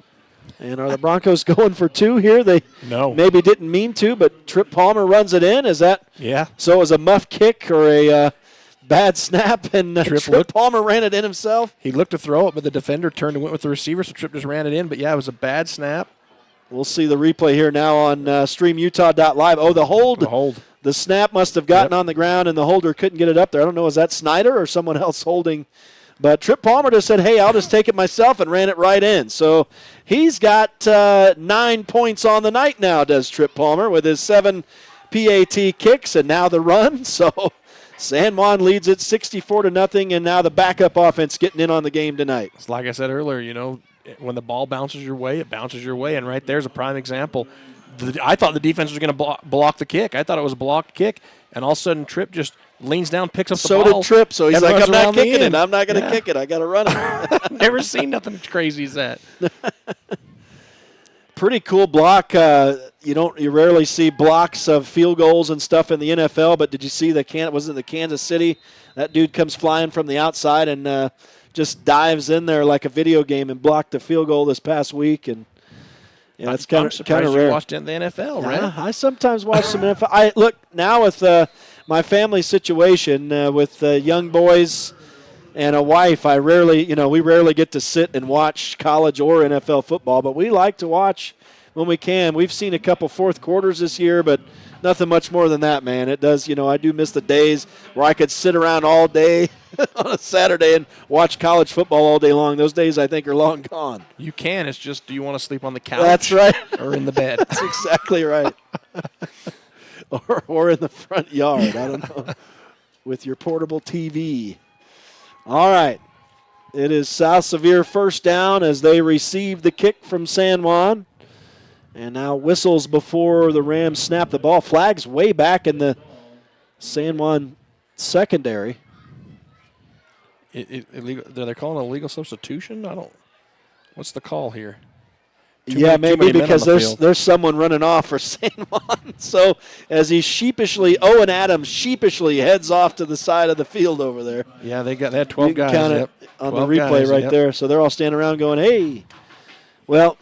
Speaker 1: And are the Broncos going for 2 here? They maybe didn't mean to, but Trip Palmer runs it in. Is that?
Speaker 2: Yeah.
Speaker 1: So it was a muff kick or a bad snap, and Trip Palmer ran it in himself?
Speaker 2: He looked to throw it, but the defender turned and went with the receiver, so Trip just ran it in. But, yeah, it was a bad snap.
Speaker 1: We'll see the replay here now on StreamUtah.Live. Oh, the hold.
Speaker 2: The hold.
Speaker 1: The snap must have gotten on the ground, and the holder couldn't get it up there. I don't know, is that Snyder or someone else holding? But Trip Palmer just said, hey, I'll just take it myself, and ran it right in. So he's got 9 points on the night now, does Trip Palmer, with his 7 PAT kicks and now the run. So San Juan leads it 64-0, and now the backup offense getting in on the game tonight.
Speaker 2: It's like I said earlier, when the ball bounces your way, it bounces your way, and right there's a prime example. I thought the defense was going to block the kick. I thought it was a blocked kick, and all of a sudden Tripp just leans down, picks up the ball.
Speaker 1: So did Tripp, so he's like, I'm not kicking it. I'm not going to
Speaker 2: Yeah.
Speaker 1: kick it. I got to run it.
Speaker 2: Never seen nothing as crazy as that.
Speaker 1: Pretty cool block. You rarely see blocks of field goals and stuff in the NFL, but did you see was it the Kansas City? That dude comes flying from the outside and just dives in there like a video game and blocked the field goal this past week. And yeah, it's kind of rare.
Speaker 2: You watched it in the NFL, right?
Speaker 1: I sometimes watch some NFL. Look now with my family situation with young boys and a wife. We rarely get to sit and watch college or NFL football, but we like to watch when we can. We've seen a couple fourth quarters this year, but nothing much more than that, man. It does, I do miss the days where I could sit around all day on a Saturday and watch college football all day long. Those days, I think, are long gone.
Speaker 2: You can. It's just, do you want to sleep on the couch?
Speaker 1: That's right.
Speaker 2: Or in the bed?
Speaker 1: That's exactly right. or in the front yard. I don't know. With your portable TV. All right. It is South Sevier first down as they receive the kick from San Juan. And now whistles before the Rams snap the ball. Flags way back in the San Juan secondary.
Speaker 2: They're calling it a legal substitution? What's the call here?
Speaker 1: Maybe because there's someone running off for San Juan. So as he Owen Adams sheepishly heads off to the side of the field over there.
Speaker 2: Yeah, they had 12 guys.
Speaker 1: Count it on the replay right there. So they're all standing around going, hey. Well,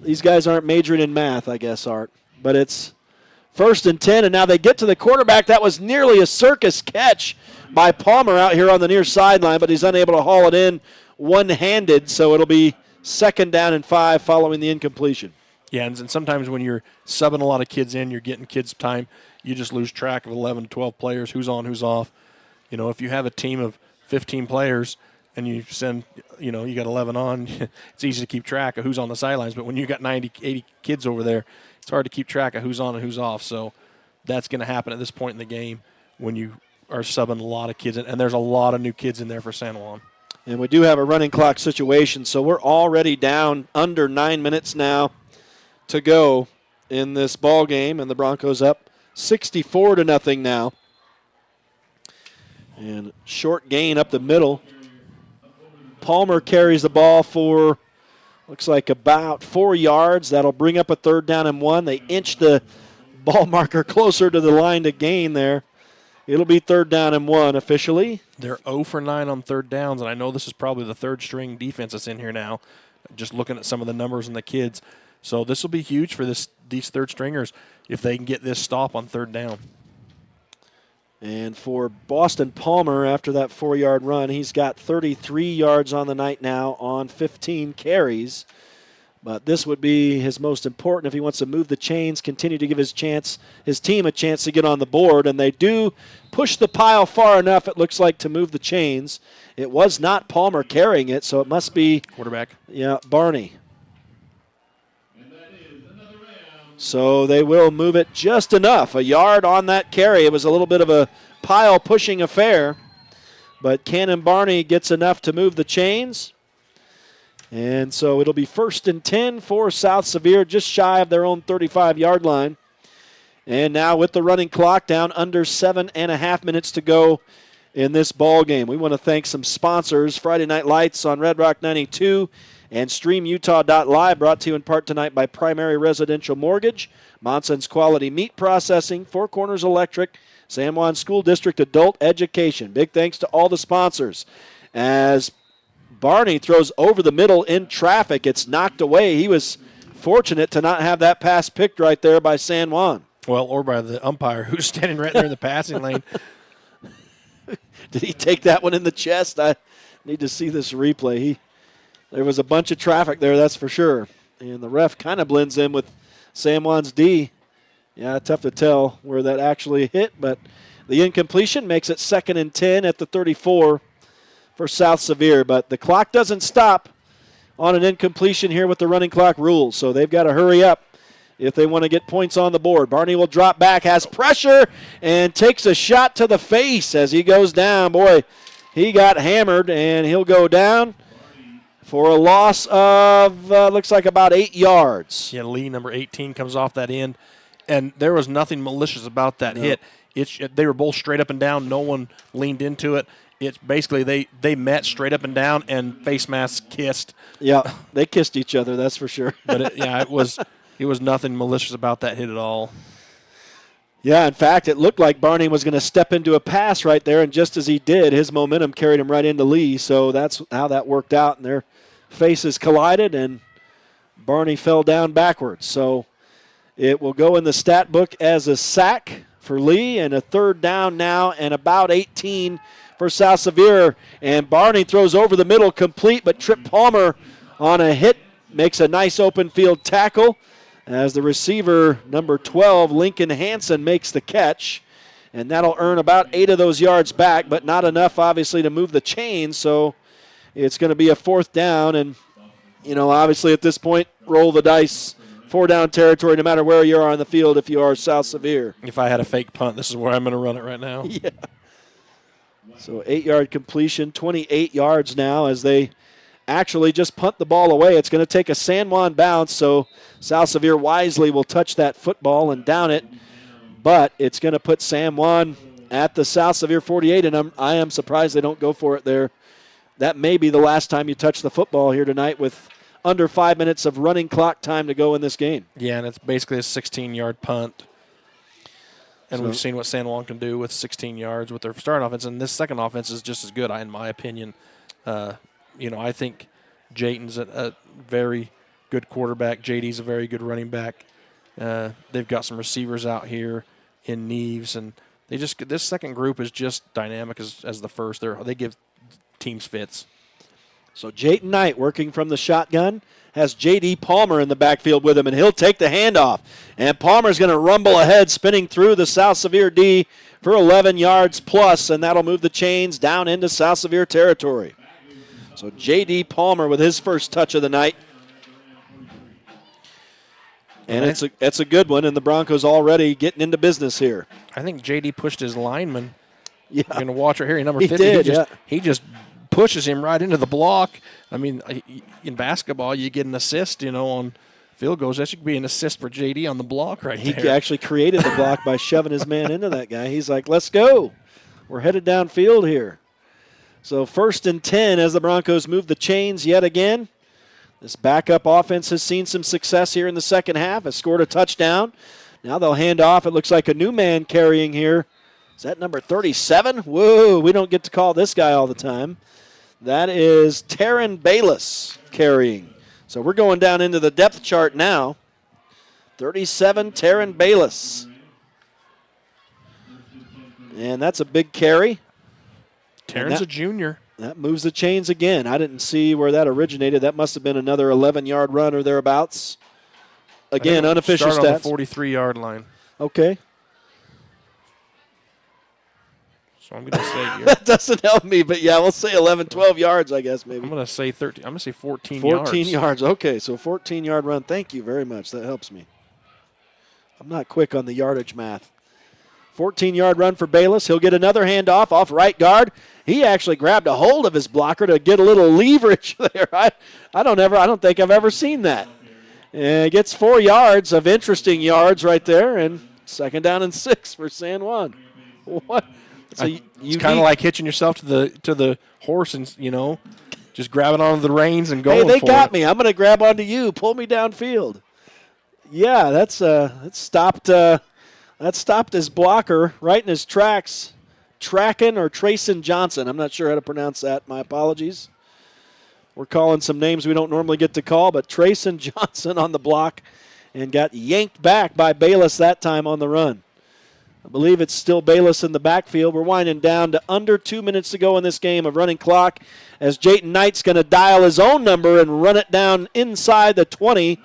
Speaker 1: these guys aren't majoring in math, I guess, Art. But it's 1st and 10, and now they get to the quarterback. That was nearly a circus catch by Palmer out here on the near sideline, but he's unable to haul it in one-handed, so it'll be 2nd down and 5 following the incompletion.
Speaker 2: Yeah, and sometimes when you're subbing a lot of kids in, you're getting kids time, you just lose track of 11, 12 players, who's on, who's off. If you have a team of 15 players and you send, you got 11 on, it's easy to keep track of who's on the sidelines. But when you got 90, 80 kids over there, it's hard to keep track of who's on and who's off. So that's going to happen at this point in the game when you are subbing a lot of kids in. And there's a lot of new kids in there for San Juan.
Speaker 1: And we do have a running clock situation, so we're already down under 9 minutes now to go in this ball game, and the Broncos up 64-0 now. And short gain up the middle. Palmer carries the ball for, looks like about 4 yards. That'll bring up a 3rd down and 1. They inch the ball marker closer to the line to gain there. It'll be 3rd down and 1 officially.
Speaker 2: They're 0 for 9 on 3rd downs, and I know this is probably the 3rd-string defense that's in here now, just looking at some of the numbers and the kids. So this will be huge for these 3rd-stringers if they can get this stop on 3rd down.
Speaker 1: And for Boston Palmer, after that 4-yard run, he's got 33 yards on the night now on 15 carries. But this would be his most important if he wants to move the chains, continue to give his team a chance to get on the board. And they do push the pile far enough, it looks like, to move the chains. It was not Palmer carrying it, so it must be
Speaker 2: quarterback.
Speaker 1: Yeah, Barney. So they will move it just enough. A yard on that carry. It was a little bit of a pile pushing affair. But Cannon Barney gets enough to move the chains. And so it'll be 1st and 10 for South Sevier, just shy of their own 35-yard line. And now with the running clock down under 7.5 minutes to go in this ball game. We want to thank some sponsors, Friday Night Lights on Red Rock 92 and StreamUtah.Live, brought to you in part tonight by Primary Residential Mortgage, Monson's Quality Meat Processing, Four Corners Electric, San Juan School District Adult Education. Big thanks to all the sponsors. As Barney throws over the middle in traffic, it's knocked away. He was fortunate to not have that pass picked right there by San Juan.
Speaker 2: Well, or by the umpire who's standing right there in the passing lane.
Speaker 1: Did he take that one in the chest? I need to see this replay. There was a bunch of traffic there, that's for sure. And the ref kind of blends in with San Juan's D. Yeah, tough to tell where that actually hit, but the incompletion makes it 2nd and 10 at the 34 for South Sevier. But the clock doesn't stop on an incompletion here with the running clock rules, so they've got to hurry up if they want to get points on the board. Barney will drop back, has pressure, and takes a shot to the face as he goes down. Boy, he got hammered, and he'll go down for a loss of, looks like about 8 yards.
Speaker 2: Yeah, Lee, number 18, comes off that end, and there was nothing malicious about that hit. They were both straight up and down. No one leaned into it. It's basically they met straight up and down, and face masks kissed.
Speaker 1: Yeah, they kissed each other, that's for sure.
Speaker 2: But it was nothing malicious about that hit at all.
Speaker 1: Yeah, in fact, it looked like Barney was going to step into a pass right there, and just as he did, his momentum carried him right into Lee. So that's how that worked out, and their faces collided, and Barney fell down backwards. So it will go in the stat book as a sack for Lee, and a 3rd down now, and about 18 for South Sevier. And Barney throws over the middle complete, but Trip Palmer on a hit makes a nice open field tackle. as the receiver, number 12, Lincoln Hansen, makes the catch. And that'll earn about 8 of those yards back, but not enough, obviously, to move the chain. So it's going to be a 4th down. And, obviously at this point, roll the dice. 4-down territory, no matter where you are on the field if you are South Sevier.
Speaker 2: If I had a fake punt, this is where I'm going to run it right now.
Speaker 1: Yeah. So 8-yard completion, 28 yards now as they actually just punt the ball away. It's going to take a San Juan bounce, so South Sevier wisely will touch that football and down it. But it's going to put San Juan at the South Sevier 48, and I am surprised they don't go for it there. That may be the last time you touch the football here tonight with under 5 minutes of running clock time to go in this game.
Speaker 2: Yeah, and it's basically a 16-yard punt. And we've seen what San Juan can do with 16 yards with their starting offense, and this second offense is just as good, in my opinion. I think Jayton's a very good quarterback. JD's a very good running back. They've got some receivers out here in Neves, and this second group is just dynamic as the first. They give teams fits.
Speaker 1: So Jayton Knight working from the shotgun has J.D. Palmer in the backfield with him, and he'll take the handoff. And Palmer's going to rumble ahead, spinning through the South Sevier D for 11 yards plus, and that'll move the chains down into South Sevier territory. So J.D. Palmer with his first touch of the night. And it's a good one, and the Broncos already getting into business here.
Speaker 2: I think J.D. pushed his lineman.
Speaker 1: Yeah.
Speaker 2: You're going to watch right here. Number 50.
Speaker 1: He did,
Speaker 2: he just pushes him right into the block. I mean, in basketball, you get an assist, on field goals. That should be an assist for J.D. on the block right there.
Speaker 1: He actually created the block by shoving his man into that guy. He's like, let's go. We're headed downfield here. So 1st and 10 as the Broncos move the chains yet again. This backup offense has seen some success here in the second half, has scored a touchdown. Now they'll hand off. It looks like a new man carrying here. Is that number 37? Whoa, we don't get to call this guy all the time. That is Taryn Bayless carrying. So we're going down into the depth chart now. 37, Taryn Bayless. And that's a big carry.
Speaker 2: Taryn's a junior.
Speaker 1: That moves the chains again. I didn't see where that originated. That must have been another 11-yard run or thereabouts. Again, unofficial
Speaker 2: start
Speaker 1: stats.
Speaker 2: On the 43-yard line.
Speaker 1: Okay.
Speaker 2: So I'm going to say here.
Speaker 1: That doesn't help me, but yeah, we'll say 11, 12 yards, I guess, maybe.
Speaker 2: I'm going to say 13. I'm going to say 14 yards.
Speaker 1: 14 yards. Okay, so 14-yard run. Thank you very much. That helps me. I'm not quick on the yardage math. 14-yard run for Bayless. He'll get another handoff off right guard. He actually grabbed a hold of his blocker to get a little leverage there. I don't think I've ever seen that. And gets 4 yards of interesting yards right there, and 2nd down and 6 for San Juan. What?
Speaker 2: It's kind of like hitching yourself to the horse and just grabbing onto the reins and going.
Speaker 1: Hey, they got me. I'm going to grab onto you. Pull me downfield. Yeah, that stopped his blocker right in his tracks. Tracken or Trayson Johnson. I'm not sure how to pronounce that. My apologies. We're calling some names we don't normally get to call, but Trayson Johnson on the block and got yanked back by Bayless that time on the run. I believe it's still Bayless in the backfield. We're winding down to under 2 minutes to go in this game of running clock as Jayton Knight's going to dial his own number and run it down inside the 20.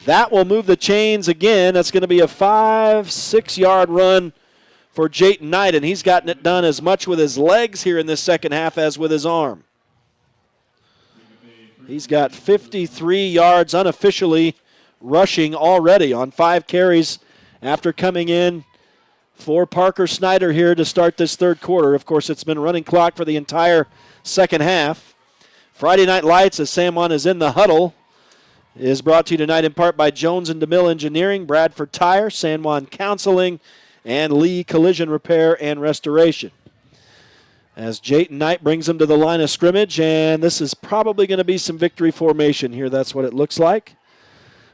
Speaker 1: That will move the chains again. That's going to be a 5-6-yard run for Jayton Knight, and he's gotten it done as much with his legs here in this second half as with his arm. He's got 53 yards unofficially rushing already on 5 carries after coming in for Parker Snyder here to start this third quarter. Of course, it's been running clock for the entire second half. Friday Night Lights, as San Juan is in the huddle, is brought to you tonight in part by Jones and DeMille Engineering, Bradford Tire, San Juan Counseling, and Lee Collision Repair and Restoration. As Jayton Knight brings him to the line of scrimmage, and this is probably going to be some victory formation here. That's what it looks like.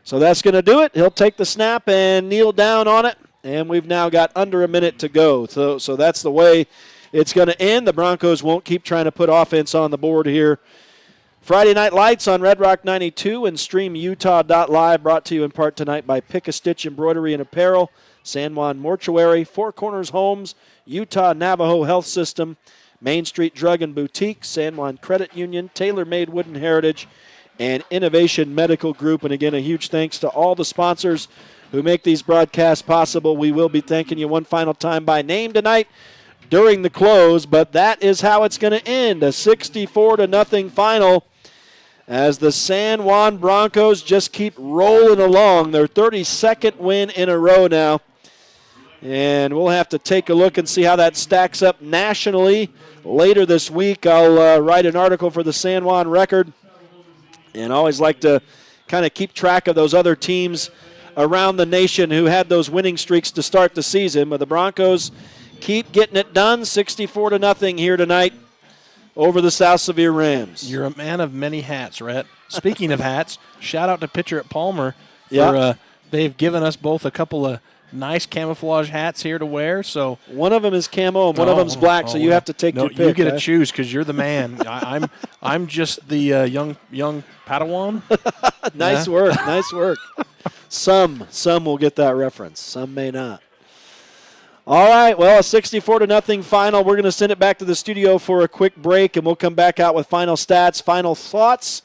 Speaker 1: So that's going to do it. He'll take the snap and kneel down on it, and we've now got under a minute to go. So that's the way it's going to end. The Broncos won't keep trying to put offense on the board here. Friday Night Lights on Red Rock 92 and StreamUtah.Live, brought to you in part tonight by Pick-A-Stitch Embroidery and Apparel, San Juan Mortuary, Four Corners Homes, Utah Navajo Health System, Main Street Drug and Boutique, San Juan Credit Union, Tailor Made Wooden Heritage, and Innovation Medical Group. And again, a huge thanks to all the sponsors who make these broadcasts possible. We will be thanking you one final time by name tonight during the close, but that is how it's going to end, a 64-0 final as the San Juan Broncos just keep rolling along. Their 32nd win in a row now. And we'll have to take a look and see how that stacks up nationally. Later this week, I'll write an article for the San Juan Record. And I always like to kind of keep track of those other teams around the nation who had those winning streaks to start the season. But the Broncos keep getting it done, 64-0 here tonight over the South Sevier Rams.
Speaker 2: You're a man of many hats, Rhett. Speaking of hats, shout out to pitcher at Palmer. They've given us both a couple of nice camouflage hats here to wear. So
Speaker 1: one of them is camo and one of them's black, so you have to take your pick.
Speaker 2: You get to choose because you're the man. I'm just the young Padawan.
Speaker 1: Nice work, nice work. Some will get that reference. Some may not. All right, well, a 64-0 final. We're going to send it back to the studio for a quick break, and we'll come back out with final stats, final thoughts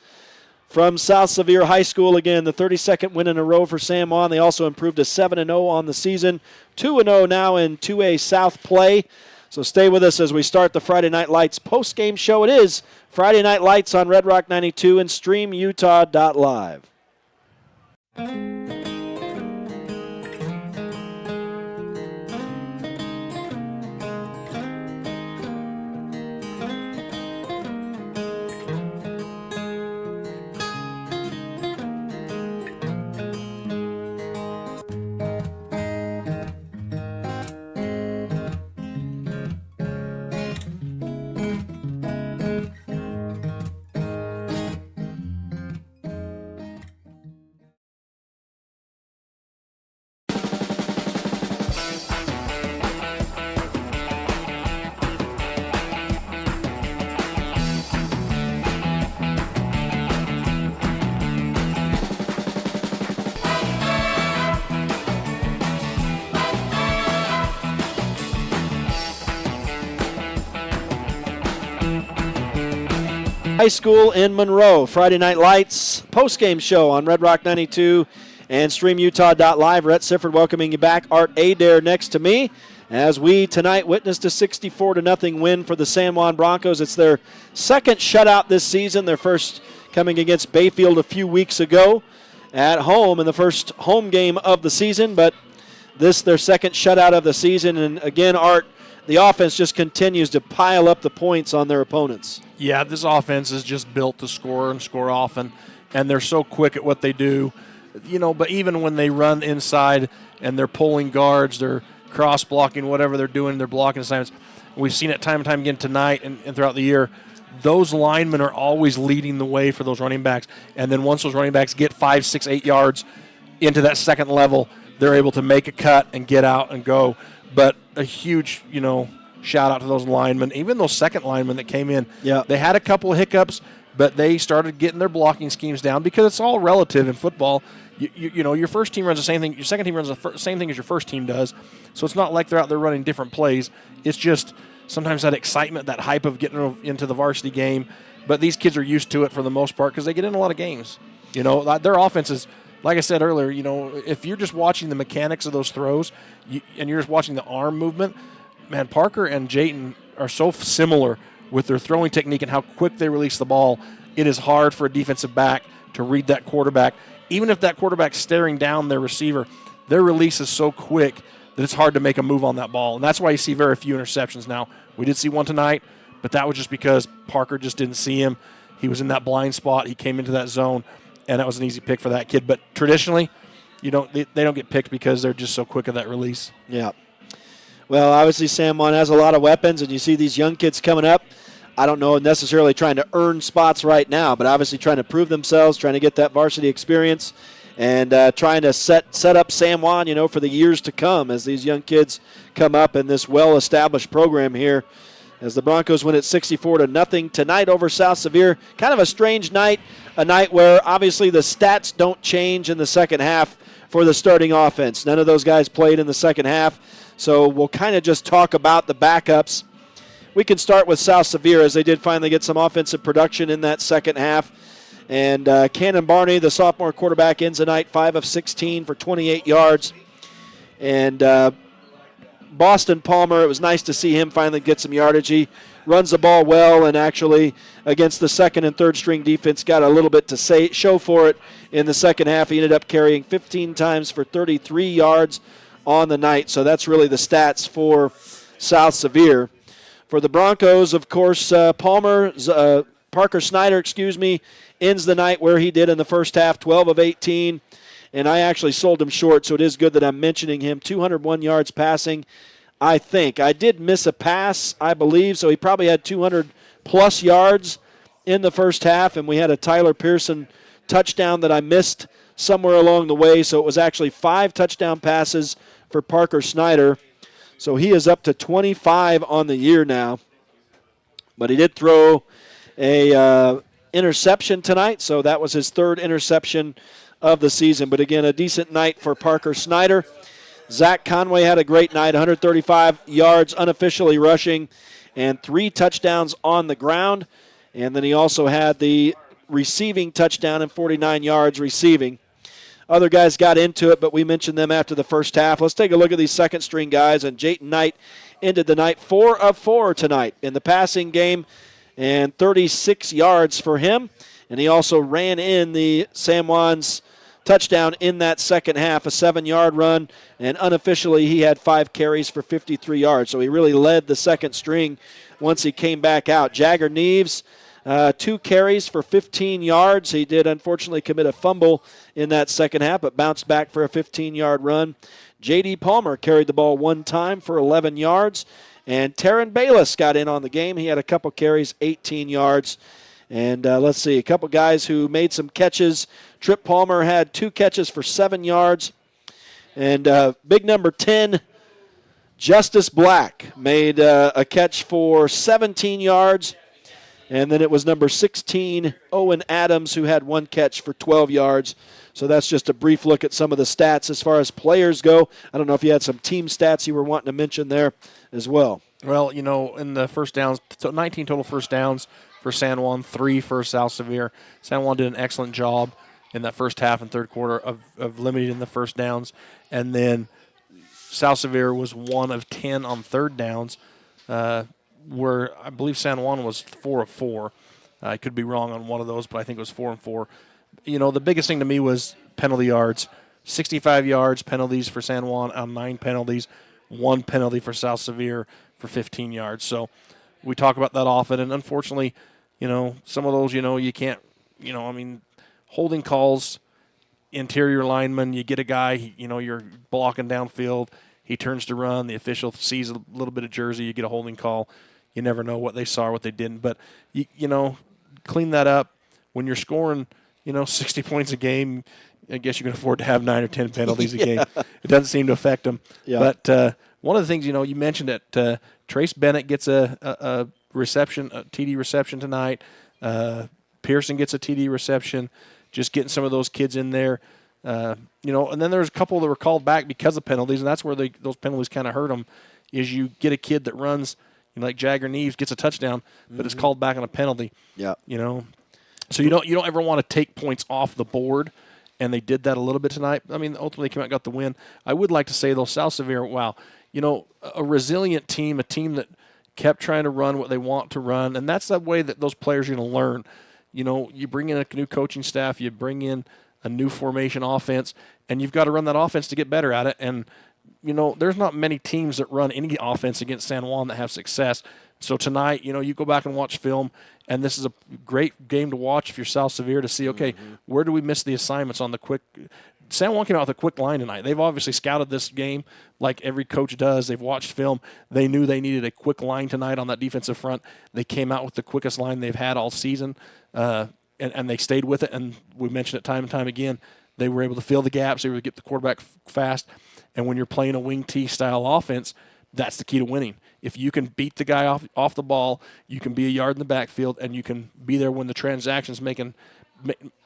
Speaker 1: from South Sevier High School. Again, the 32nd win in a row for San Juan. They also improved to 7-0 on the season, 2-0 now in 2A South play. So stay with us as we start the Friday Night Lights post-game show. It is Friday Night Lights on Red Rock 92 and StreamUtah.Live. High School in Monroe. Friday Night Lights post-game show on Red Rock 92 and StreamUtah.Live. Rhett Sifford welcoming you back. Art Adair next to me as we tonight witnessed a 64-0 win for the San Juan Broncos. It's their second shutout this season. Their first coming against Bayfield a few weeks ago at home in the first home game of the season. But this their second shutout of the season. And again, Art, the offense just continues to pile up the points on their opponents.
Speaker 2: Yeah, this offense is just built to score and score often, and they're so quick at what they do. But even when they run inside and they're pulling guards, they're cross-blocking, whatever they're doing, they're blocking assignments. We've seen it time and time again tonight and throughout the year. Those linemen are always leading the way for those running backs, and then once those running backs get 5, 6, 8 yards into that second level, they're able to make a cut and get out and go. But a huge, shout out to those linemen, even those second linemen that came in.
Speaker 1: Yeah.
Speaker 2: They had a couple of hiccups, but they started getting their blocking schemes down because it's all relative in football. Your first team runs the same thing. Your second team runs the same thing as your first team does. So it's not like they're out there running different plays. It's just sometimes that excitement, that hype of getting into the varsity game. But these kids are used to it for the most part because they get in a lot of games. Their offense is, like I said earlier, if you're just watching the mechanics of those throws and you're just watching the arm movement, man, Parker and Jayton are so similar with their throwing technique and how quick they release the ball. It is hard for a defensive back to read that quarterback. Even if that quarterback's staring down their receiver, their release is so quick that it's hard to make a move on that ball. And that's why you see very few interceptions now. We did see one tonight, but that was just because Parker just didn't see him. He was in that blind spot. He came into that zone, and that was an easy pick for that kid. But traditionally, they don't get picked because they're just so quick at that release.
Speaker 1: Yeah. Well, obviously San Juan has a lot of weapons, and you see these young kids coming up. I don't know necessarily trying to earn spots right now, but obviously trying to prove themselves, trying to get that varsity experience, and trying to set up San Juan, for the years to come as these young kids come up in this well-established program here. As the Broncos win at 64-0 tonight over South Sevier. Kind of a strange night, a night where obviously the stats don't change in the second half for the starting offense. None of those guys played in the second half. So we'll kind of just talk about the backups. We can start with South Sevier as they did finally get some offensive production in that second half. And Cannon Barney, the sophomore quarterback, ends the night 5 of 16 for 28 yards. And Boston Palmer, it was nice to see him finally get some yardage. He runs the ball well, and actually against the second and third string defense got a little bit to show for it in the second half. He ended up carrying 15 times for 33 yards on the night. So that's really the stats for South Sevier. For the Broncos, of course, Parker Snyder, ends the night where he did in the first half, 12 of 18. And I actually sold him short, so it is good that I'm mentioning him. 201 yards passing, I think. I did miss a pass, I believe, so he probably had 200-plus yards in the first half, and we had a Tyler Pearson touchdown that I missed somewhere along the way, so it was actually 5 touchdown passes for Parker Snyder. So he is up to 25 on the year now. But he did throw a interception tonight, so that was his 3rd interception of the season. But again, a decent night for Parker Snyder. Zach Conway had a great night, 135 yards unofficially rushing and 3 touchdowns on the ground. And then he also had the receiving touchdown and 49 yards receiving. Other guys got into it, but we mentioned them after the first half. Let's take a look at these second-string guys. And Jayton Knight ended the night 4 of 4 tonight in the passing game, and 36 yards for him. And he also ran in the San Juan's touchdown in that second half, a 7-yard run. And unofficially, he had 5 carries for 53 yards. So he really led the second string once he came back out. Jagger Neves, 2 carries for 15 yards. He did unfortunately commit a fumble in that second half, but bounced back for a 15-yard run. J.D. Palmer carried the ball 1 time for 11 yards. And Taryn Bayless got in on the game. He had a couple carries, 18 yards. And let's see, a couple guys who made some catches. Trip Palmer had 2 catches for 7 yards. And big number 10, Justice Black, made a catch for 17 yards. And then it was number 16, Owen Adams, who had 1 catch for 12 yards. So that's just a brief look at some of the stats as far as players go. I don't know if you had some team stats you were wanting to mention there as well.
Speaker 2: Well, in the first downs, 19 total first downs for San Juan, 3 for South Sevier. San Juan did an excellent job in that first half and third quarter of limiting the first downs. And then South Sevier was 1 of 10 on third downs, where I believe San Juan was 4 of 4. I could be wrong on one of those, but I think it was 4 and 4. The biggest thing to me was penalty yards. 65 yards penalties for San Juan on 9 penalties, 1 penalty for South Sevier for 15 yards. So we talk about that often, and unfortunately, some of those, you can't, holding calls, interior lineman, you get a guy, you're blocking downfield, he turns to run, the official sees a little bit of jersey, you get a holding call. You never know what they saw or what they didn't. But, clean that up. When you're scoring, 60 points a game, I guess you can afford to have 9 or 10 penalties a game. It doesn't seem to affect them. Yeah. But one of the things, you mentioned that Trace Bennett gets a reception, a TD reception tonight. Pearson gets a TD reception. Just getting some of those kids in there. And then there's a couple that were called back because of penalties, and that's where those penalties kind of hurt them, is you get a kid that runs, like Jagger Neves gets a touchdown, but it's called back on a penalty. Yeah. So you don't ever want to take points off the board, and they did that a little bit tonight. I mean, ultimately they came out and got the win. I would like to say, though, South Sevier, wow, a resilient team, a team that kept trying to run what they want to run, and that's the way that those players are going to learn. You bring in a new coaching staff, you bring in a new formation offense, and you've got to run that offense to get better at it. And, there's not many teams that run any offense against San Juan that have success. So tonight, you go back and watch film, and this is a great game to watch if you're South Sevier to see, okay, where do we miss the assignments on the quick – San Juan came out with a quick line tonight. They've obviously scouted this game like every coach does. They've watched film. They knew they needed a quick line tonight on that defensive front. They came out with the quickest line they've had all season, and they stayed with it. And we mentioned it time and time again. They were able to fill the gaps. They were able to get the quarterback fast. And when you're playing a wing T style offense, that's the key to winning. If you can beat the guy off the ball, you can be a yard in the backfield, and you can be there when the transaction's making,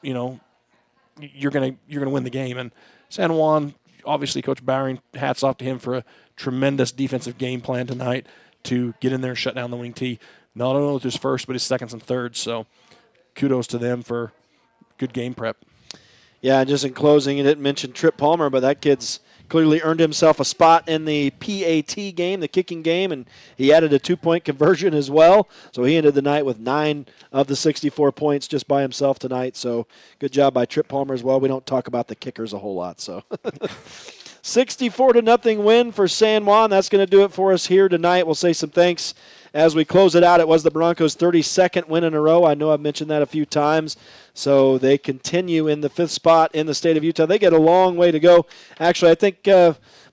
Speaker 2: you're gonna win the game. And San Juan, obviously, Coach Bowering, hats off to him for a tremendous defensive game plan tonight to get in there and shut down the wing T. Not only with his first, but his seconds and thirds. So kudos to them for good game prep.
Speaker 1: Yeah, just in closing, you didn't mention Trip Palmer, but that kid's clearly earned himself a spot in the PAT game, the kicking game, and he added a 2-point conversion as well. So he ended the night with 9 of the 64 points just by himself tonight. So good job by Trip Palmer as well. We don't talk about the kickers a whole lot. So 64-0 win for San Juan. That's going to do it for us here tonight. We'll say some thanks as we close it out. It was the Broncos' 32nd win in a row. I know I've mentioned that a few times. So they continue in the 5th spot in the state of Utah. They get a long way to go. Actually, I think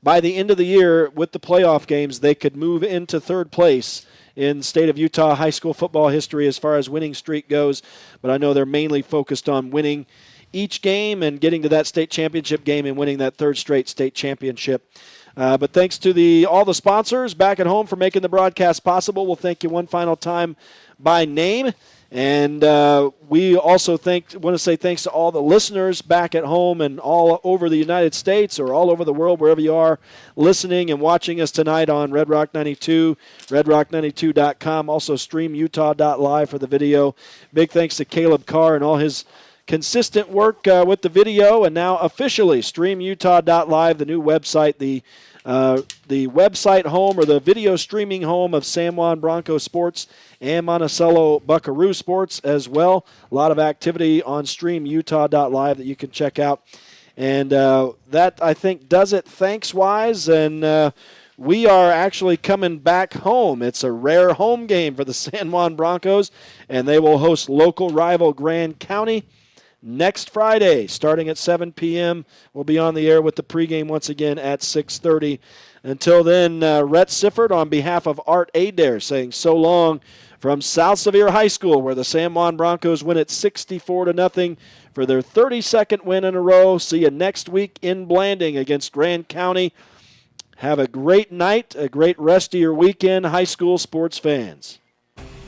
Speaker 1: by the end of the year with the playoff games, they could move into 3rd place in state of Utah high school football history as far as winning streak goes. But I know they're mainly focused on winning each game and getting to that state championship game and winning that 3rd straight state championship. But thanks to all the sponsors back at home for making the broadcast possible. We'll thank you one final time by name. And we also want to say thanks to all the listeners back at home and all over the United States or all over the world, wherever you are, listening and watching us tonight on Red Rock 92, redrock92.com, also StreamUtah.Live for the video. Big thanks to Caleb Carr and all his consistent work with the video, and now officially StreamUtah.Live, the new website, the website home or the video streaming home of San Juan Broncos sports and Monticello Buckaroo sports as well. A lot of activity on StreamUtah.Live that you can check out. And that, I think, does it thanks-wise. And we are actually coming back home. It's a rare home game for the San Juan Broncos, and they will host local rival Grand County next Friday, starting at 7 p.m. We'll be on the air with the pregame once again at 6:30. Until then, Rhett Sifford on behalf of Art Adair saying so long from South Sevier High School, where the San Juan Broncos win at 64-0 for their 32nd win in a row. See you next week in Blanding against Grand County. Have a great night, a great rest of your weekend, high school sports fans.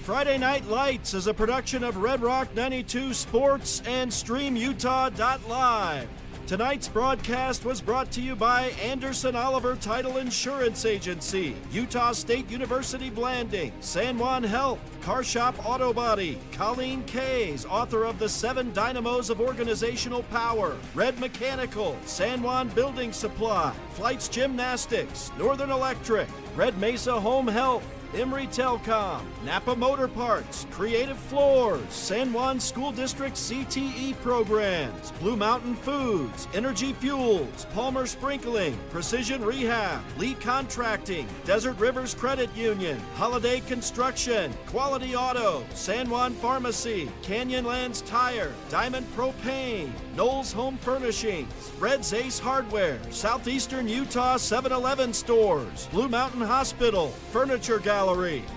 Speaker 12: Friday Night Lights is a production of Red Rock 92 Sports and StreamUtah.Live. Tonight's broadcast was brought to you by Anderson Oliver Title Insurance Agency, Utah State University Blanding, San Juan Health, Car Shop Auto Body, Colleen Kays, author of The 7 Dynamos of Organizational Power, Red Mechanical, San Juan Building Supply, Flights Gymnastics, Northern Electric, Red Mesa Home Health, Emory Telcom, Napa Motor Parts, Creative Floors, San Juan School District CTE programs, Blue Mountain Foods, Energy Fuels, Palmer Sprinkling, Precision Rehab, Lee Contracting, Desert Rivers Credit Union, Holiday Construction, Quality Auto, San Juan Pharmacy, Canyonlands Tire, Diamond Propane, Knowles Home Furnishings, Red's Ace Hardware, Southeastern Utah 7-Eleven stores, Blue Mountain Hospital, Furniture Gallery,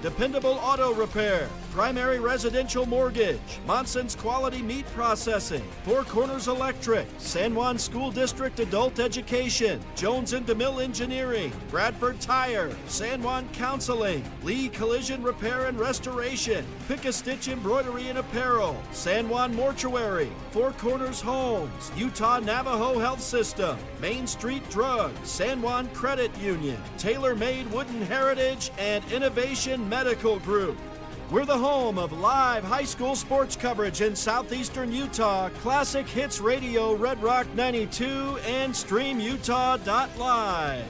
Speaker 12: Dependable Auto Repair, Primary Residential Mortgage, Monson's Quality Meat Processing, Four Corners Electric, San Juan School District Adult Education, Jones and DeMille Engineering, Bradford Tire, San Juan Counseling, Lee Collision Repair and Restoration, Pick-a-Stitch Embroidery and Apparel, San Juan Mortuary, Four Corners Homes, Utah Navajo Health System, Main Street Drugs, San Juan Credit Union, Tailor-Made Wooden Heritage, and Innovation Medical Group. We're the home of live high school sports coverage in southeastern Utah, Classic Hits Radio, Red Rock 92, and StreamUtah.Live.